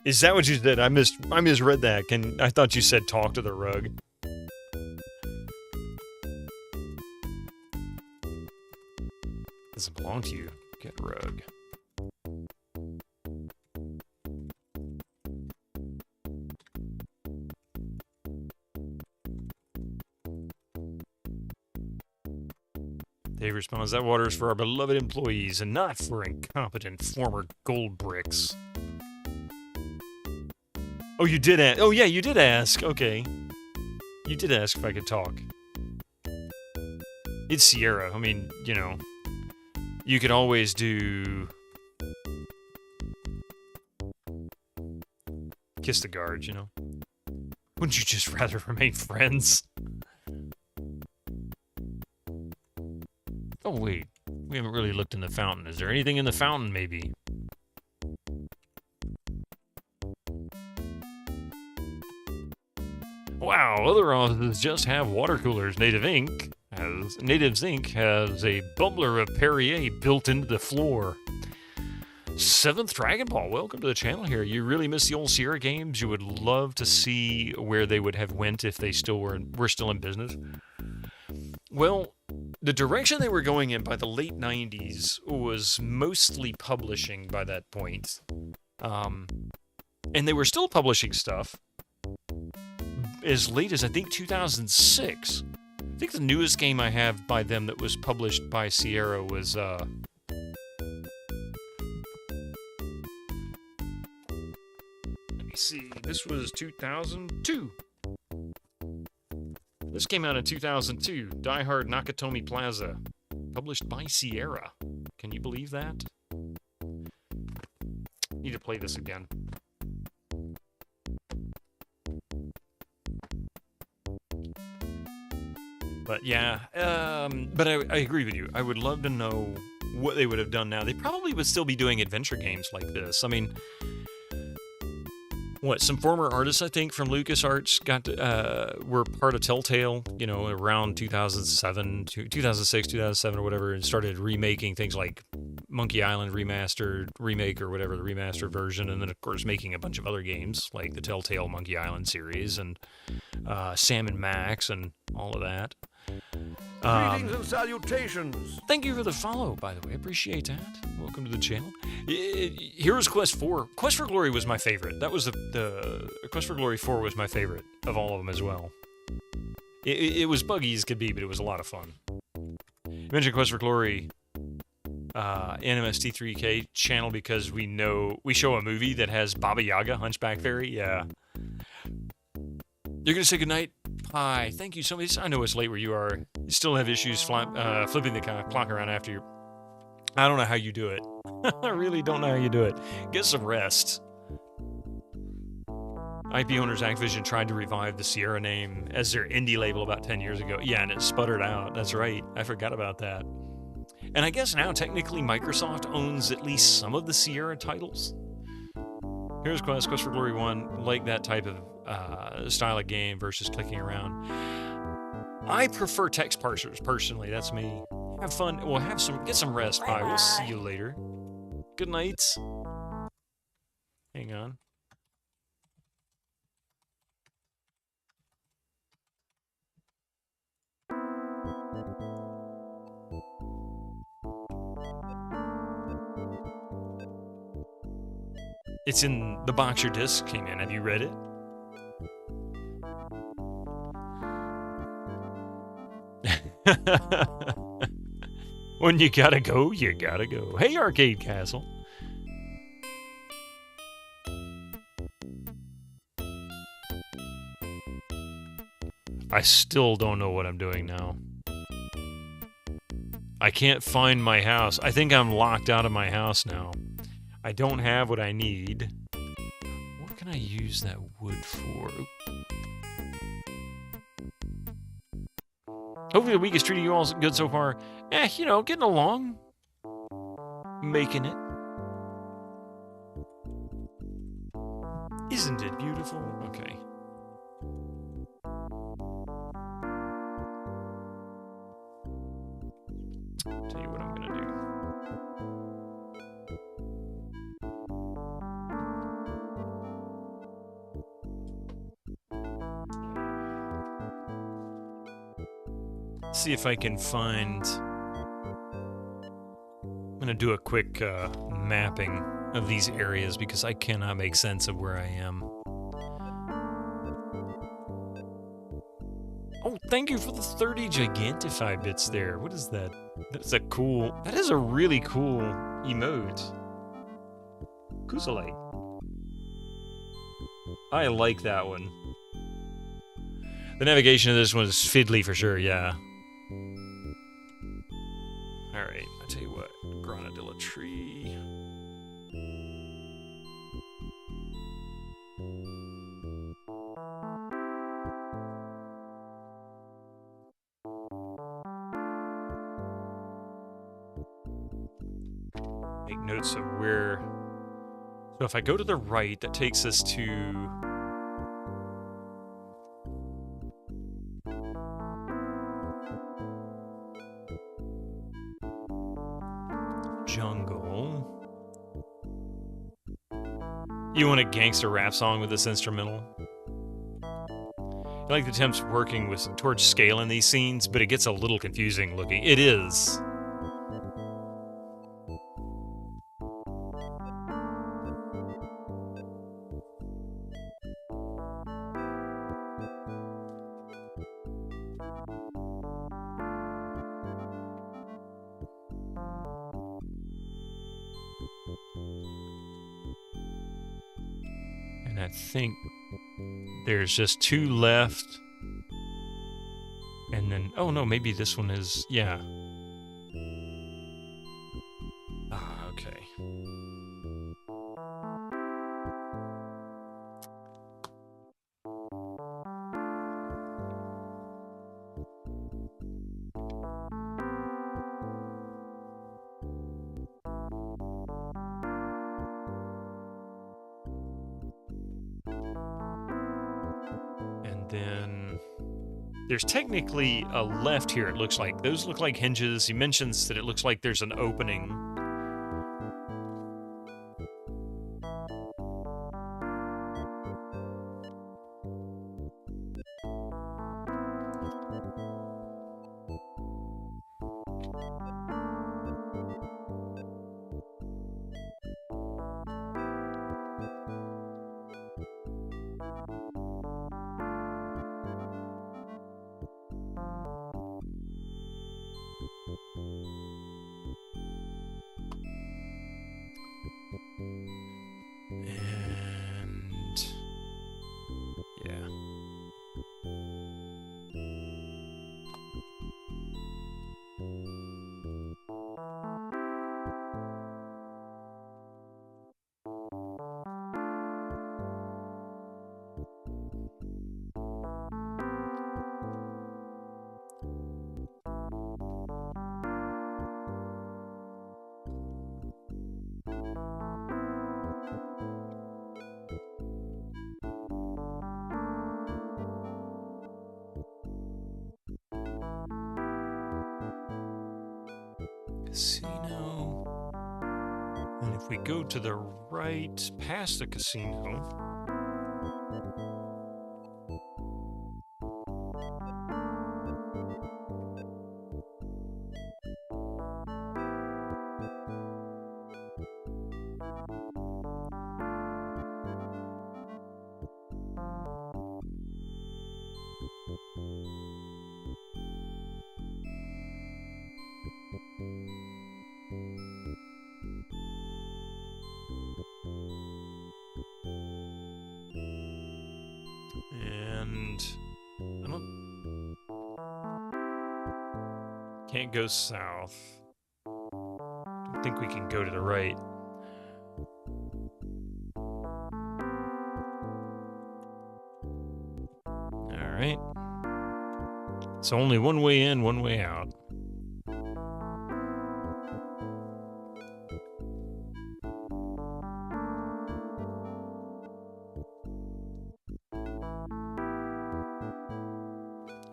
Is that what you said? I misread that. I thought you said talk to the rug. Doesn't belong to you. Get a rug. Dave responds, that water is for our beloved employees and not for incompetent former gold bricks. Oh, you did ask. Oh, yeah, you did ask. Okay. You did ask if I could talk. It's Sierra. I mean, you know, you could always do... Kiss the guards, you know? Wouldn't you just rather remain friends? Oh, wait. We haven't really looked in the fountain. Is there anything in the fountain, maybe? Wow, other offices just have water coolers. Natives Inc. has a bubbler of Perrier built into the floor. 7th Dragon Ball, welcome to the channel here. You really miss the old Sierra games? You would love to see where they would have went if they still were still in business? Well, the direction they were going in by the late 90s was mostly publishing by that point. And they were still publishing stuff as late as, I think, 2006. I think the newest game I have by them that was published by Sierra was, let me see, this was 2002. This came out in 2002, Die Hard Nakatomi Plaza, published by Sierra. Can you believe that? Need to play this again. But yeah, but I agree with you. I would love to know what they would have done now. They probably would still be doing adventure games like this. I mean, what, some former artists, I think, from LucasArts were part of Telltale, you know, around 2007, 2006, 2007 or whatever, and started remaking things like Monkey Island remake or whatever, the remastered version, and then, of course, making a bunch of other games like the Telltale Monkey Island series and Sam and Max and all of that. Greetings and salutations. Thank you for the follow, by the way. Appreciate that. Welcome to the channel. Heroes Quest 4. Quest for Glory was my favorite. That was the Quest for Glory 4 was my favorite of all of them as well. It was buggy as could be, but it was a lot of fun. You mentioned Quest for Glory NMST3K channel because we show a movie that has Baba Yaga, Hunchback Fairy. Yeah. You're going to say goodnight? Hi. Thank you so much. I know it's late where you are. You still have issues flipping the clock around after you. I don't know how you do it. I really don't know how you do it. Get some rest. IP owners Activision tried to revive the Sierra name as their indie label about 10 years ago. Yeah, and it sputtered out. That's right. I forgot about that. And I guess now technically Microsoft owns at least some of the Sierra titles. Here's Quest for Glory 1, like that type of style of game versus clicking around. I prefer text parsers, personally. That's me. Have fun. Well, get some rest. Bye. We'll see you later. Good night. Hang on. It's in the box your disc came in. Have you read it? When you gotta go, you gotta go. Hey, Arcade Castle. I still don't know what I'm doing now. I can't find my house. I think I'm locked out of my house now. I don't have what I need. What can I use that wood for? Hopefully the week is treating you all good so far. You know, getting along. Making it. Isn't it beautiful? Okay. Tell you what I'm gonna do. See if I can find. I'm gonna do a quick mapping of these areas because I cannot make sense of where I am. Oh, thank you for the 30 Gigantify bits there. What is that? That is a really cool emote. Kusalite. I like that one. The navigation of this one is fiddly for sure, yeah. Alright, I tell you what. Granadilla tree. Make notes of where. So if I go to the right, that takes us to. Jungle. You want a gangster rap song with this instrumental? I like the attempts working towards scale in these scenes, but it gets a little confusing looking. It is. And I think there's just 2 left. And then, oh no, maybe this one is, yeah. Ah, okay. And then there's technically a left here, it looks like. Those look like hinges. He mentions that it looks like there's an opening. And yeah. Casino. And if we go to the right, past the casino. And I don't can't go south. Don't think we can go to the right. All right. So only one way in, one way out.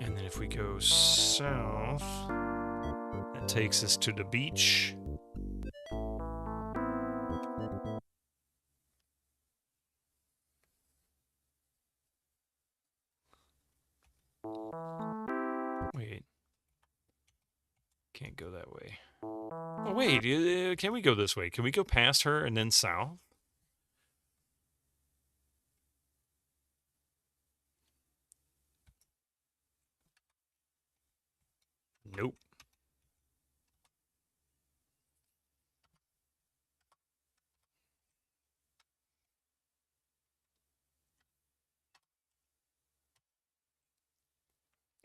And then if we go south, that takes us to the beach. Wait. Can't go that way. Oh, wait. Can we go this way? Can we go past her and then south? Nope.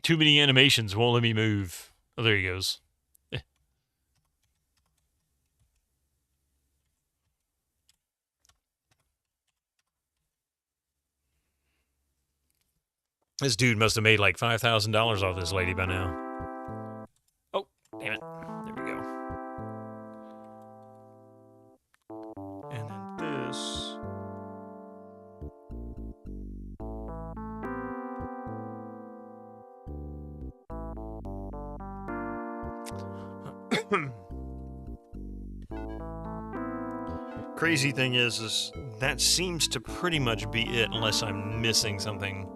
Too many animations won't let me move. Oh, there he goes. This dude must have made like $5,000 off this lady by now. Oh, damn it. There we go. And then this. Crazy thing is that seems to pretty much be it unless I'm missing something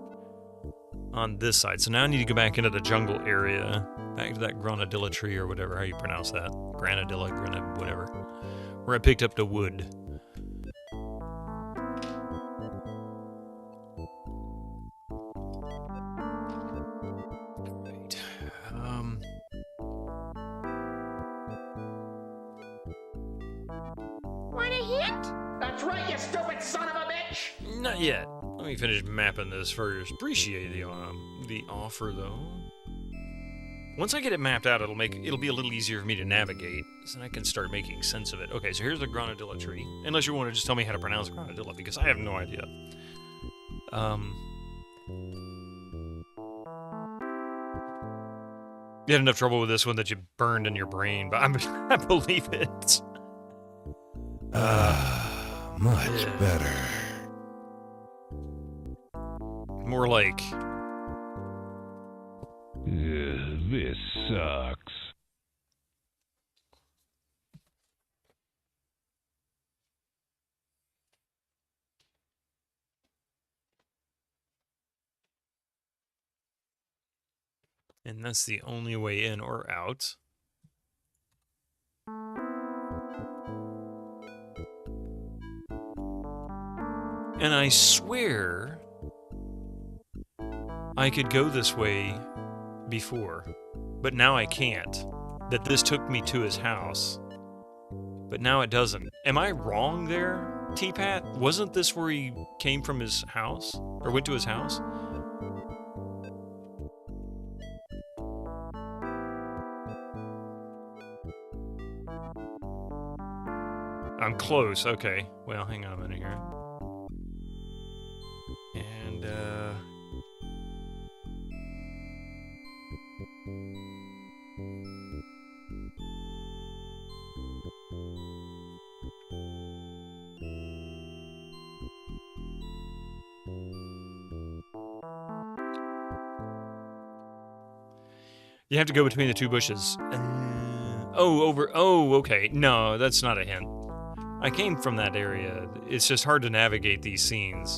on this side. So now I need to go back into the jungle area, back to that granadilla tree or whatever, how you pronounce that. Granadilla, whatever. Where I picked up the wood. Right. Want a hit? That's right, you stupid son of a bitch! Not yet. Let me finish mapping this first. Appreciate the offer, though. Once I get it mapped out, it'll be a little easier for me to navigate, so I can start making sense of it. Okay, so here's the granadilla tree. Unless you want to just tell me how to pronounce granadilla, because I have no idea. You had enough trouble with this one that you burned in your brain, but I believe it. Much better. More like This sucks. And that's the only way in or out. And I swear I could go this way before, but now I can't. That this took me to his house, but now it doesn't. Am I wrong there, T-Pat? Wasn't this where he came from his house? Or went to his house? I'm close. Okay. Well, hang on a minute here. And, you have to go between the two bushes. Oh, okay. No, that's not a hint. I came from that area. It's just hard to navigate these scenes.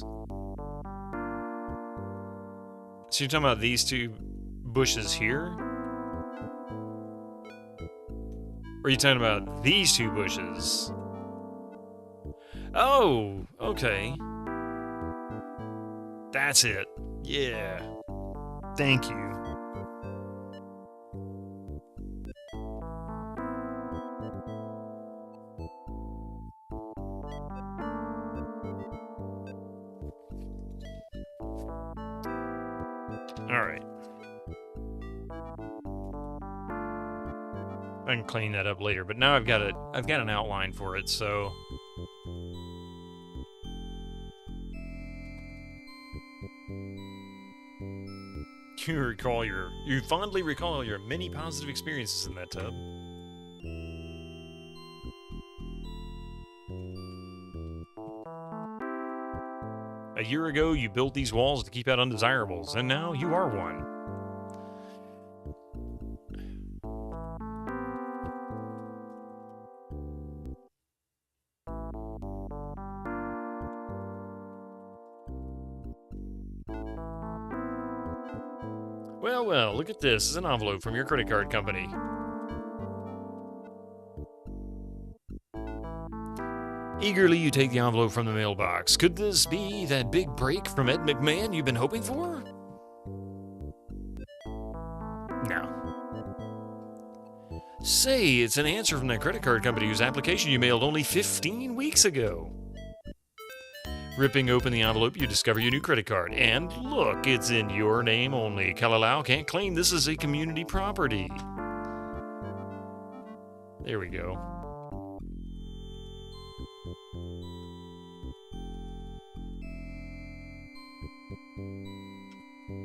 So you're talking about these two bushes here? Or are you talking about these two bushes? Oh, okay. That's it. Yeah. Thank you. Alright. I can clean that up later, but now I've got an outline for it, so you fondly recall your many positive experiences in that tub. A year ago, you built these walls to keep out undesirables, and now you are one. Well, look at this. It's an envelope from your credit card company. Eagerly, you take the envelope from the mailbox. Could this be that big break from Ed McMahon you've been hoping for? No. Say, it's an answer from that credit card company whose application you mailed only 15 weeks ago. Ripping open the envelope, you discover your new credit card. And look, it's in your name only. Kalalau can't claim this is a community property. There we go.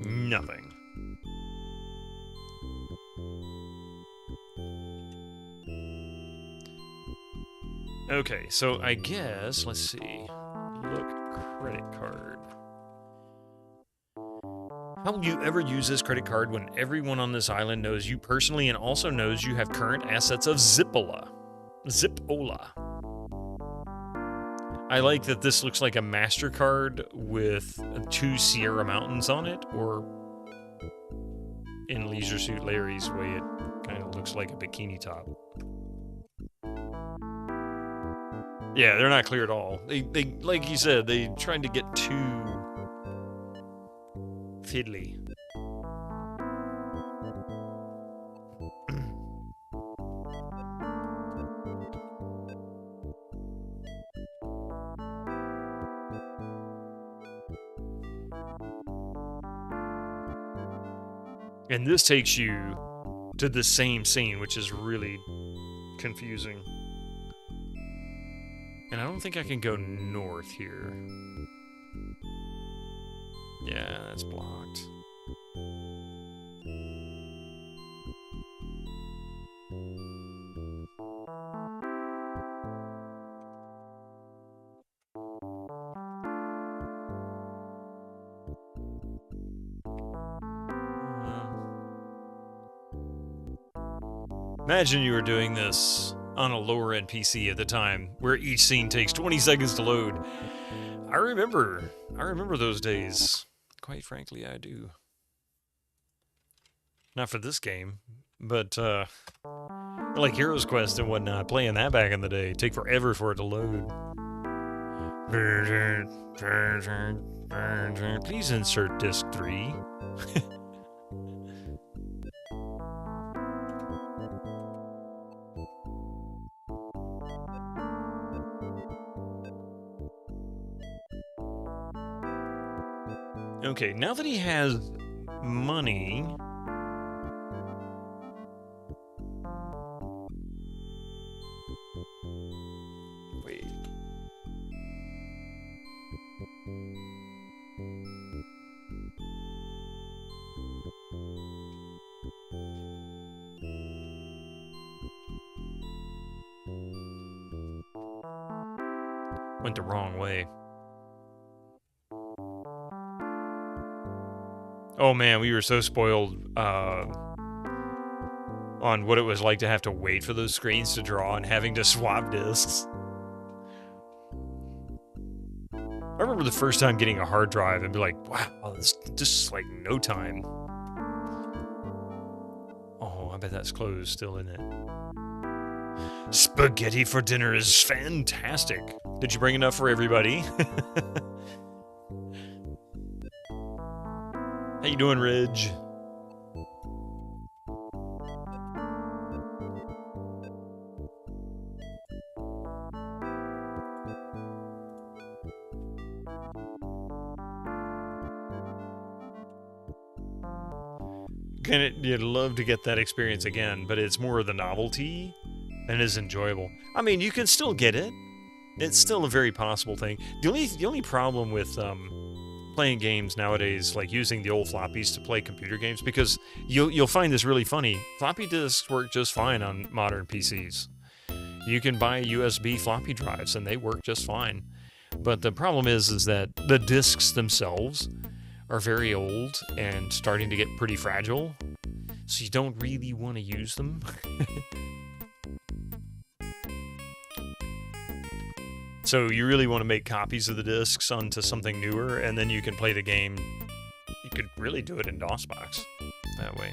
Nothing. Okay, so I guess, let's see. Look, credit card. How will you ever use this credit card when everyone on this island knows you personally and also knows you have current assets of Zipola? Zipola. I like that this looks like a MasterCard with 2 Sierra Mountains on it, or in Leisure Suit Larry's way, it kind of looks like a bikini top. Yeah, they're not clear at all. They like you said, they tried to get too fiddly. And this takes you to the same scene, which is really confusing. And I don't think I can go north here. Yeah, that's blocked. Imagine you were doing this on a lower end PC at the time, where each scene takes 20 seconds to load. I remember those days. Quite frankly, I do. Not for this game, but like Heroes Quest and whatnot, playing that back in the day, take forever for it to load. Please insert disc 3. Okay, now that he has money... Wait. Went the wrong way. Oh man, we were so spoiled on what it was like to have to wait for those screens to draw and having to swap discs. I remember the first time getting a hard drive and be like, wow, this just like no time. Oh, I bet that's closed still, isn't it? Spaghetti for dinner is fantastic. Did you bring enough for everybody? How you doing, Ridge? You'd love to get that experience again, but it's more of the novelty than it is enjoyable. I mean, you can still get it. It's still a very possible thing. The only problem with playing games nowadays, like using the old floppies to play computer games, because you'll find this really funny. Floppy disks work just fine on modern PCs. You can buy USB floppy drives and they work just fine. But the problem is that the disks themselves are very old and starting to get pretty fragile, so you don't really want to use them. So you really want to make copies of the discs onto something newer, and then you can play the game. You could really do it in DOSBox that way.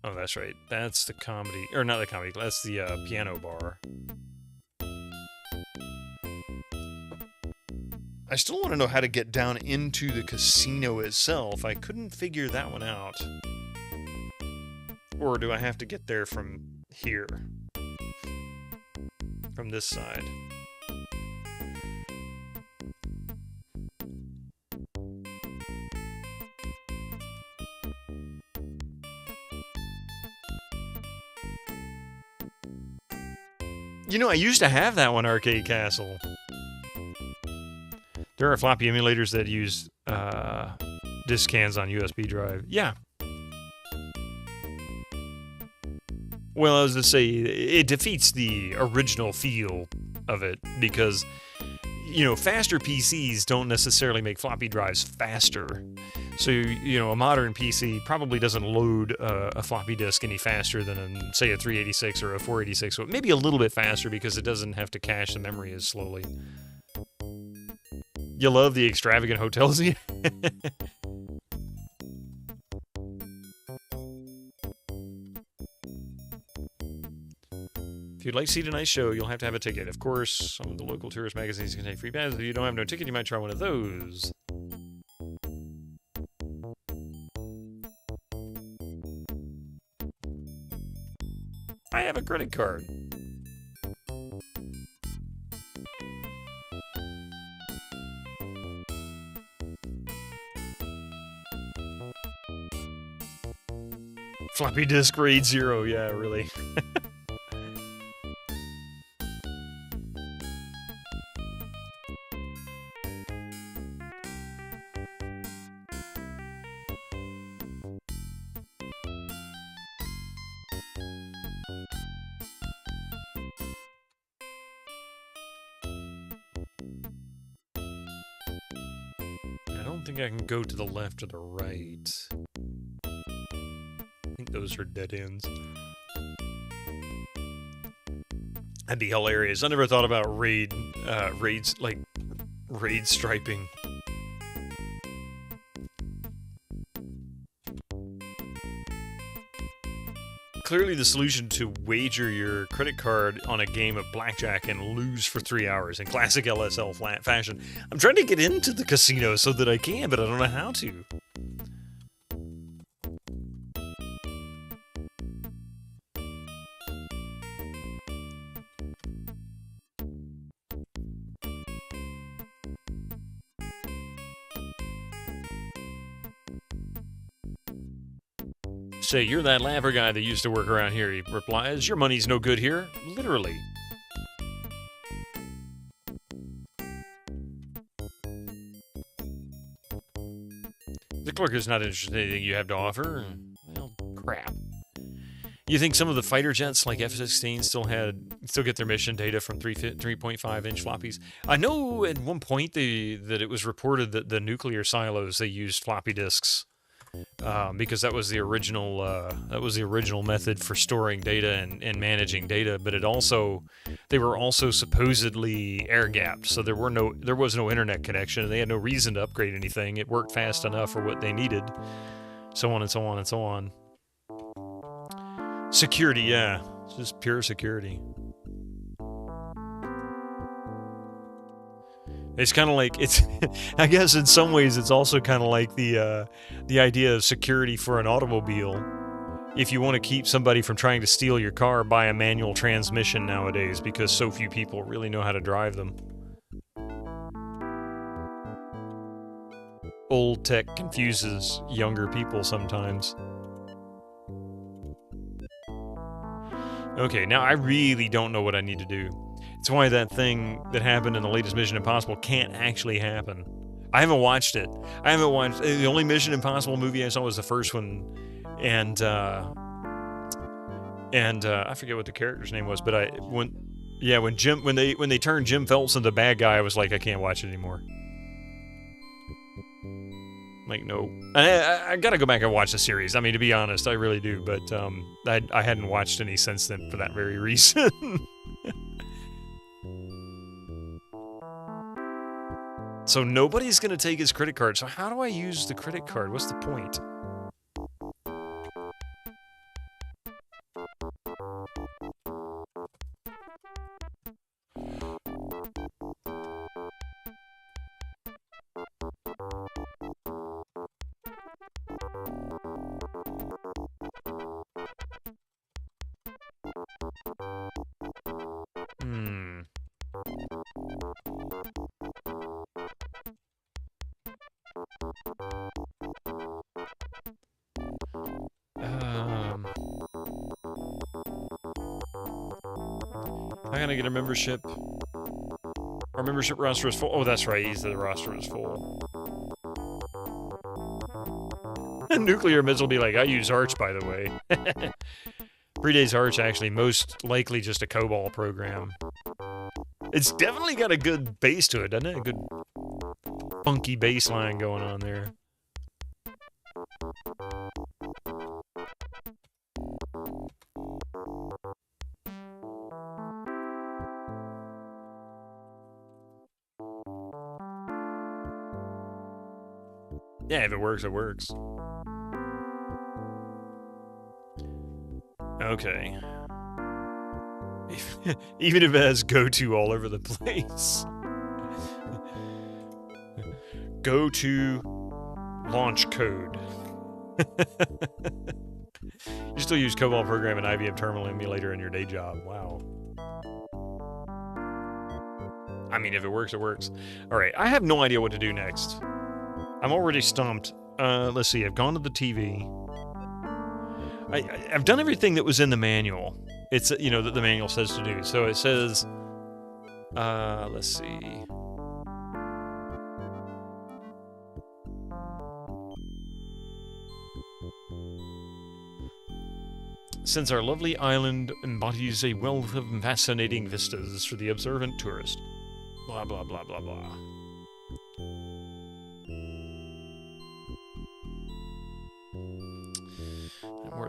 Oh, that's right. That's the comedy, or not the comedy, that's the piano bar. I still want to know how to get down into the casino itself. I couldn't figure that one out. Or do I have to get there from here? From this side? You know, I used to have that one, Arcade Castle. There are floppy emulators that use disk cans on USB drive. Yeah. Well, I was to say, it defeats the original feel of it because, you know, faster PCs don't necessarily make floppy drives faster. So, you know, a modern PC probably doesn't load a floppy disk any faster than, say, a 386 or a 486. So maybe a little bit faster because it doesn't have to cache the memory as slowly. You love the extravagant hotels? If you'd like to see tonight's show, you'll have to have a ticket. Of course, some of the local tourist magazines contain free passes. If you don't have no ticket, you might try one of those. I have a credit card. Floppy disk RAID 0, yeah, really. think I can go to the left or the right. I think those are dead ends. That'd be hilarious. I never thought about raids, like, raid striping. Clearly the solution to wager your credit card on a game of blackjack and lose for 3 hours in classic LSL fashion. I'm trying to get into the casino so that I can, but I don't know how to. Say, you're that laver guy that used to work around here, he replies. Your money's no good here. Literally. The clerk is not interested in anything you have to offer. Well, crap. You think some of the fighter jets like F-16 still get their mission data from 3.5-inch floppies? I know at one point that it was reported that the nuclear silos, they used floppy disks. Because that was the original method for storing data and managing data, but they were also supposedly air gapped, so there was no internet connection, and they had no reason to upgrade anything. It worked fast enough for what they needed, so on and so on and so on. Security, yeah, it's just pure security. It's kind of like, I guess in some ways it's also kind of like the idea of security for an automobile. If you want to keep somebody from trying to steal your car, buy a manual transmission nowadays, because so few people really know how to drive them. Old tech confuses younger people sometimes. Okay, now I really don't know what I need to do. It's why that thing that happened in the latest Mission Impossible can't actually happen. I haven't watched it. The only Mission Impossible movie I saw was the first one, and I forget what the character's name was, but when they turned Jim Phelps into the bad guy, I was like, I can't watch it anymore. Like, no. I gotta go back and watch the series. I mean, to be honest, I really do, but I hadn't watched any since then for that very reason. So nobody's going to take his credit card. So how do I use the credit card? What's the point? I gotta get a membership. Our membership roster is full. Oh, that's right. The roster is full. And Nuclear Miss will be like, I use Arch, by the way. Predays Arch, actually, most likely just a COBOL program. It's definitely got a good bass to it, doesn't it? A good funky bass line going on there. Yeah, if it works, it works. Okay. Even if it has go-to all over the place. Go-to launch code. You still use COBOL program and IBM terminal emulator in your day job. Wow. I mean, if it works, it works. Alright, I have no idea what to do next. I'm already stumped. Let's see, I've gone to the TV. I've done everything that was in the manual. It's, you know, that the manual says to do. So it says, let's see. Since our lovely island embodies a wealth of fascinating vistas for the observant tourist. Blah, blah, blah, blah, blah.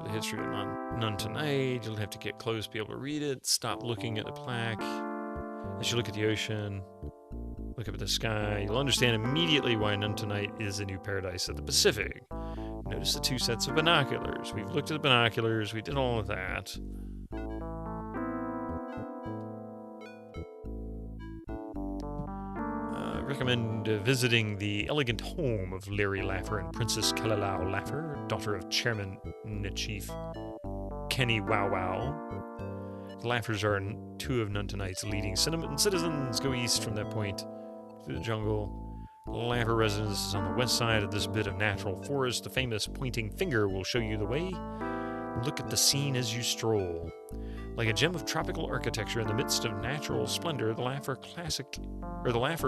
the history of none tonight. You'll have to get close to be able to read it. Stop looking at the plaque. As you look at the ocean, look up at the sky, you'll understand immediately why none tonight is a new paradise of the Pacific. Notice the 2 sets of binoculars. We've looked at the binoculars. We did all of that. Recommend visiting the elegant home of Larry Laffer and Princess Kalalau Laffer, daughter of Chairman-in-Chief Kenny Wow Wow. The Laffers are 2 of None Tonight's leading citizens. Go east from that point through the jungle. Laffer residence is on the west side of this bit of natural forest. The famous pointing finger will show you the way. Look at the scene as you stroll. Like a gem of tropical architecture in the midst of natural splendor, the Laffer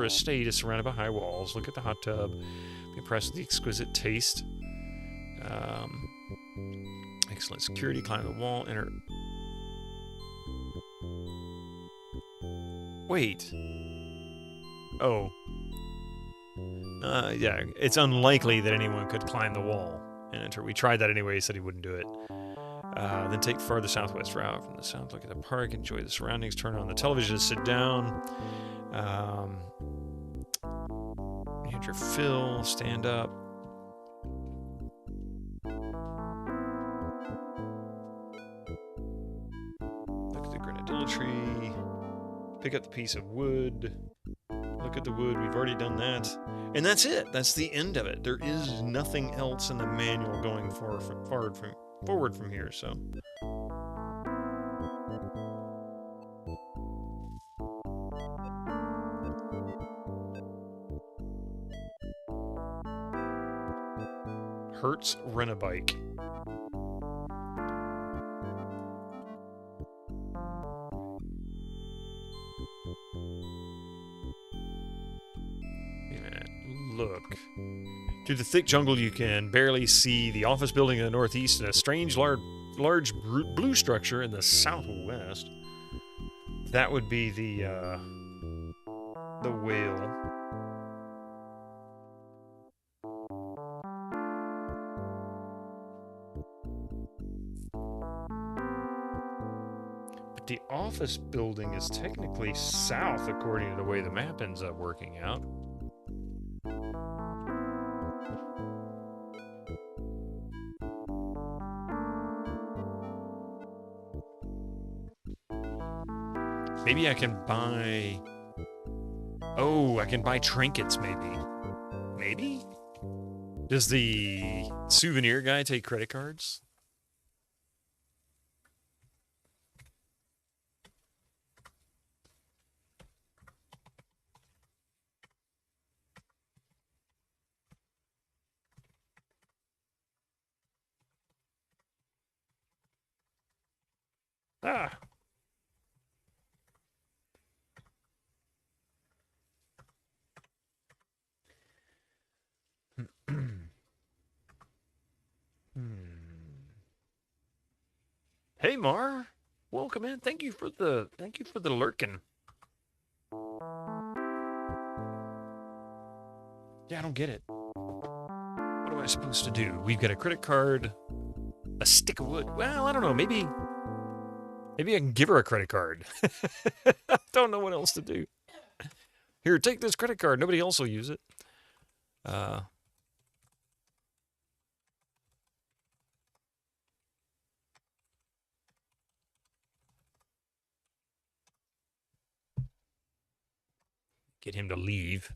estate is surrounded by high walls. Look at the hot tub. Be impressed with the exquisite taste. Excellent security. Climb the wall. Enter. Wait. Oh. Yeah, it's unlikely that anyone could climb the wall and enter. We tried that anyway. He said he wouldn't do it. Then take farther southwest route from the south. Look at the park. Enjoy the surroundings. Turn on the television. Sit down. Hit your fill. Stand up. Look at the grenadilla tree. Pick up the piece of wood. Look at the wood. We've already done that. And that's it. That's the end of it. There is nothing else in the manual going forward from here, so. Hertz Rent-A-Bike. Look. Through the thick jungle, you can barely see the office building in the northeast and a strange large blue structure in the southwest. That would be the whale. But the office building is technically south according to the way the map ends up working out. Maybe I can buy... Oh, I can buy trinkets, maybe. Maybe? Does the souvenir guy take credit cards? Ah! Hey Mar, welcome in. Thank you for the lurking. Yeah, I don't get it. What am I supposed to do? We've got a credit card, a stick of wood. Well, I don't know. Maybe I can give her a credit card. I don't know what else to do. Here, take this credit card. Nobody else will use it. Get him to leave.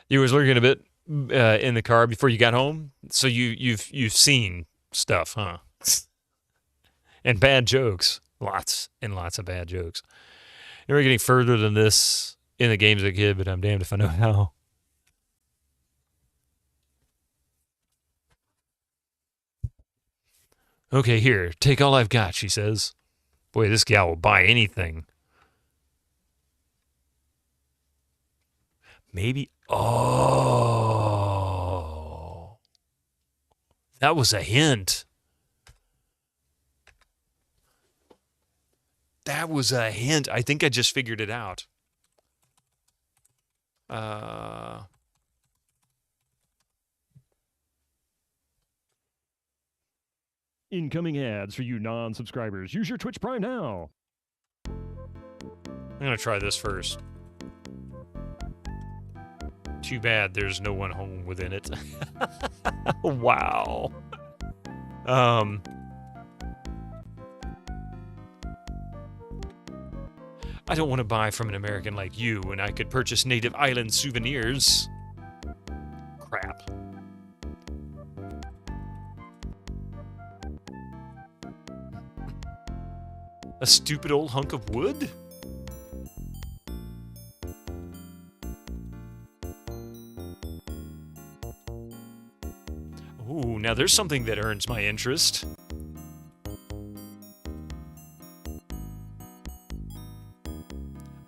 You was lurking a bit in the car before you got home, so you've seen stuff, huh? And bad jokes, lots and lots of bad jokes. You're getting further than this in the games as a kid, but I'm damned if I know how. Okay, here, take all I've got, she says. Boy, this gal will buy anything. Maybe... Oh. That was a hint. That was a hint. I think I just figured it out. Incoming ads for you non-subscribers. Use your Twitch Prime now. I'm gonna try this first. Too bad there's no one home within it. Wow. I don't want to buy from an American like you when I could purchase native island souvenirs. Crap. A stupid old hunk of wood? Ooh, now there's something that earns my interest.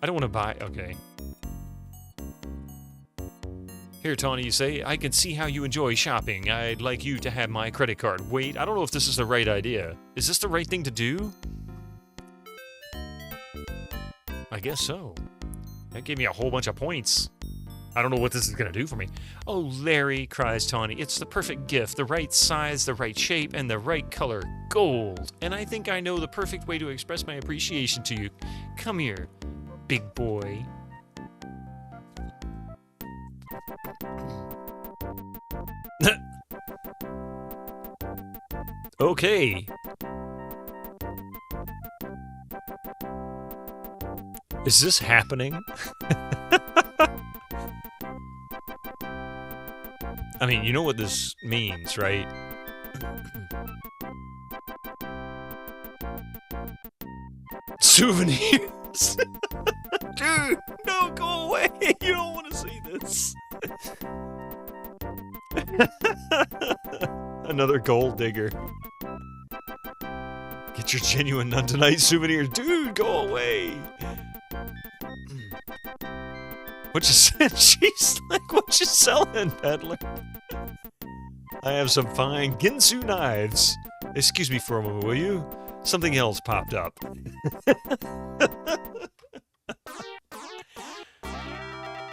I don't want to buy... Okay. Here, Tawny, you say, I can see how you enjoy shopping. I'd like you to have my credit card. Wait, I don't know if this is the right idea. Is this the right thing to do? I guess so. That gave me a whole bunch of points. I don't know what this is going to do for me. Oh, Larry, cries Tawny, it's the perfect gift. The right size, the right shape, and the right color. Gold. And I think I know the perfect way to express my appreciation to you. Come here, big boy. Okay. Is this happening? I mean, you know what this means, right? Souvenirs! Dude, no, go away! You don't want to see this. Another gold digger. Get your genuine None Tonight souvenirs. Dude, go away! What you said? She's like, what you selling, peddler? I have some fine Ginsu knives. Excuse me for a moment, will you? Something else popped up.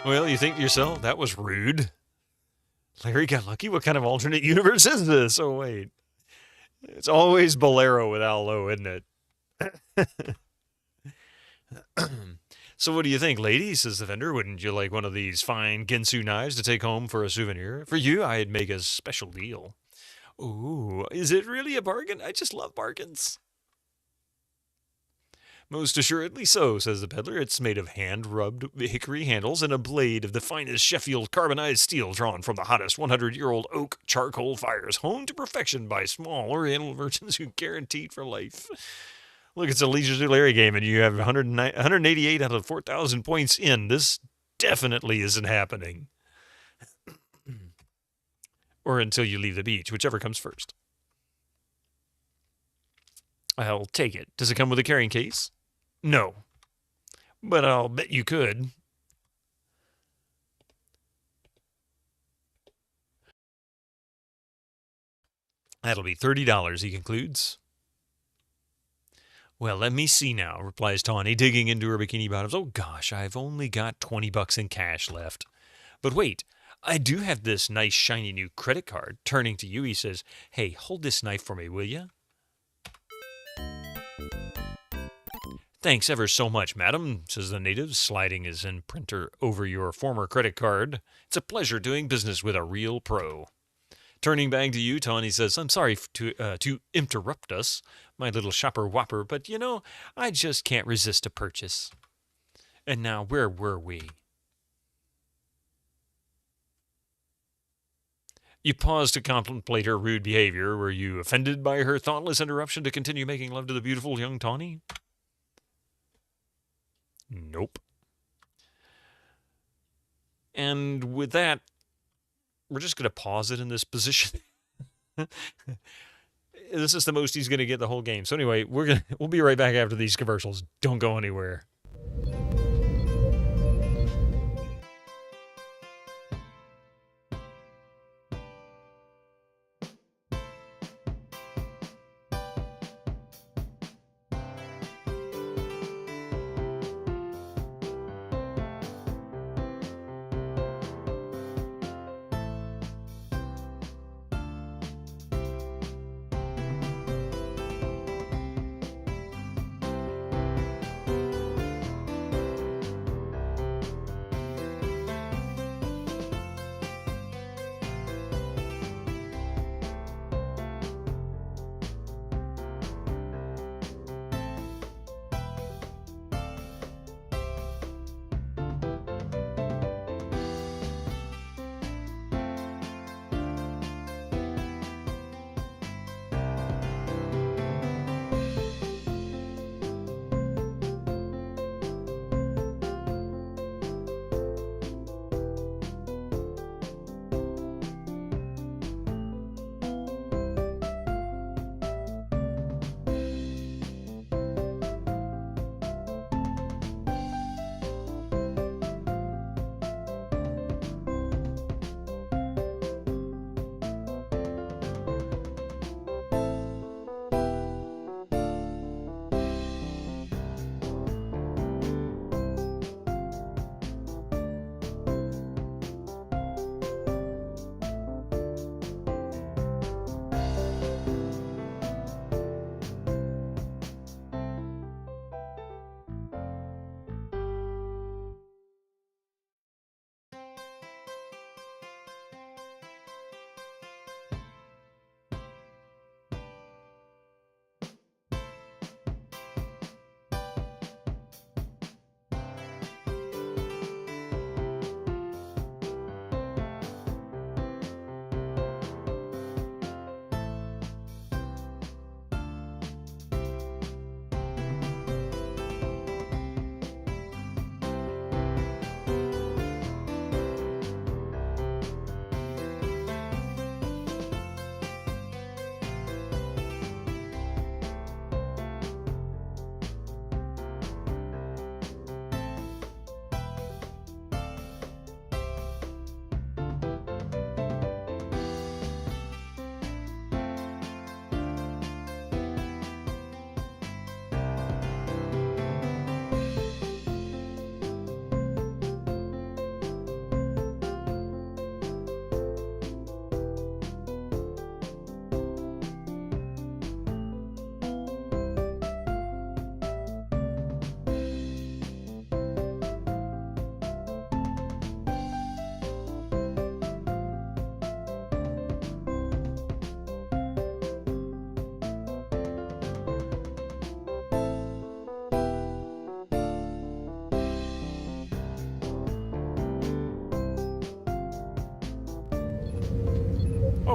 Well, you think to yourself, that was rude. Larry got lucky? What kind of alternate universe is this? Oh, wait. It's always Bolero with Al Lowe, isn't it? So what do you think, lady? Says the vendor. Wouldn't you like one of these fine Ginsu knives to take home for a souvenir? For you, I'd make a special deal. Ooh, is it really a bargain? I just love bargains. Most assuredly so, says the peddler. It's made of hand-rubbed hickory handles and a blade of the finest Sheffield carbonized steel drawn from the hottest 100-year-old oak charcoal fires, honed to perfection by small oriental merchants who guaranteed for life. Look, it's a Leisure Suit Larry game, and you have 188 out of 4,000 points in. This definitely isn't happening. Or until you leave the beach, whichever comes first. I'll take it. Does it come with a carrying case? No. But I'll bet you could. That'll be $30, he concludes. Well, let me see now, replies Tawny, digging into her bikini bottoms. Oh, gosh, I've only got $20 in cash left. But wait, I do have this nice, shiny new credit card. Turning to you, he says, hey, hold this knife for me, will you? Thanks ever so much, madam, says the native, sliding his imprinter over your former credit card. It's a pleasure doing business with a real pro. Turning back to you, Tawny says, I'm sorry to interrupt us, my little shopper whopper, but, you know, I just can't resist a purchase. And now, where were we? You paused to contemplate her rude behavior. Were you offended by her thoughtless interruption to continue making love to the beautiful young Tawny? Nope. And with that, we're just going to pause it in this position. This is the most he's going to get the whole game. So anyway, we'll be right back after these commercials. Don't go anywhere.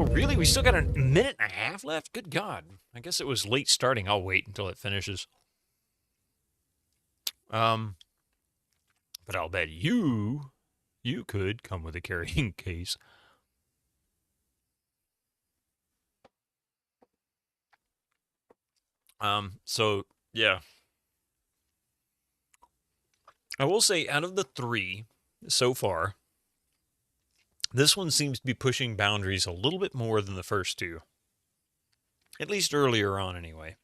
Oh, really? We still got a minute and a half left? Good God. I guess it was late starting. I'll wait until it finishes. But I'll bet you could come with a carrying case. So, yeah. I will say, out of the 3 so far, this one seems to be pushing boundaries a little bit more than the first 2. At least earlier on, anyway.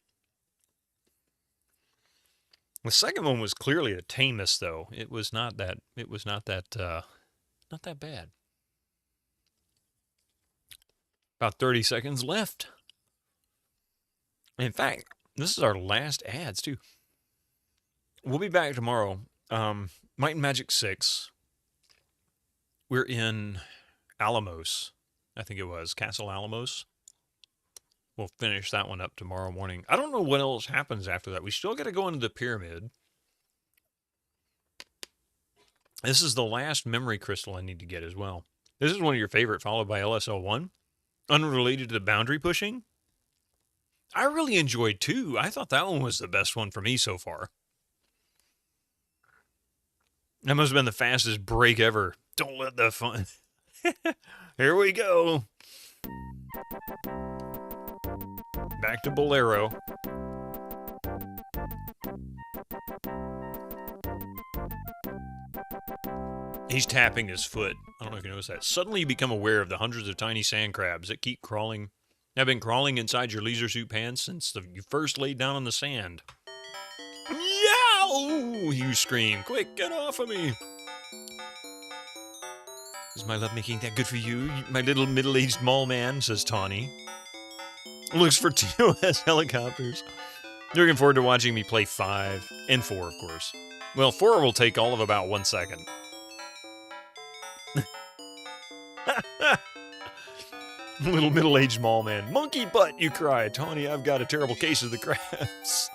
The second one was clearly a tameness, though. It was not that. It was not that bad. About 30 seconds left. In fact, this is our last ads too. We'll be back tomorrow. Might and Magic 6. We're in Alamos. I think it was Castle Alamos. We'll finish that one up tomorrow morning. I don't know what else happens after that. We still got to go into the pyramid. This is the last memory crystal I need to get as well. This is one of your favorite, followed by LSL1. Unrelated to the boundary pushing. I really enjoyed 2. I thought that one was the best one for me so far. That must have been the fastest break ever. Don't let the fun... Here we go. Back to Bolero. He's tapping his foot. I don't know if you noticed that. Suddenly you become aware of the hundreds of tiny sand crabs that keep crawling. Have been crawling inside your leisure suit pants since you first laid down on the sand. Yow! You scream. Quick, get off of me. Is my love making that good for you, my little middle-aged mall man, says Tawny. Looks for TOS helicopters. Looking forward to watching me play 5 and 4, of course. Well, 4 will take all of about 1 second. Little middle-aged mall man. Monkey butt, you cry. Tawny, I've got a terrible case of the crabs.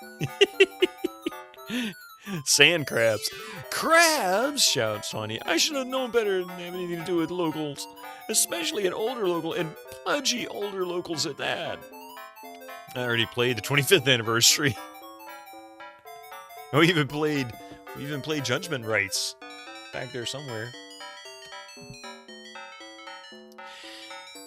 Sand crabs. Crabs, shouts Tawny. I should have known better than have anything to do with locals. Especially an older local, and pudgy older locals at that. I already played the 25th anniversary. We even played Judgment Rights back there somewhere.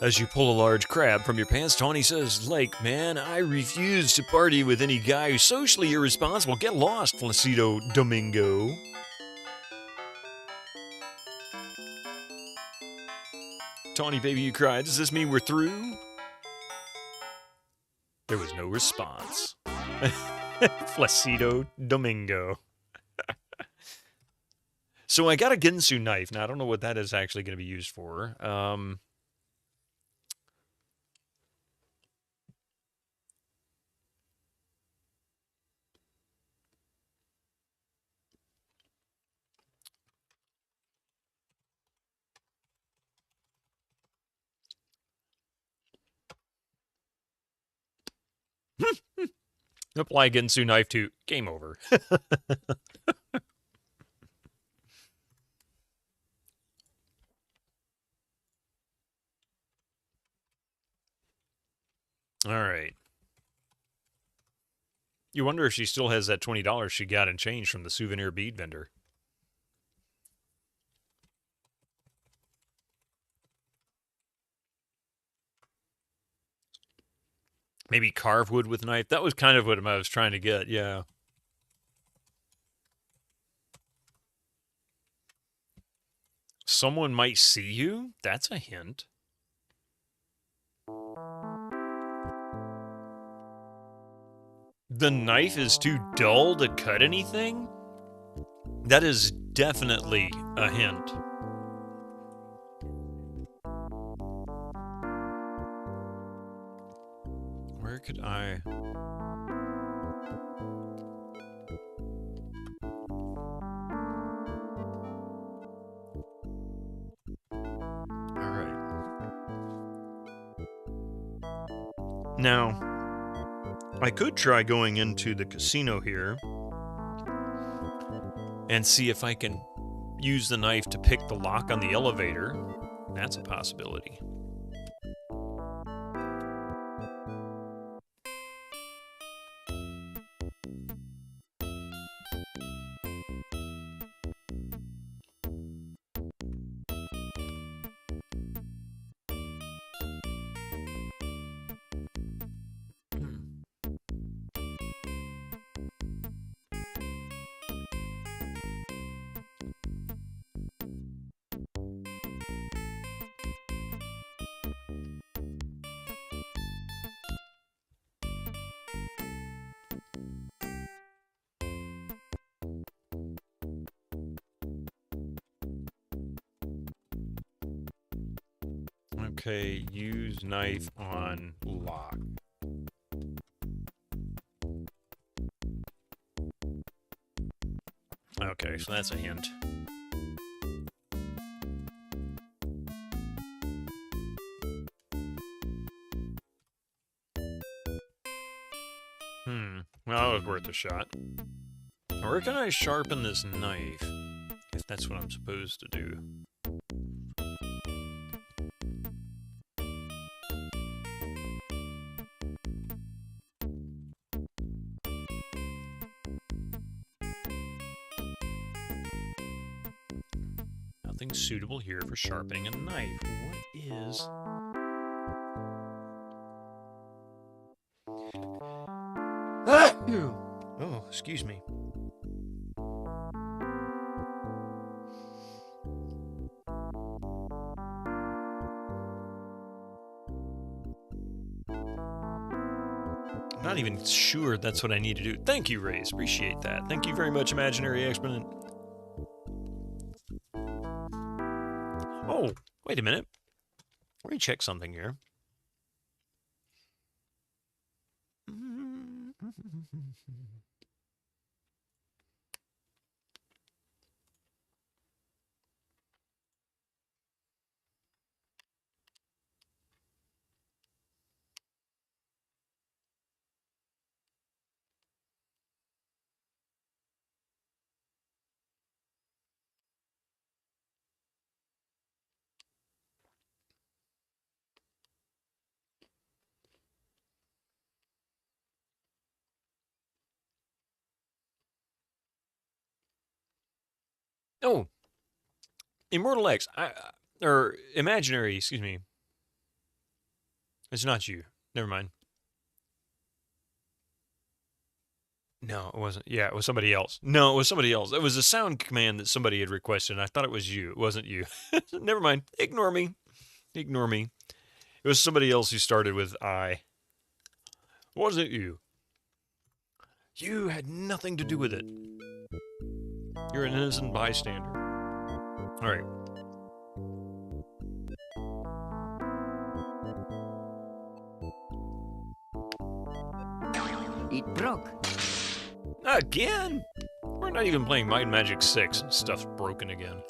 As you pull a large crab from your pants, Tawny says, like, man, I refuse to party with any guy who's socially irresponsible. Get lost, Placido Domingo. Tawny, baby, you cried. Does this mean we're through? There was no response. Placido Domingo. So I got a Ginsu knife. Now, I don't know what that is actually going to be used for. Apply Ginsu knife to game over. All right. You wonder if she still has that $20 she got in change from the souvenir bead vendor. Maybe carve wood with knife. That was kind of what I was trying to get, yeah. Someone might see you? That's a hint. The knife is too dull to cut anything? That is definitely a hint. Where could I... All right. Now, I could try going into the casino here and see if I can use the knife to pick the lock on the elevator. That's a possibility. Okay, use knife on lock. Okay, so that's a hint. Well, that was worth a shot. Where can I sharpen this knife? If that's what I'm supposed to do. Nothing suitable here for sharpening a knife. What is... Oh, excuse me. I'm not even sure that's what I need to do. Thank you, Raze. Appreciate that. Thank you very much, Imaginary Exponent. Oh, wait a minute. Let me check something here. Oh, Immortal X, or Imaginary, excuse me. It's not you. Never mind. No, it wasn't. Yeah, it was somebody else. No, it was somebody else. It was a sound command that somebody had requested, and I thought it was you. It wasn't you. Never mind. Ignore me. Ignore me. It was somebody else who started with I. Wasn't you? You had nothing to do with it. You're an innocent bystander. All right. It broke. Again? We're not even playing Might and Magic 6 and stuff's broken again.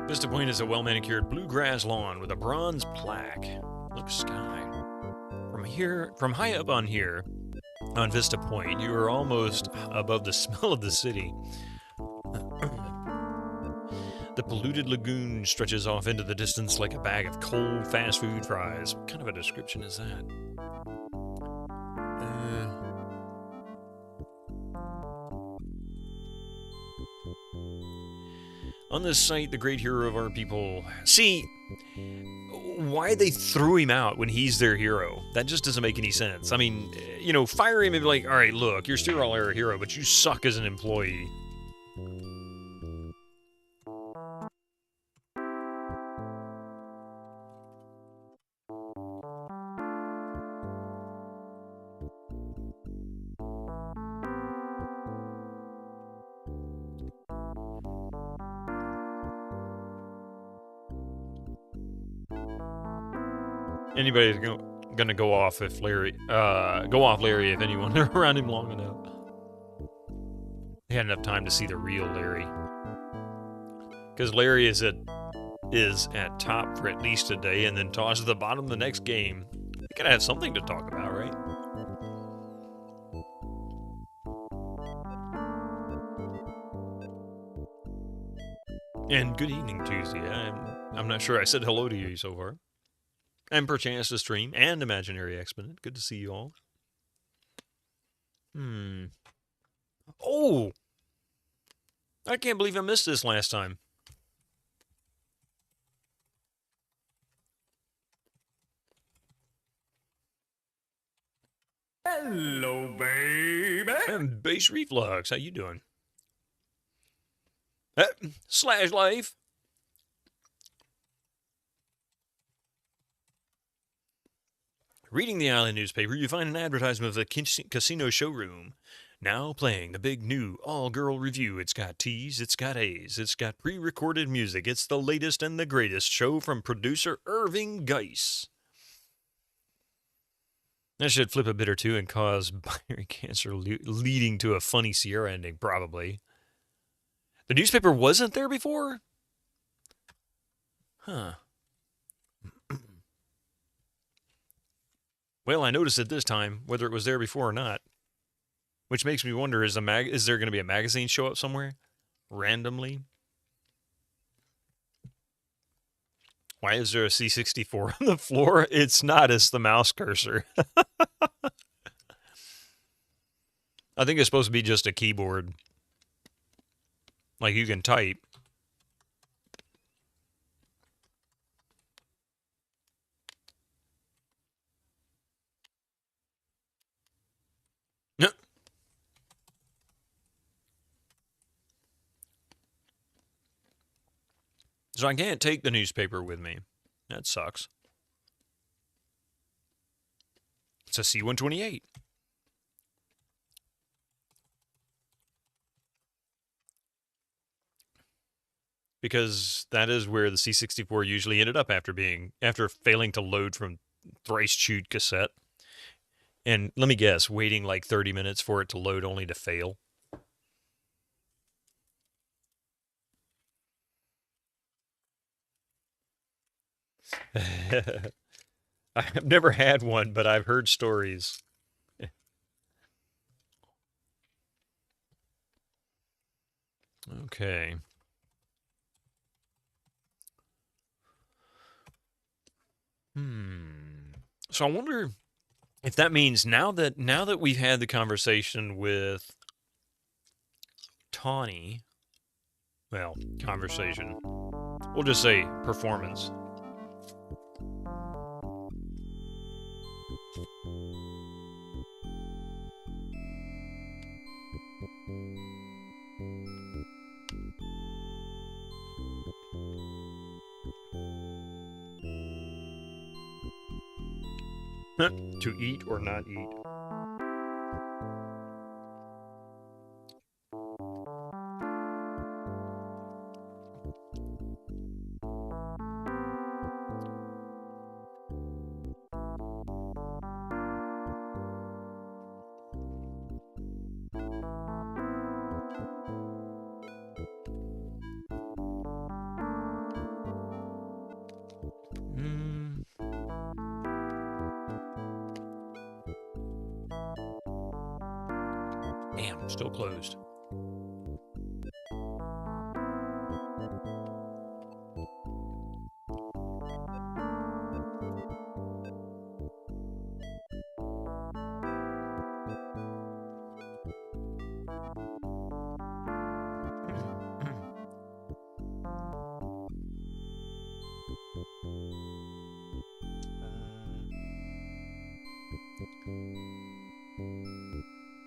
Vista Point is a well-manicured bluegrass lawn with a bronze plaque. Look, sky. From high up on here, on Vista Point, you are almost above the smell of the city. The polluted lagoon stretches off into the distance like a bag of cold fast food fries. What kind of a description is that? On this site, the great hero of our people... See, why they threw him out when he's their hero? That just doesn't make any sense. I mean, you know, fire him and be like, all right, look, you're still our hero, but you suck as an employee. Anybody's gonna go off if Larry, Larry if anyone around him long enough. They had enough time to see the real Larry. Because Larry is at top for at least a day and then tosses the bottom the next game. They gotta have something to talk about, right? And good evening, Tuesday. I'm not sure I said hello to you so far. And perchance to stream and Imaginary Exponent. Good to see you all. Oh! I can't believe I missed this last time. Hello, baby. And Base Reflux, how you doing? Slash Life. Reading the island newspaper, you find an advertisement of the casino showroom. Now playing the big new all-girl review. It's got T's, it's got A's, it's got pre-recorded music. It's the latest and the greatest show from producer Irving Geis. That should flip a bit or two and cause binary cancer leading to a funny Sierra ending, probably. The newspaper wasn't there before? Huh. Well, I noticed it this time, whether it was there before or not. Which makes me wonder, is there going to be a magazine show up somewhere? Randomly? Why is there a C64 on the floor? It's not, it's the mouse cursor. I think it's supposed to be just a keyboard. Like you can type. So I can't take the newspaper with me. That sucks. It's a C-128. Because that is where the C-64 usually ended up after failing to load from thrice chewed cassette. And let me guess, waiting like 30 minutes for it to load only to fail. I've never had one, but I've heard stories. Okay. So I wonder if that means now that we've had the conversation with Tawny, well, conversation. We'll just say performance. To eat or not eat. Damn, still closed.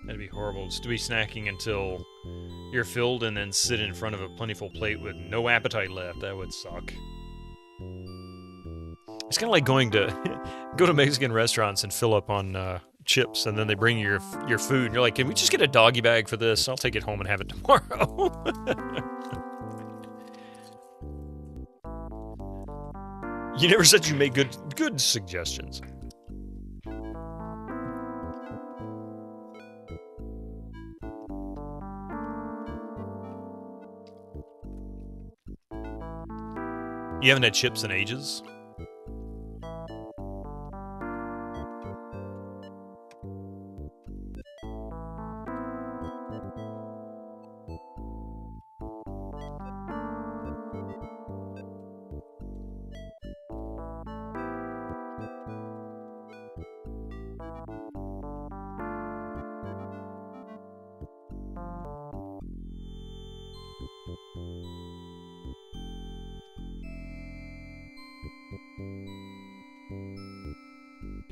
That'd be horrible. Just to be snacking until you're filled and then sit in front of a plentiful plate with no appetite left. That would suck. It's kind of like going to go to Mexican restaurants and fill up on chips, and then they bring you your food, and you're like, can we just get a doggy bag for this? I'll take it home and have it tomorrow. You never said you made good suggestions. You haven't had chips in ages?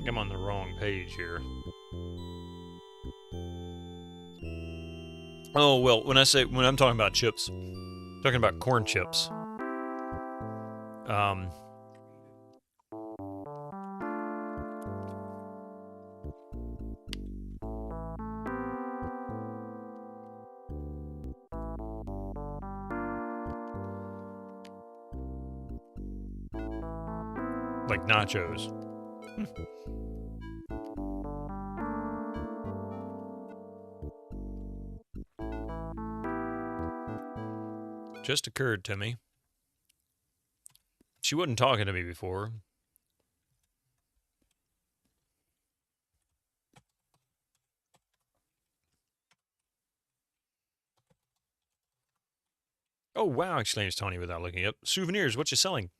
think I'm on the wrong page here. Oh, well, when I'm talking about chips, I'm talking about corn chips. Like nachos. Just occurred to me. She wasn't talking to me before. Oh, wow, exclaims Tony without looking up. Souvenirs, what you selling?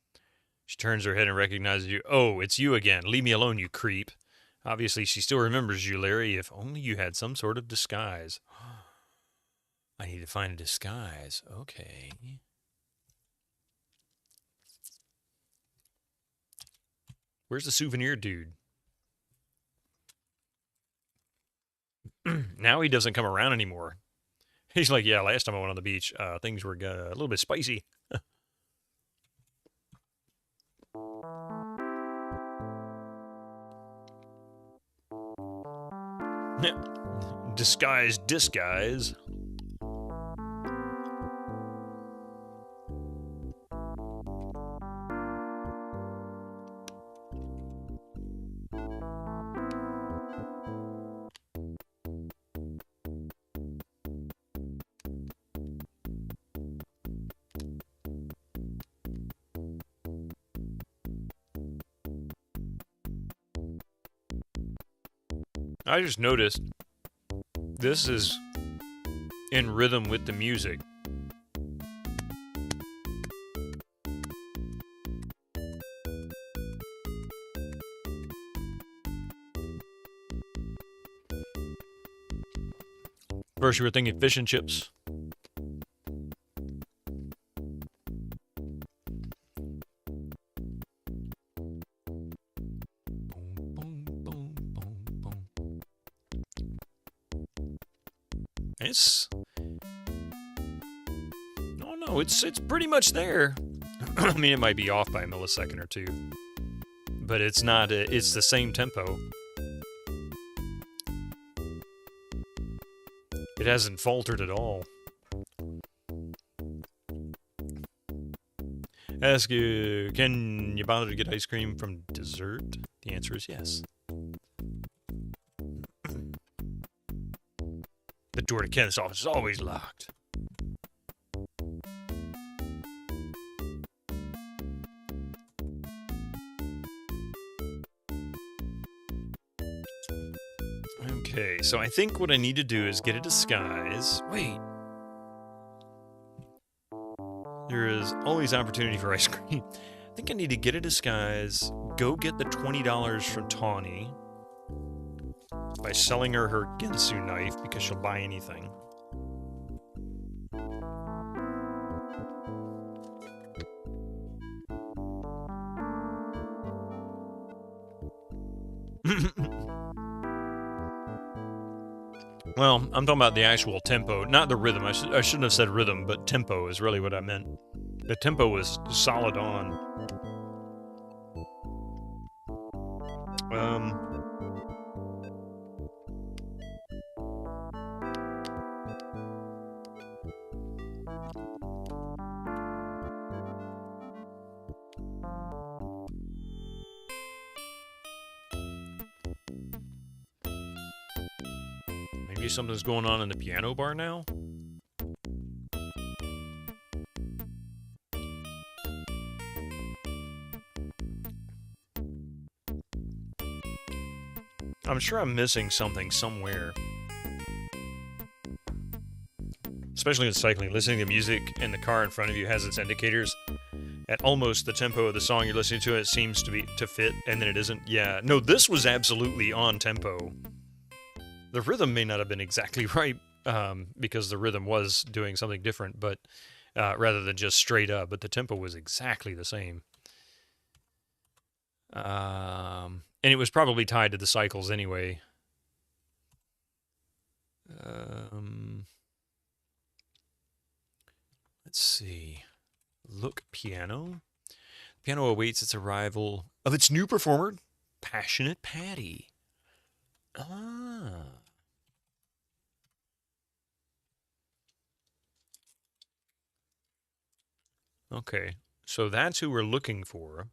She turns her head and recognizes you. Oh, it's you again. Leave me alone, you creep. Obviously, she still remembers you, Larry. If only you had some sort of disguise. I need to find a disguise. Okay. Where's the souvenir dude? Now he doesn't come around anymore. He's like, yeah, last time I went on the beach, things were a little bit spicy. Disguise. I just noticed this is in rhythm with the music. First you were thinking fish and chips. It's pretty much there. I mean, it might be off by a millisecond or two, but it's not. It's the same tempo. It hasn't faltered at all. Ask you, can you bother to get ice cream from dessert? The answer is yes. The door to Kenneth's office is always locked. Okay, so I think what I need to do is get a disguise. Wait. There is always opportunity for ice cream. I think I need to get a disguise, go get the $20 from Tawny by selling her Ginsu knife because she'll buy anything. Well, I'm talking about the actual tempo, not the rhythm. I shouldn't have said rhythm, but tempo is really what I meant. The tempo was solid on. Maybe something's going on in the piano bar now? I'm sure I'm missing something somewhere. Especially in cycling, listening to music in the car in front of you has its indicators. At almost the tempo of the song you're listening to, it seems to fit, and then it isn't. Yeah, no, this was absolutely on tempo. The rhythm may not have been exactly right, because the rhythm was doing something different, but rather than just straight up, but the tempo was exactly the same. And it was probably tied to the cycles anyway. Let's see. Look, piano. Piano awaits its arrival of its new performer, Passionate Patti. Ah. Okay, so that's who we're looking for.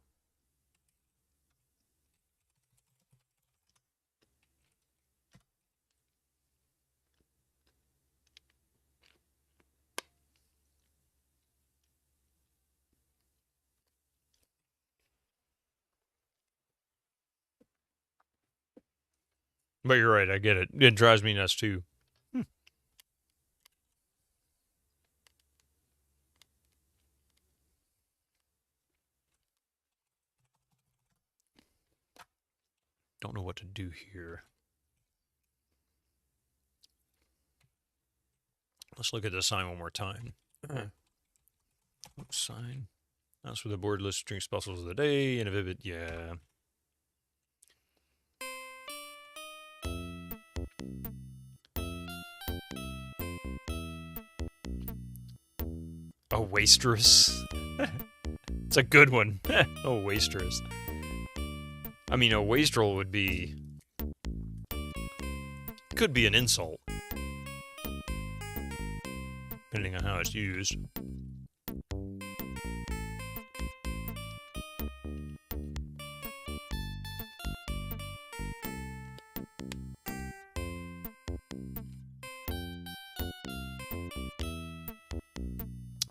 But you're right, I get it. It drives me nuts too. Don't know what to do here. Let's look at the sign one more time. Sign. That's for the board list drink specials of the day and a vivid, yeah. Oh, wastrous. It's a good one. Oh, wastrous. I mean, a wastrel would be... could be an insult. Depending on how it's used.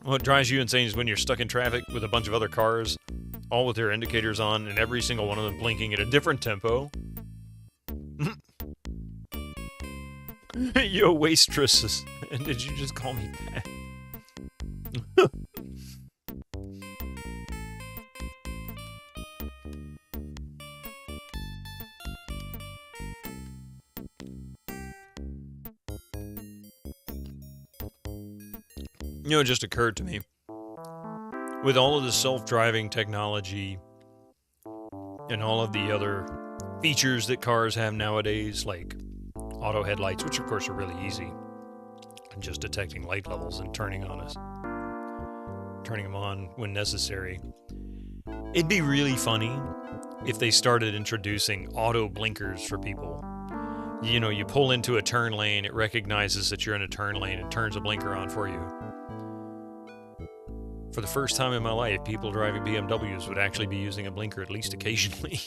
What drives you insane is when you're stuck in traffic with a bunch of other cars, all with their indicators on, and every single one of them blinking at a different tempo. Yo, waitresses. And did you just call me that? You know, it just occurred to me. With all of the self-driving technology and all of the other features that cars have nowadays, like auto headlights, which of course are really easy, and just detecting light levels and turning them on when necessary. It'd be really funny if they started introducing auto blinkers for people. You know, you pull into a turn lane, it recognizes that you're in a turn lane and turns a blinker on for you. For the first time in my life, people driving BMWs would actually be using a blinker at least occasionally.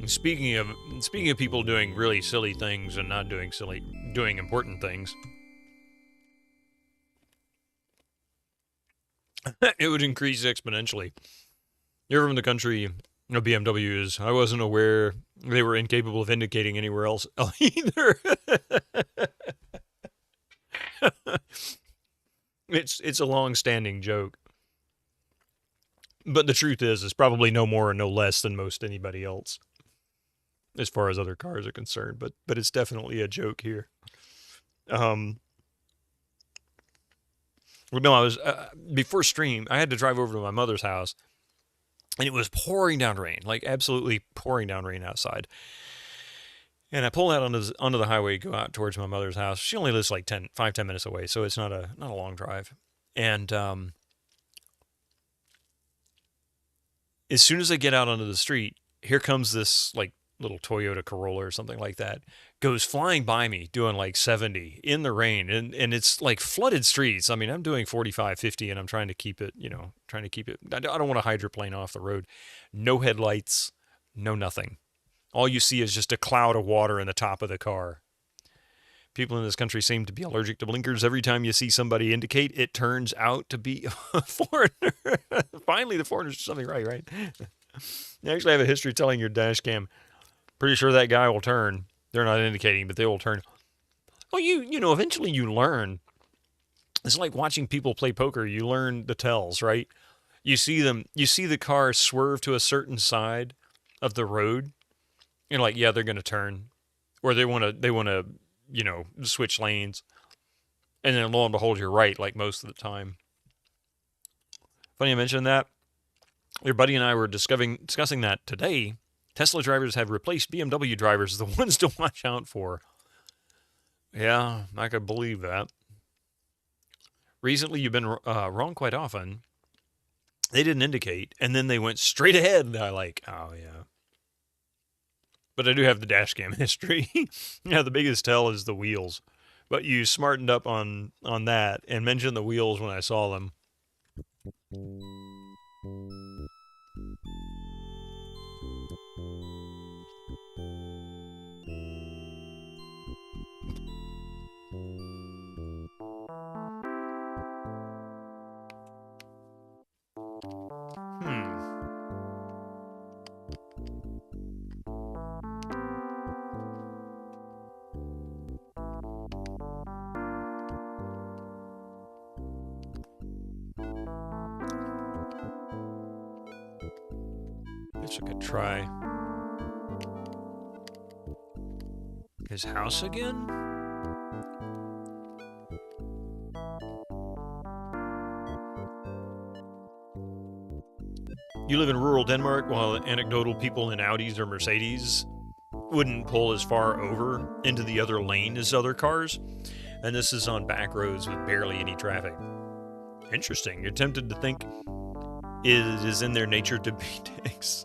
Speaking of people doing really silly things and not doing important things, it would increase exponentially. You're from the country, you know, BMW is. I wasn't aware they were incapable of indicating anywhere else either. It's a long-standing joke. But the truth is, it's probably no more or no less than most anybody else, as far as other cars are concerned. But it's definitely a joke here. Well, no, I was, before stream, I had to drive over to my mother's house, and it was pouring down rain, like absolutely pouring down rain outside. And I pull out onto the highway, go out towards my mother's house. She only lives like 10 minutes away, so it's not a long drive. And as soon as I get out onto the street, here comes this like little Toyota Corolla or something like that, goes flying by me doing like 70 in the rain, and it's like flooded streets. I mean, I'm doing 45, 50, and I'm trying to keep it, I don't want to hydroplane off the road. No headlights, no nothing. All you see is just a cloud of water in the top of the car. People in this country seem to be allergic to blinkers. Every time you see somebody indicate, it turns out to be a foreigner. Finally, the foreigners do something right? You actually have a history telling your dash cam, pretty sure that guy will turn. They're not indicating, but they will turn. Oh, you know, eventually you learn. It's like watching people play poker. You learn the tells, right? You see the car swerve to a certain side of the road. You're like, yeah, they're going to turn, or they want to, you know, switch lanes. And then lo and behold, you're right, like most of the time. Funny I mentioned that. Your buddy and I were discussing that today. Tesla drivers have replaced BMW drivers, the ones to watch out for. Yeah, I could believe that. Recently, you've been wrong quite often. They didn't indicate, and then they went straight ahead. And I like, oh yeah. But I do have the dash cam history. Yeah, the biggest tell is the wheels. But you smartened up on that and mentioned the wheels when I saw them. Guess I could try his house again. You live in rural Denmark, while anecdotal people in Audis or Mercedes wouldn't pull as far over into the other lane as other cars, and this is on back roads with barely any traffic. Interesting. You're tempted to think it is in their nature to be dicks.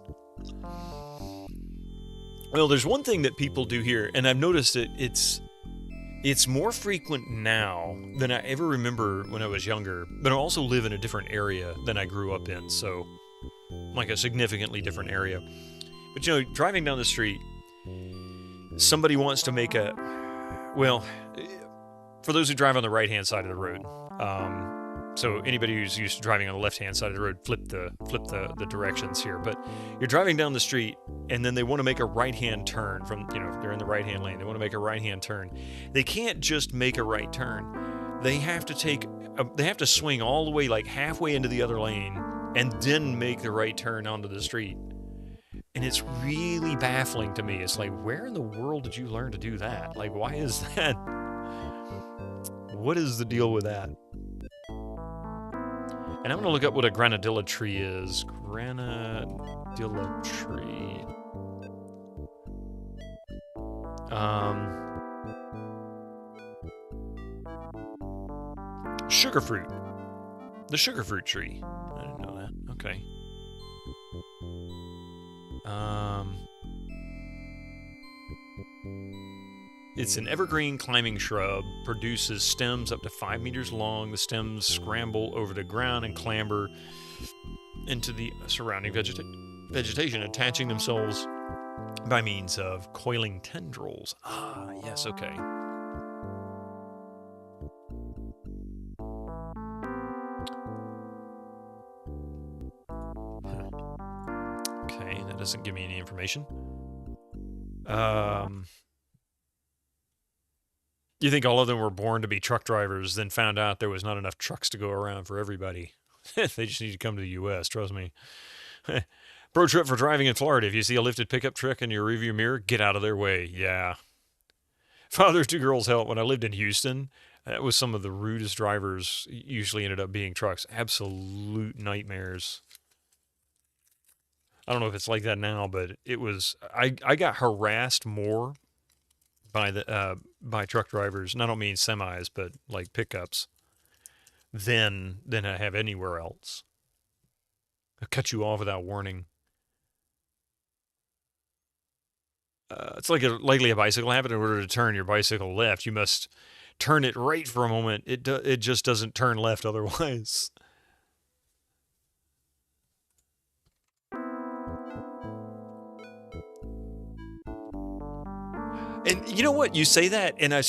Well, there's one thing that people do here, and I've noticed it's more frequent now than I ever remember when I was younger, but I also live in a different area than I grew up in, so like a significantly different area. But you know, driving down the street, somebody wants to make a, well, for those who drive on the right-hand side of the road, so anybody who's used to driving on the left-hand side of the road, flip the directions here. But you're driving down the street, and then they want to make a right-hand turn from, you know, they're in the right-hand lane. They want to make a right-hand turn. They can't just make a right turn. They have to swing all the way, like halfway into the other lane, and then make the right turn onto the street. And it's really baffling to me. It's like, where in the world did you learn to do that? Like, why is that? What is the deal with that? And I'm going to look up what a granadilla tree is. Granadilla tree. Sugar fruit. The sugar fruit tree. I didn't know that. Okay. It's an evergreen climbing shrub, produces stems up to 5 meters long. The stems scramble over the ground and clamber into the surrounding vegetation, attaching themselves by means of coiling tendrils. Ah, yes, okay. Okay, that doesn't give me any information. You think all of them were born to be truck drivers, then found out there was not enough trucks to go around for everybody. They just need to come to the U.S., trust me. Pro trip for driving in Florida. If you see a lifted pickup truck in your rearview mirror, get out of their way. Yeah. Father of two girls help. When I lived in Houston, that was some of the rudest drivers usually ended up being trucks. Absolute nightmares. I don't know if it's like that now, but it was... I got harassed more by truck drivers, and I don't mean semis, but like pickups, than I have anywhere else. They'll cut you off without warning. It's like likely a bicycle habit. In order to turn your bicycle left, you must turn it right for a moment. It just doesn't turn left otherwise. And you know what? You say that, and I've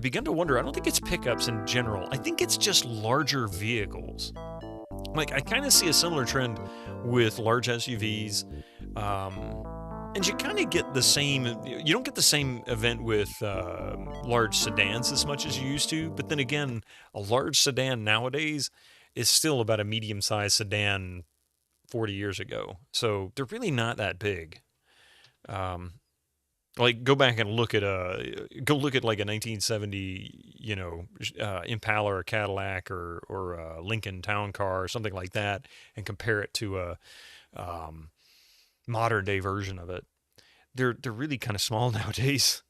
begun to wonder. I don't think it's pickups in general. I think it's just larger vehicles. Like, I kind of see a similar trend with large SUVs. And you kind of get the same... You don't get the same event with large sedans as much as you used to. But then again, a large sedan nowadays is still about a medium-sized sedan 40 years ago. So they're really not that big. Like go back and look at like a 1970, Impala or Cadillac or a Lincoln Town Car or something like that, and compare it to a modern day version of it. They're really kind of small nowadays.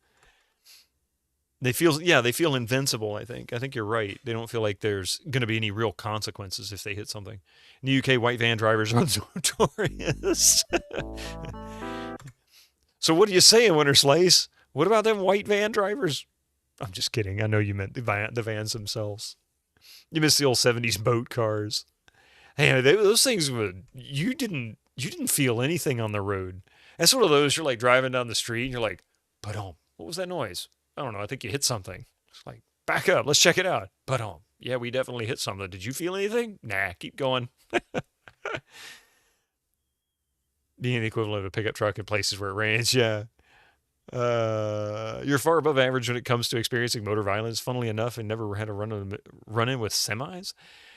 They feel invincible. I think you're right. They don't feel like there's going to be any real consequences if they hit something. In the UK, white van drivers are notorious. So what do you say, Winter Slice? What about them white van drivers? I'm just kidding. I know you meant the vans themselves. You missed the old 70s boat cars. Hey, those things you didn't feel anything on the road. That's one of those, you're like driving down the street and you're like, what was that noise? I don't know. I think you hit something. It's like, back up. Let's check it out. Yeah, we definitely hit something. Did you feel anything? Nah, keep going. Being the equivalent of a pickup truck in places where it rains, yeah. You're far above average when it comes to experiencing motor violence. Funnily enough, and never had a run-in with semis.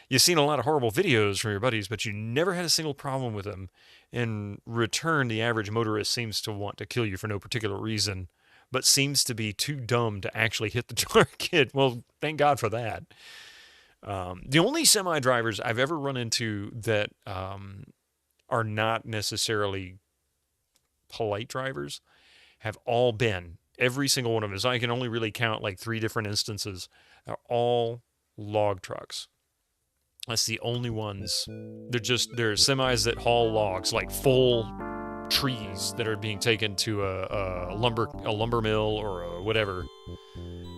You've seen a lot of horrible videos from your buddies, but you never had a single problem with them. In return, the average motorist seems to want to kill you for no particular reason, but seems to be too dumb to actually hit the target. Well, thank God for that. The only semi-drivers I've ever run into that are not necessarily polite drivers have all been, every single one of them, as I can only really count like 3 different instances, are all log trucks. That's the only ones. They're semis that haul logs, like full trees that are being taken to a lumber mill or a whatever.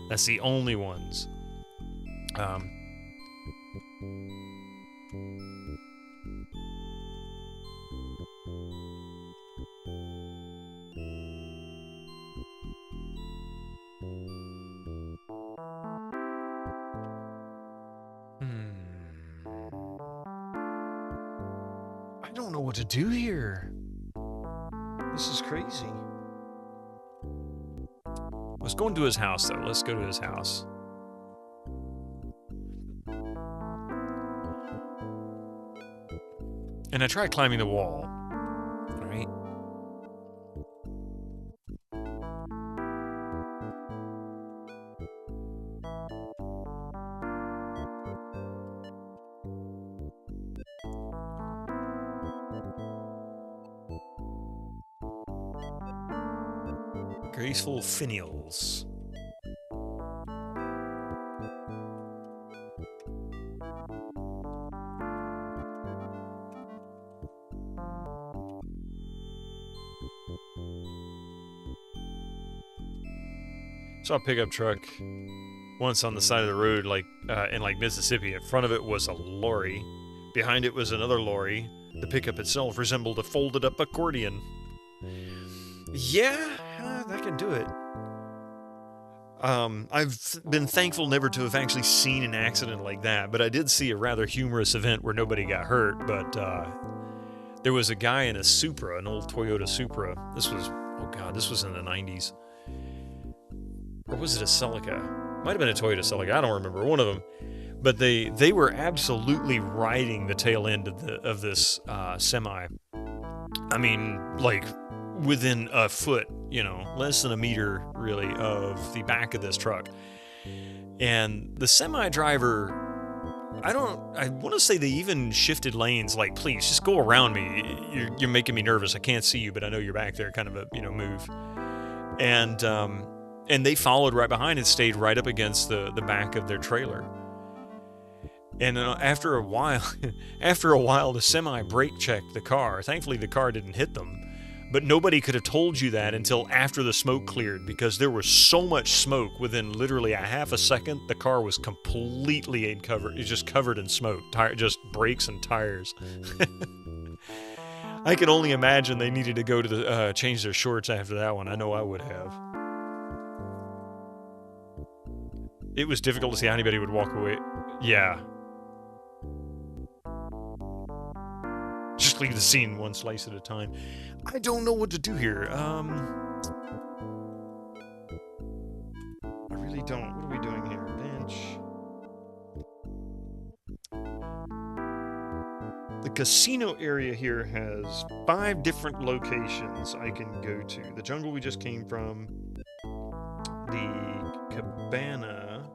That's the only ones. I don't know what to do here. This is crazy. Let's go into his house, though. Let's go to his house. And I tried climbing the wall. All right. Graceful finials. Saw a pickup truck once on the side of the road, like in like Mississippi. In front of it was a lorry. Behind it was another lorry. The pickup itself resembled a folded up accordion. Yeah, that can do it. I've been thankful never to have actually seen an accident like that, but I did see a rather humorous event where nobody got hurt, but there was a guy in a Supra, an old Toyota Supra. This was in the 90s. Or was it a Celica? Might have been a Toyota Celica, I don't remember, one of them. But they were absolutely riding the tail end of this semi. I mean, like within a foot, less than a meter, really, of the back of this truck. And the semi driver, I want to say they even shifted lanes, like, please, just go around me. You're making me nervous. I can't see you, but I know you're back there, kind of a, move. And they followed right behind and stayed right up against the back of their trailer. And after a while, the semi brake checked the car. Thankfully, the car didn't hit them. But nobody could have told you that until after the smoke cleared, because there was so much smoke within literally a half a second. The car was completely covered. It was just covered in smoke, just brakes and tires. I can only imagine they needed to go to change their shorts after that one. I know I would have. It was difficult to see how anybody would walk away. Yeah. Just leave the scene one slice at a time. I don't know what to do here. I really don't. What are we doing here? Bench. casino area here has 5 different locations I can go to. The jungle we just came from, the cabana,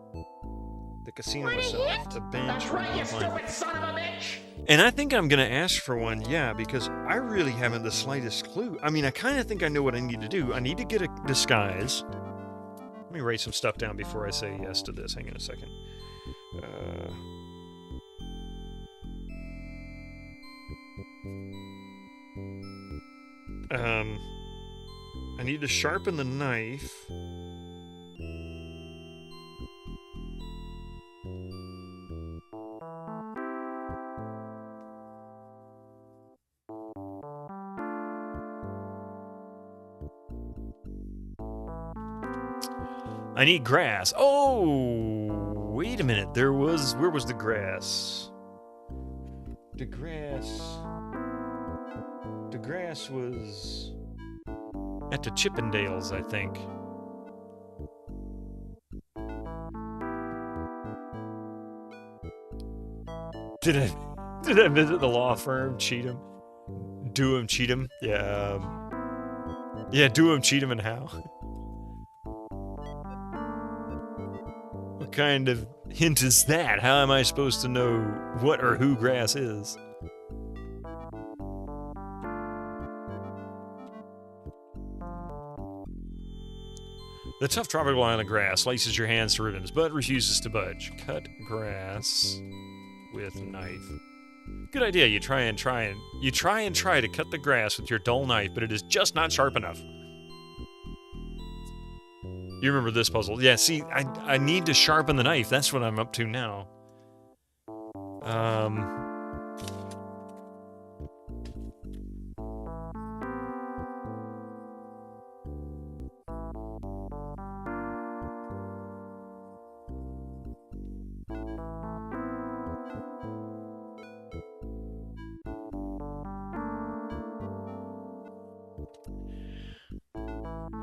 the casino itself, the bench. That's right, you stupid son of a bitch! And I think I'm going to ask for one, yeah, because I really haven't the slightest clue. I mean, I kind of think I know what I need to do. I need to get a disguise. Let me write some stuff down before I say yes to this. Hang on a second. I need to sharpen the knife. I need grass. Oh, wait a minute. Where was the grass? The grass was at the Chippendales, I think. Did I visit the law firm, Cheatham? Doom, Cheatham? Yeah. Yeah, Doom, Cheatham, and Howe. What kind of hint is that? How am I supposed to know what or who grass is? The tough tropical island grass laces your hands to ribbons, but refuses to budge. Cut grass with knife. Good idea. You try and try to cut the grass with your dull knife, but it is just not sharp enough. You remember this puzzle? Yeah, see, I need to sharpen the knife. That's what I'm up to now.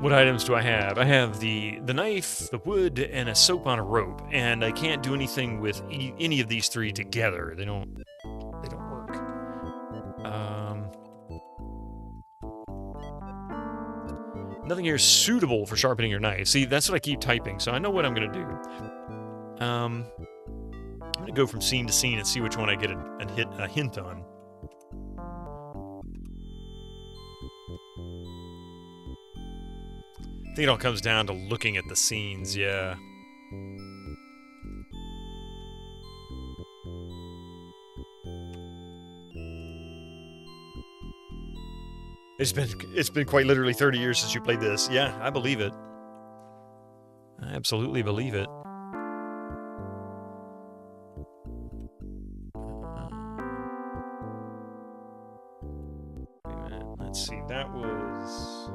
What items do I have? I have the knife, the wood, and a soap on a rope, and I can't do anything with any of these 3 together. They don't work. Nothing here is suitable for sharpening your knife. See, that's what I keep typing, so I know what I'm gonna do. I'm gonna go from scene to scene and see which one I get a hint on. I think it all comes down to looking at the scenes, yeah. It's been quite literally 30 years since you played this. Yeah, I believe it. I absolutely believe it. Wait a minute, let's see, that was...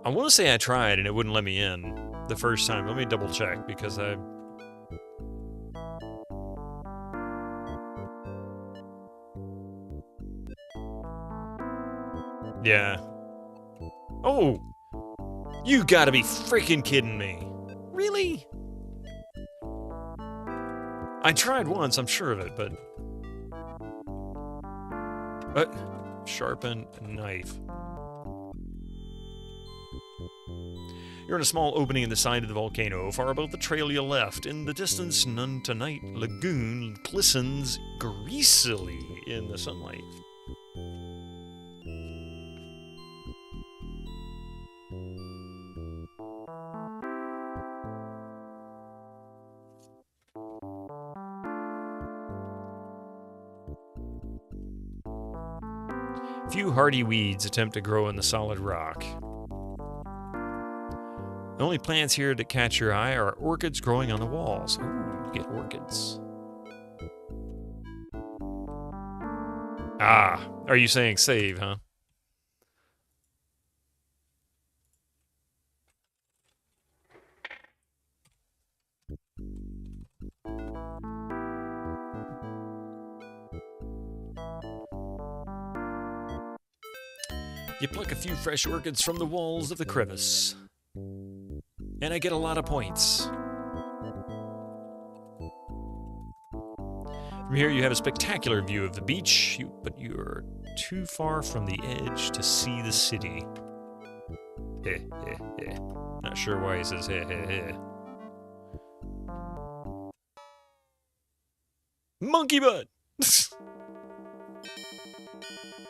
I want to say I tried and it wouldn't let me in the first time. Let me double check because I... Yeah. Oh! You gotta be freaking kidding me. Really? I tried once, I'm sure of it, but... Sharpen knife. You're in a small opening in the side of the volcano, far above the trail you left. In the distance, none tonight lagoon glistens greasily in the sunlight. Few hardy weeds attempt to grow in the solid rock. The only plants here that catch your eye are orchids growing on the walls. Ooh, get orchids. Ah, are you saying save, huh? You pluck a few fresh orchids from the walls of the crevice. And I get a lot of points. From here you have a spectacular view of the beach, but you're too far from the edge to see the city. Heh, heh, heh. Not sure why he says heh, heh, heh. Monkey butt!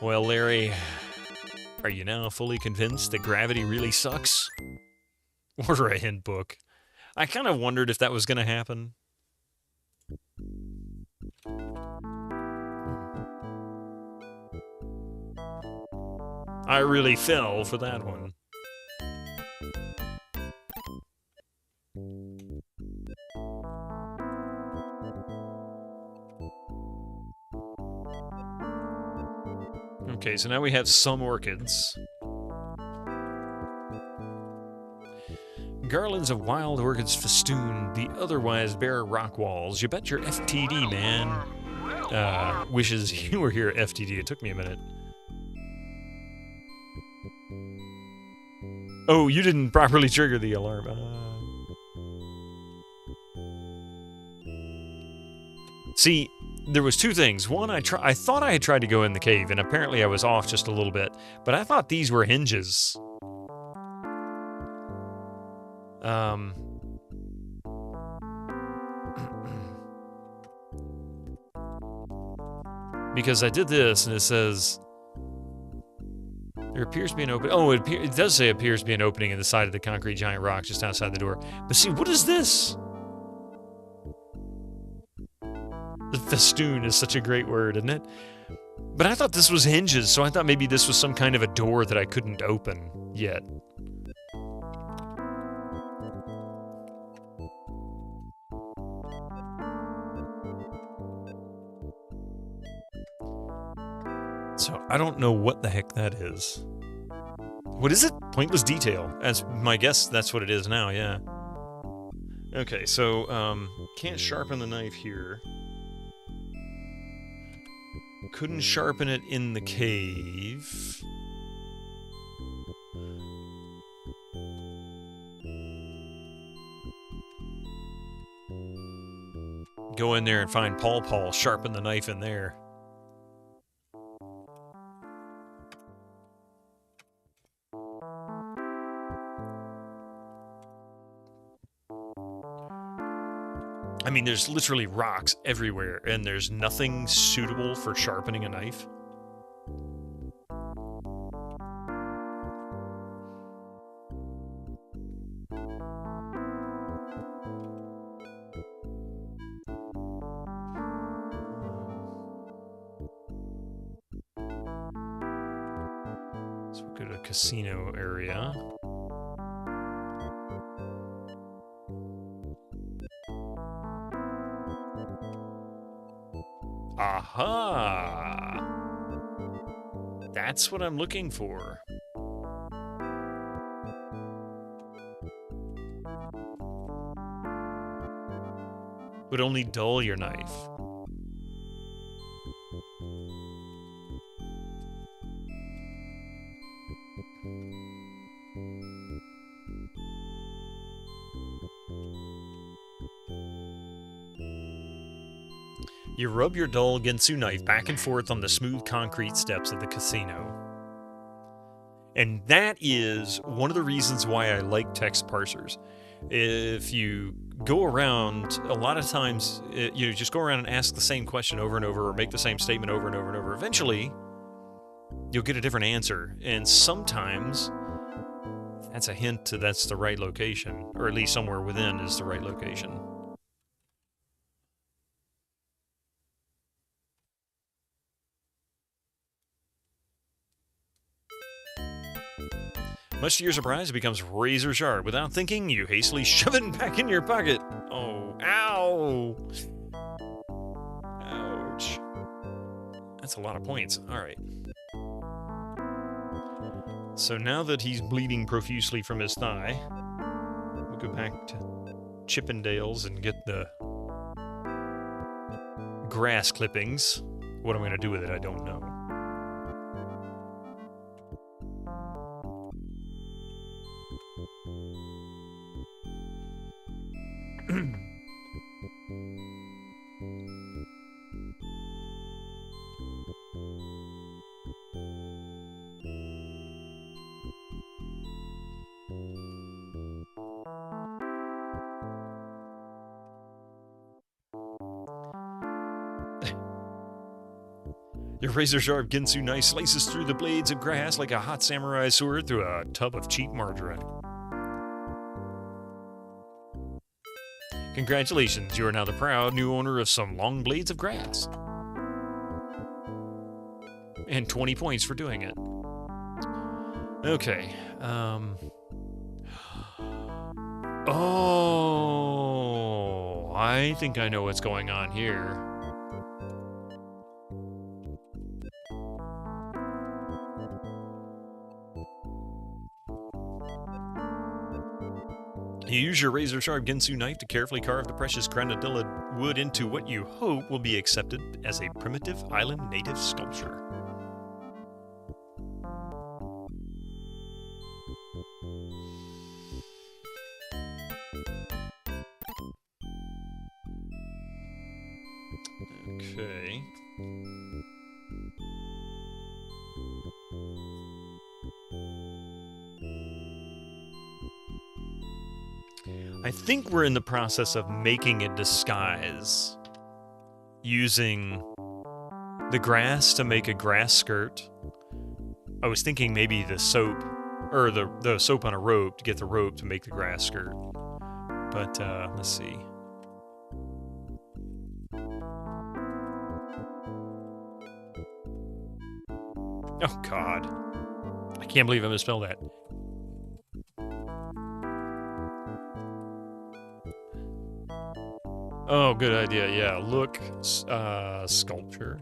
Well, Larry, are you now fully convinced that gravity really sucks? Order a hint book. I kind of wondered if that was going to happen. I really fell for that one. Okay, so now we have some orchids. Garlands of wild orchids festoon the otherwise bare rock walls. You bet your FTD, man. Wishes you were here, FTD. It took me a minute. Oh, you didn't properly trigger the alarm. See, there was two things. One, I thought I had tried to go in the cave, and apparently I was off just a little bit. But I thought these were hinges. Because I did this, and it says... There appears to be an opening. Oh, it does say appears to be an opening in the side of the concrete giant rock just outside the door. But see, what is this? The festoon is such a great word, isn't it? But I thought this was hinges, so I thought maybe this was some kind of a door that I couldn't open yet. So I don't know what the heck that is. What is it? Pointless detail. As my guess, that's what it is now, yeah. Okay, so, can't sharpen the knife here. Couldn't sharpen it in the cave. Go in there and find Paul, sharpen the knife in there. I mean, there's literally rocks everywhere, and there's nothing suitable for sharpening a knife. So we'll go to a casino area. Aha! That's what I'm looking for. Would only dull your knife. You rub your dull Ginsu knife back and forth on the smooth concrete steps of the casino. And that is one of the reasons why I like text parsers. If you go around, a lot of times, you just go around and ask the same question over and over, or make the same statement over and over and over. Eventually, you'll get a different answer. And sometimes, that's a hint to that's the right location, or at least somewhere within is the right location. Much to your surprise, it becomes razor sharp. Without thinking, you hastily shove it back in your pocket. Oh, ow! Ouch. That's a lot of points. Alright. So now that he's bleeding profusely from his thigh, we'll go back to Chippendales and get the grass clippings. What I'm going to do with it, I don't know. Your razor-sharp Ginsu knife slices through the blades of grass like a hot samurai sword through a tub of cheap margarine. Congratulations, you are now the proud new owner of some long blades of grass. And 20 points for doing it. Okay, Oh, I think I know what's going on here. You use your razor-sharp Ginsu knife to carefully carve the precious granadilla wood into what you hope will be accepted as a primitive island native sculpture. Okay. I think we're in the process of making a disguise using the grass to make a grass skirt. I was thinking maybe the soap, or the soap on a rope to get the rope to make the grass skirt. But, let's see. Oh, God. I can't believe I misspelled that. Oh, good idea. Yeah, look, sculpture.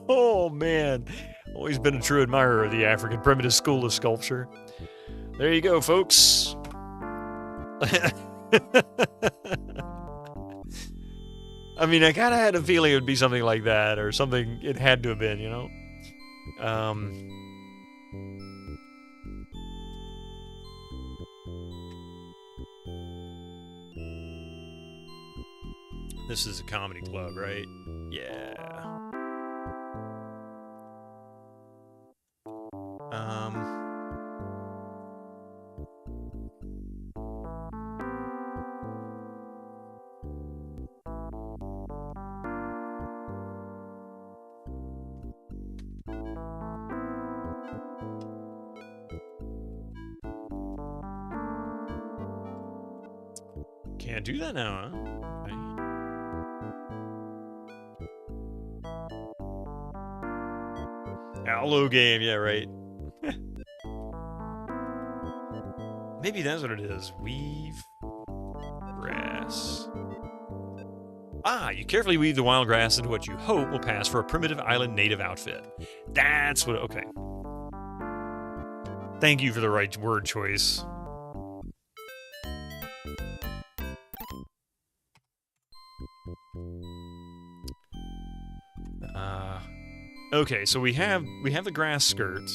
Oh, man. Always been a true admirer of the African primitive school of sculpture. There you go, folks. I mean, I kind of had a feeling it would be something like that, or something it had to have been, you know? This is a comedy club, right? Yeah. Can't do that now, huh? Okay. Aloe game, yeah, right. Maybe that's what it is. Weave grass. Ah, you carefully weave the wild grass into what you hope will pass for a primitive island native outfit. That's what, okay. Thank you for the right word choice. Okay, so we have the grass skirt.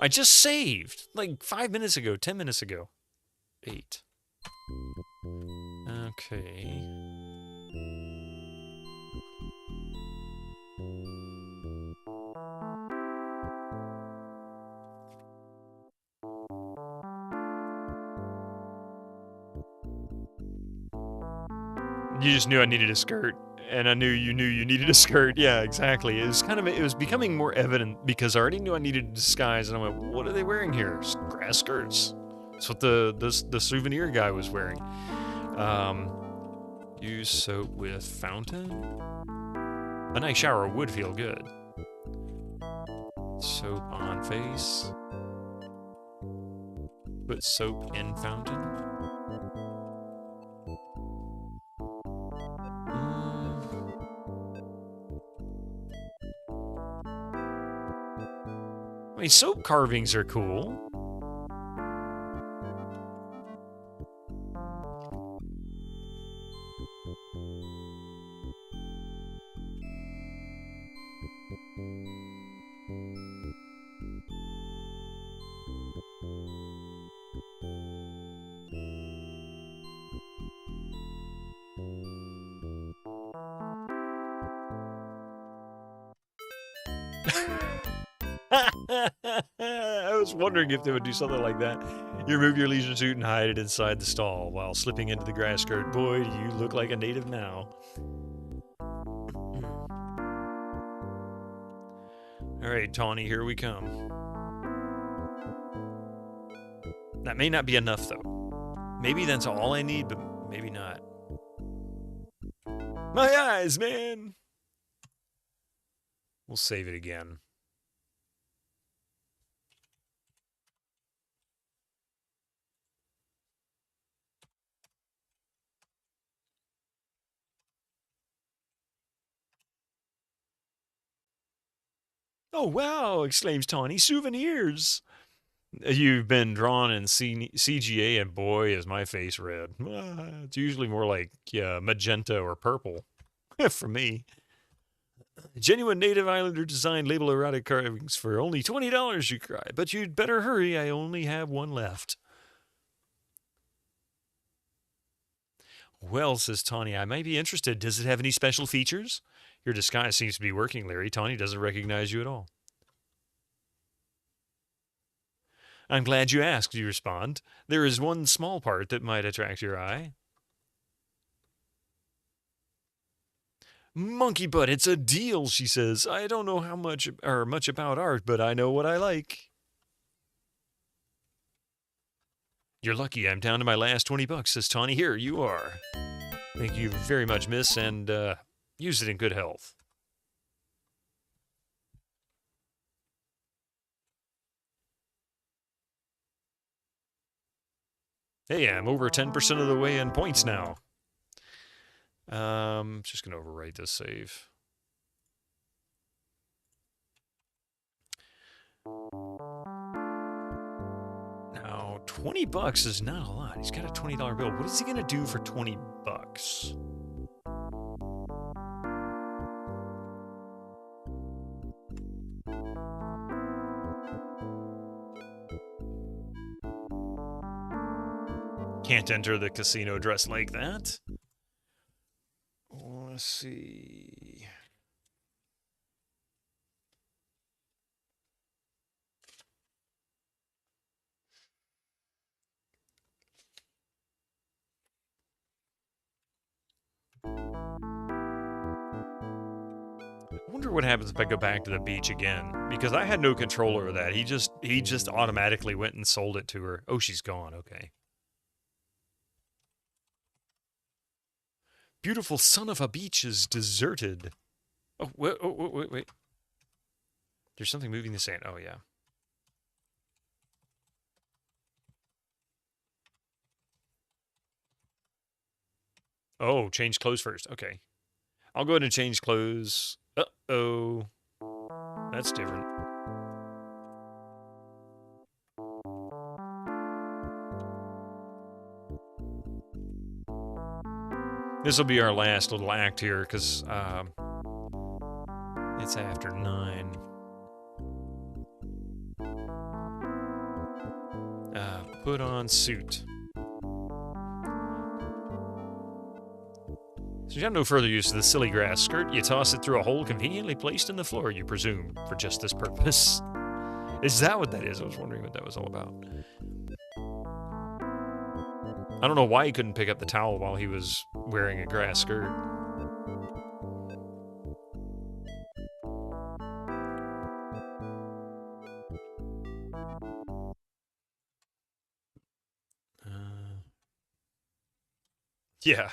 I just saved like 5 minutes ago, 10 minutes ago. 8. Okay. You just knew I needed a skirt. And I knew you needed a skirt. Yeah, exactly. It was becoming more evident because I already knew I needed a disguise, and I went, what are they wearing here? Grass skirts. That's what the souvenir guy was wearing. Use soap with fountain. A nice shower would feel good. Soap on face. Put soap in fountain. I mean, soap carvings are cool. I was wondering if they would do something like that. You remove your leisure suit and hide it inside the stall while slipping into the grass skirt. Boy, do you look like a native now. All right, Tawny, here we come. That may not be enough, though. Maybe that's all I need, but maybe not. My eyes, man! We'll save it again. Oh, wow, exclaims Tawny. Souvenirs! You've been drawn in CGA, and boy, is my face red. It's usually more like magenta or purple for me. Genuine native islander designed label erotic carvings for only $20, you cry. But you'd better hurry, I only have one left. Well, says Tawny, I might be interested. Does it have any special features? Your disguise seems to be working, Larry. Tawny doesn't recognize you at all. I'm glad you asked, you respond. There is one small part that might attract your eye. Monkey butt, it's a deal, she says. I don't know how much about art, but I know what I like. You're lucky I'm down to my last $20, says Tawny. Here, you are. Thank you very much, miss, and use it in good health. Hey, I'm over 10% of the way in points now. Just going to overwrite this save. Now, $20 is not a lot. He's got a $20 bill. What is he going to do for $20? Can't enter the casino dressed like that. Let's see. I wonder what happens if I go back to the beach again, because I had no control over that. He just automatically went and sold it to her. Oh, she's gone. Okay. Beautiful son of a beach is deserted. Oh, wait. There's something moving the sand. Oh, yeah. Oh, change clothes first. Okay. I'll go ahead and change clothes. Uh-oh. That's different. This will be our last little act here, because it's after 9. Put on suit. So you have no further use of the silly grass skirt. You toss it through a hole conveniently placed in the floor, you presume, for just this purpose. Is that what that is? I was wondering what that was all about. I don't know why he couldn't pick up the towel while he was wearing a grass skirt. Yeah.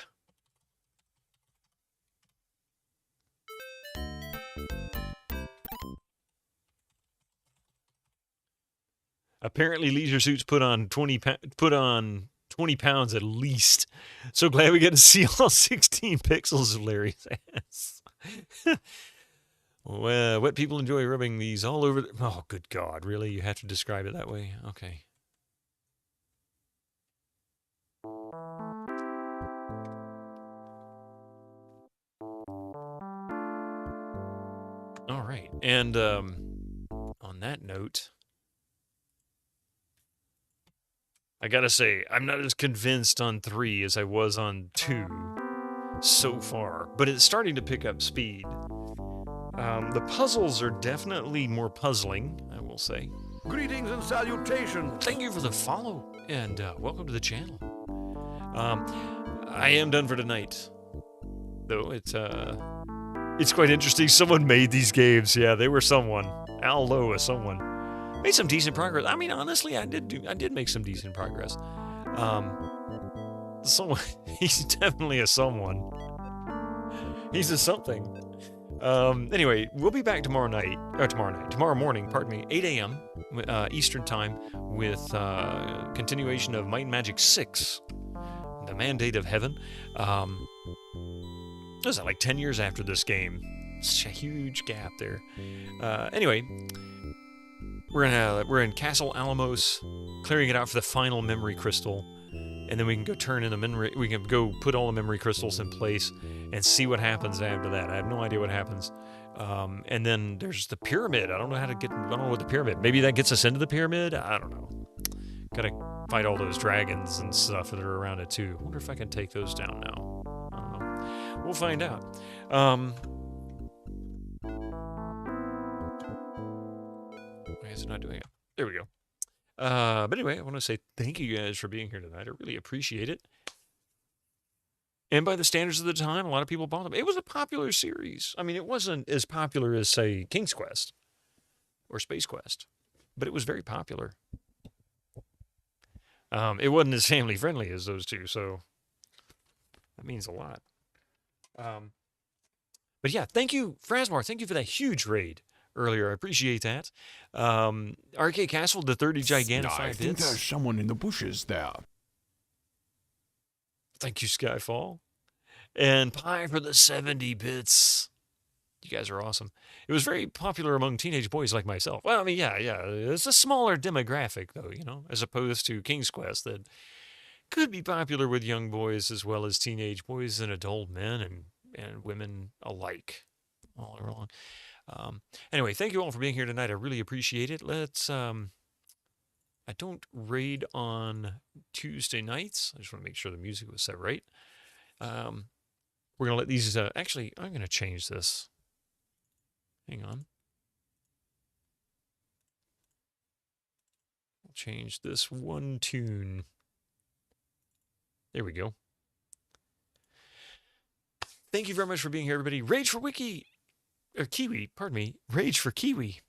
Apparently, Leisure Suit's put on 20 pounds at least. So glad we get to see all 16 pixels of Larry's ass. Well, wet people enjoy rubbing these all over. Oh, good God. Really? You have to describe it that way? Okay. All right. And on that note, I gotta say, I'm not as convinced on 3 as I was on 2 so far, but it's starting to pick up speed. The puzzles are definitely more puzzling, I will say. Greetings and salutations. Thank you for the follow, and welcome to the channel. I am done for tonight, though. It's quite interesting. Someone made these games. Yeah, they were someone. Al Lowe was someone. Made some decent progress. I mean, honestly, I did make some decent progress. Someone. He's definitely a someone. He's a something. Anyway, we'll be back tomorrow morning, pardon me, 8 a.m. Eastern Time with continuation of Might and Magic 6, The Mandate of Heaven. Was that like 10 years after this game? Such a huge gap there. Anyway, we're in Castle Alamos, clearing it out for the final memory crystal. And then we can go turn in the memory. We can go put all the memory crystals in place and see what happens after that. I have no idea what happens. And then there's the pyramid. I don't know how to get. I don't know what the pyramid. Maybe that gets us into the pyramid. I don't know. Gotta fight all those dragons and stuff that are around it too. Wonder if I can take those down now. I don't know. We'll find out. Why is it not doing it? There we go. But anyway, I want to say thank you guys for being here tonight. I really appreciate it. And by the standards of the time, a lot of people bought them. It was a popular series. I mean, it wasn't as popular as, say, King's Quest or Space Quest, but it was very popular. It wasn't as family-friendly as those two, so that means a lot. But yeah, thank you, Frasmar. Thank you for that huge raid earlier. I appreciate that. RK Castle, the 30 gigantic 5 I think bits. there's someone in the bushes there. Thank you, Skyfall. And Pie for the 70 bits. You guys are awesome. It was very popular among teenage boys like myself. Well, I mean, yeah. It's a smaller demographic, though, you know, as opposed to King's Quest that could be popular with young boys as well as teenage boys and adult men and women alike. All along. Anyway, thank you all for being here tonight. I really appreciate it. Let's, I don't raid on Tuesday nights. I just want to make sure the music was set right. We're going to let these, actually, I'm going to change this. Hang on. I'll change this one tune. There we go. Thank you very much for being here, everybody. Rage for Kiwi, pardon me. Rage for Kiwi.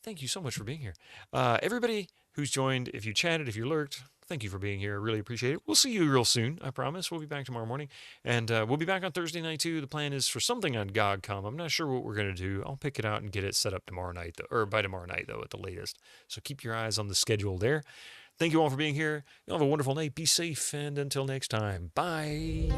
Thank you so much for being here. Everybody who's joined, if you chatted, if you lurked, thank you for being here. I really appreciate it. We'll see you real soon, I promise. We'll be back tomorrow morning. And we'll be back on Thursday night, too. The plan is for something on GOGcom. I'm not sure what we're going to do. I'll pick it out and get it set up tomorrow night, or by tomorrow night, though, at the latest. So keep your eyes on the schedule there. Thank you all for being here. You all have a wonderful night. Be safe, and until next time, bye.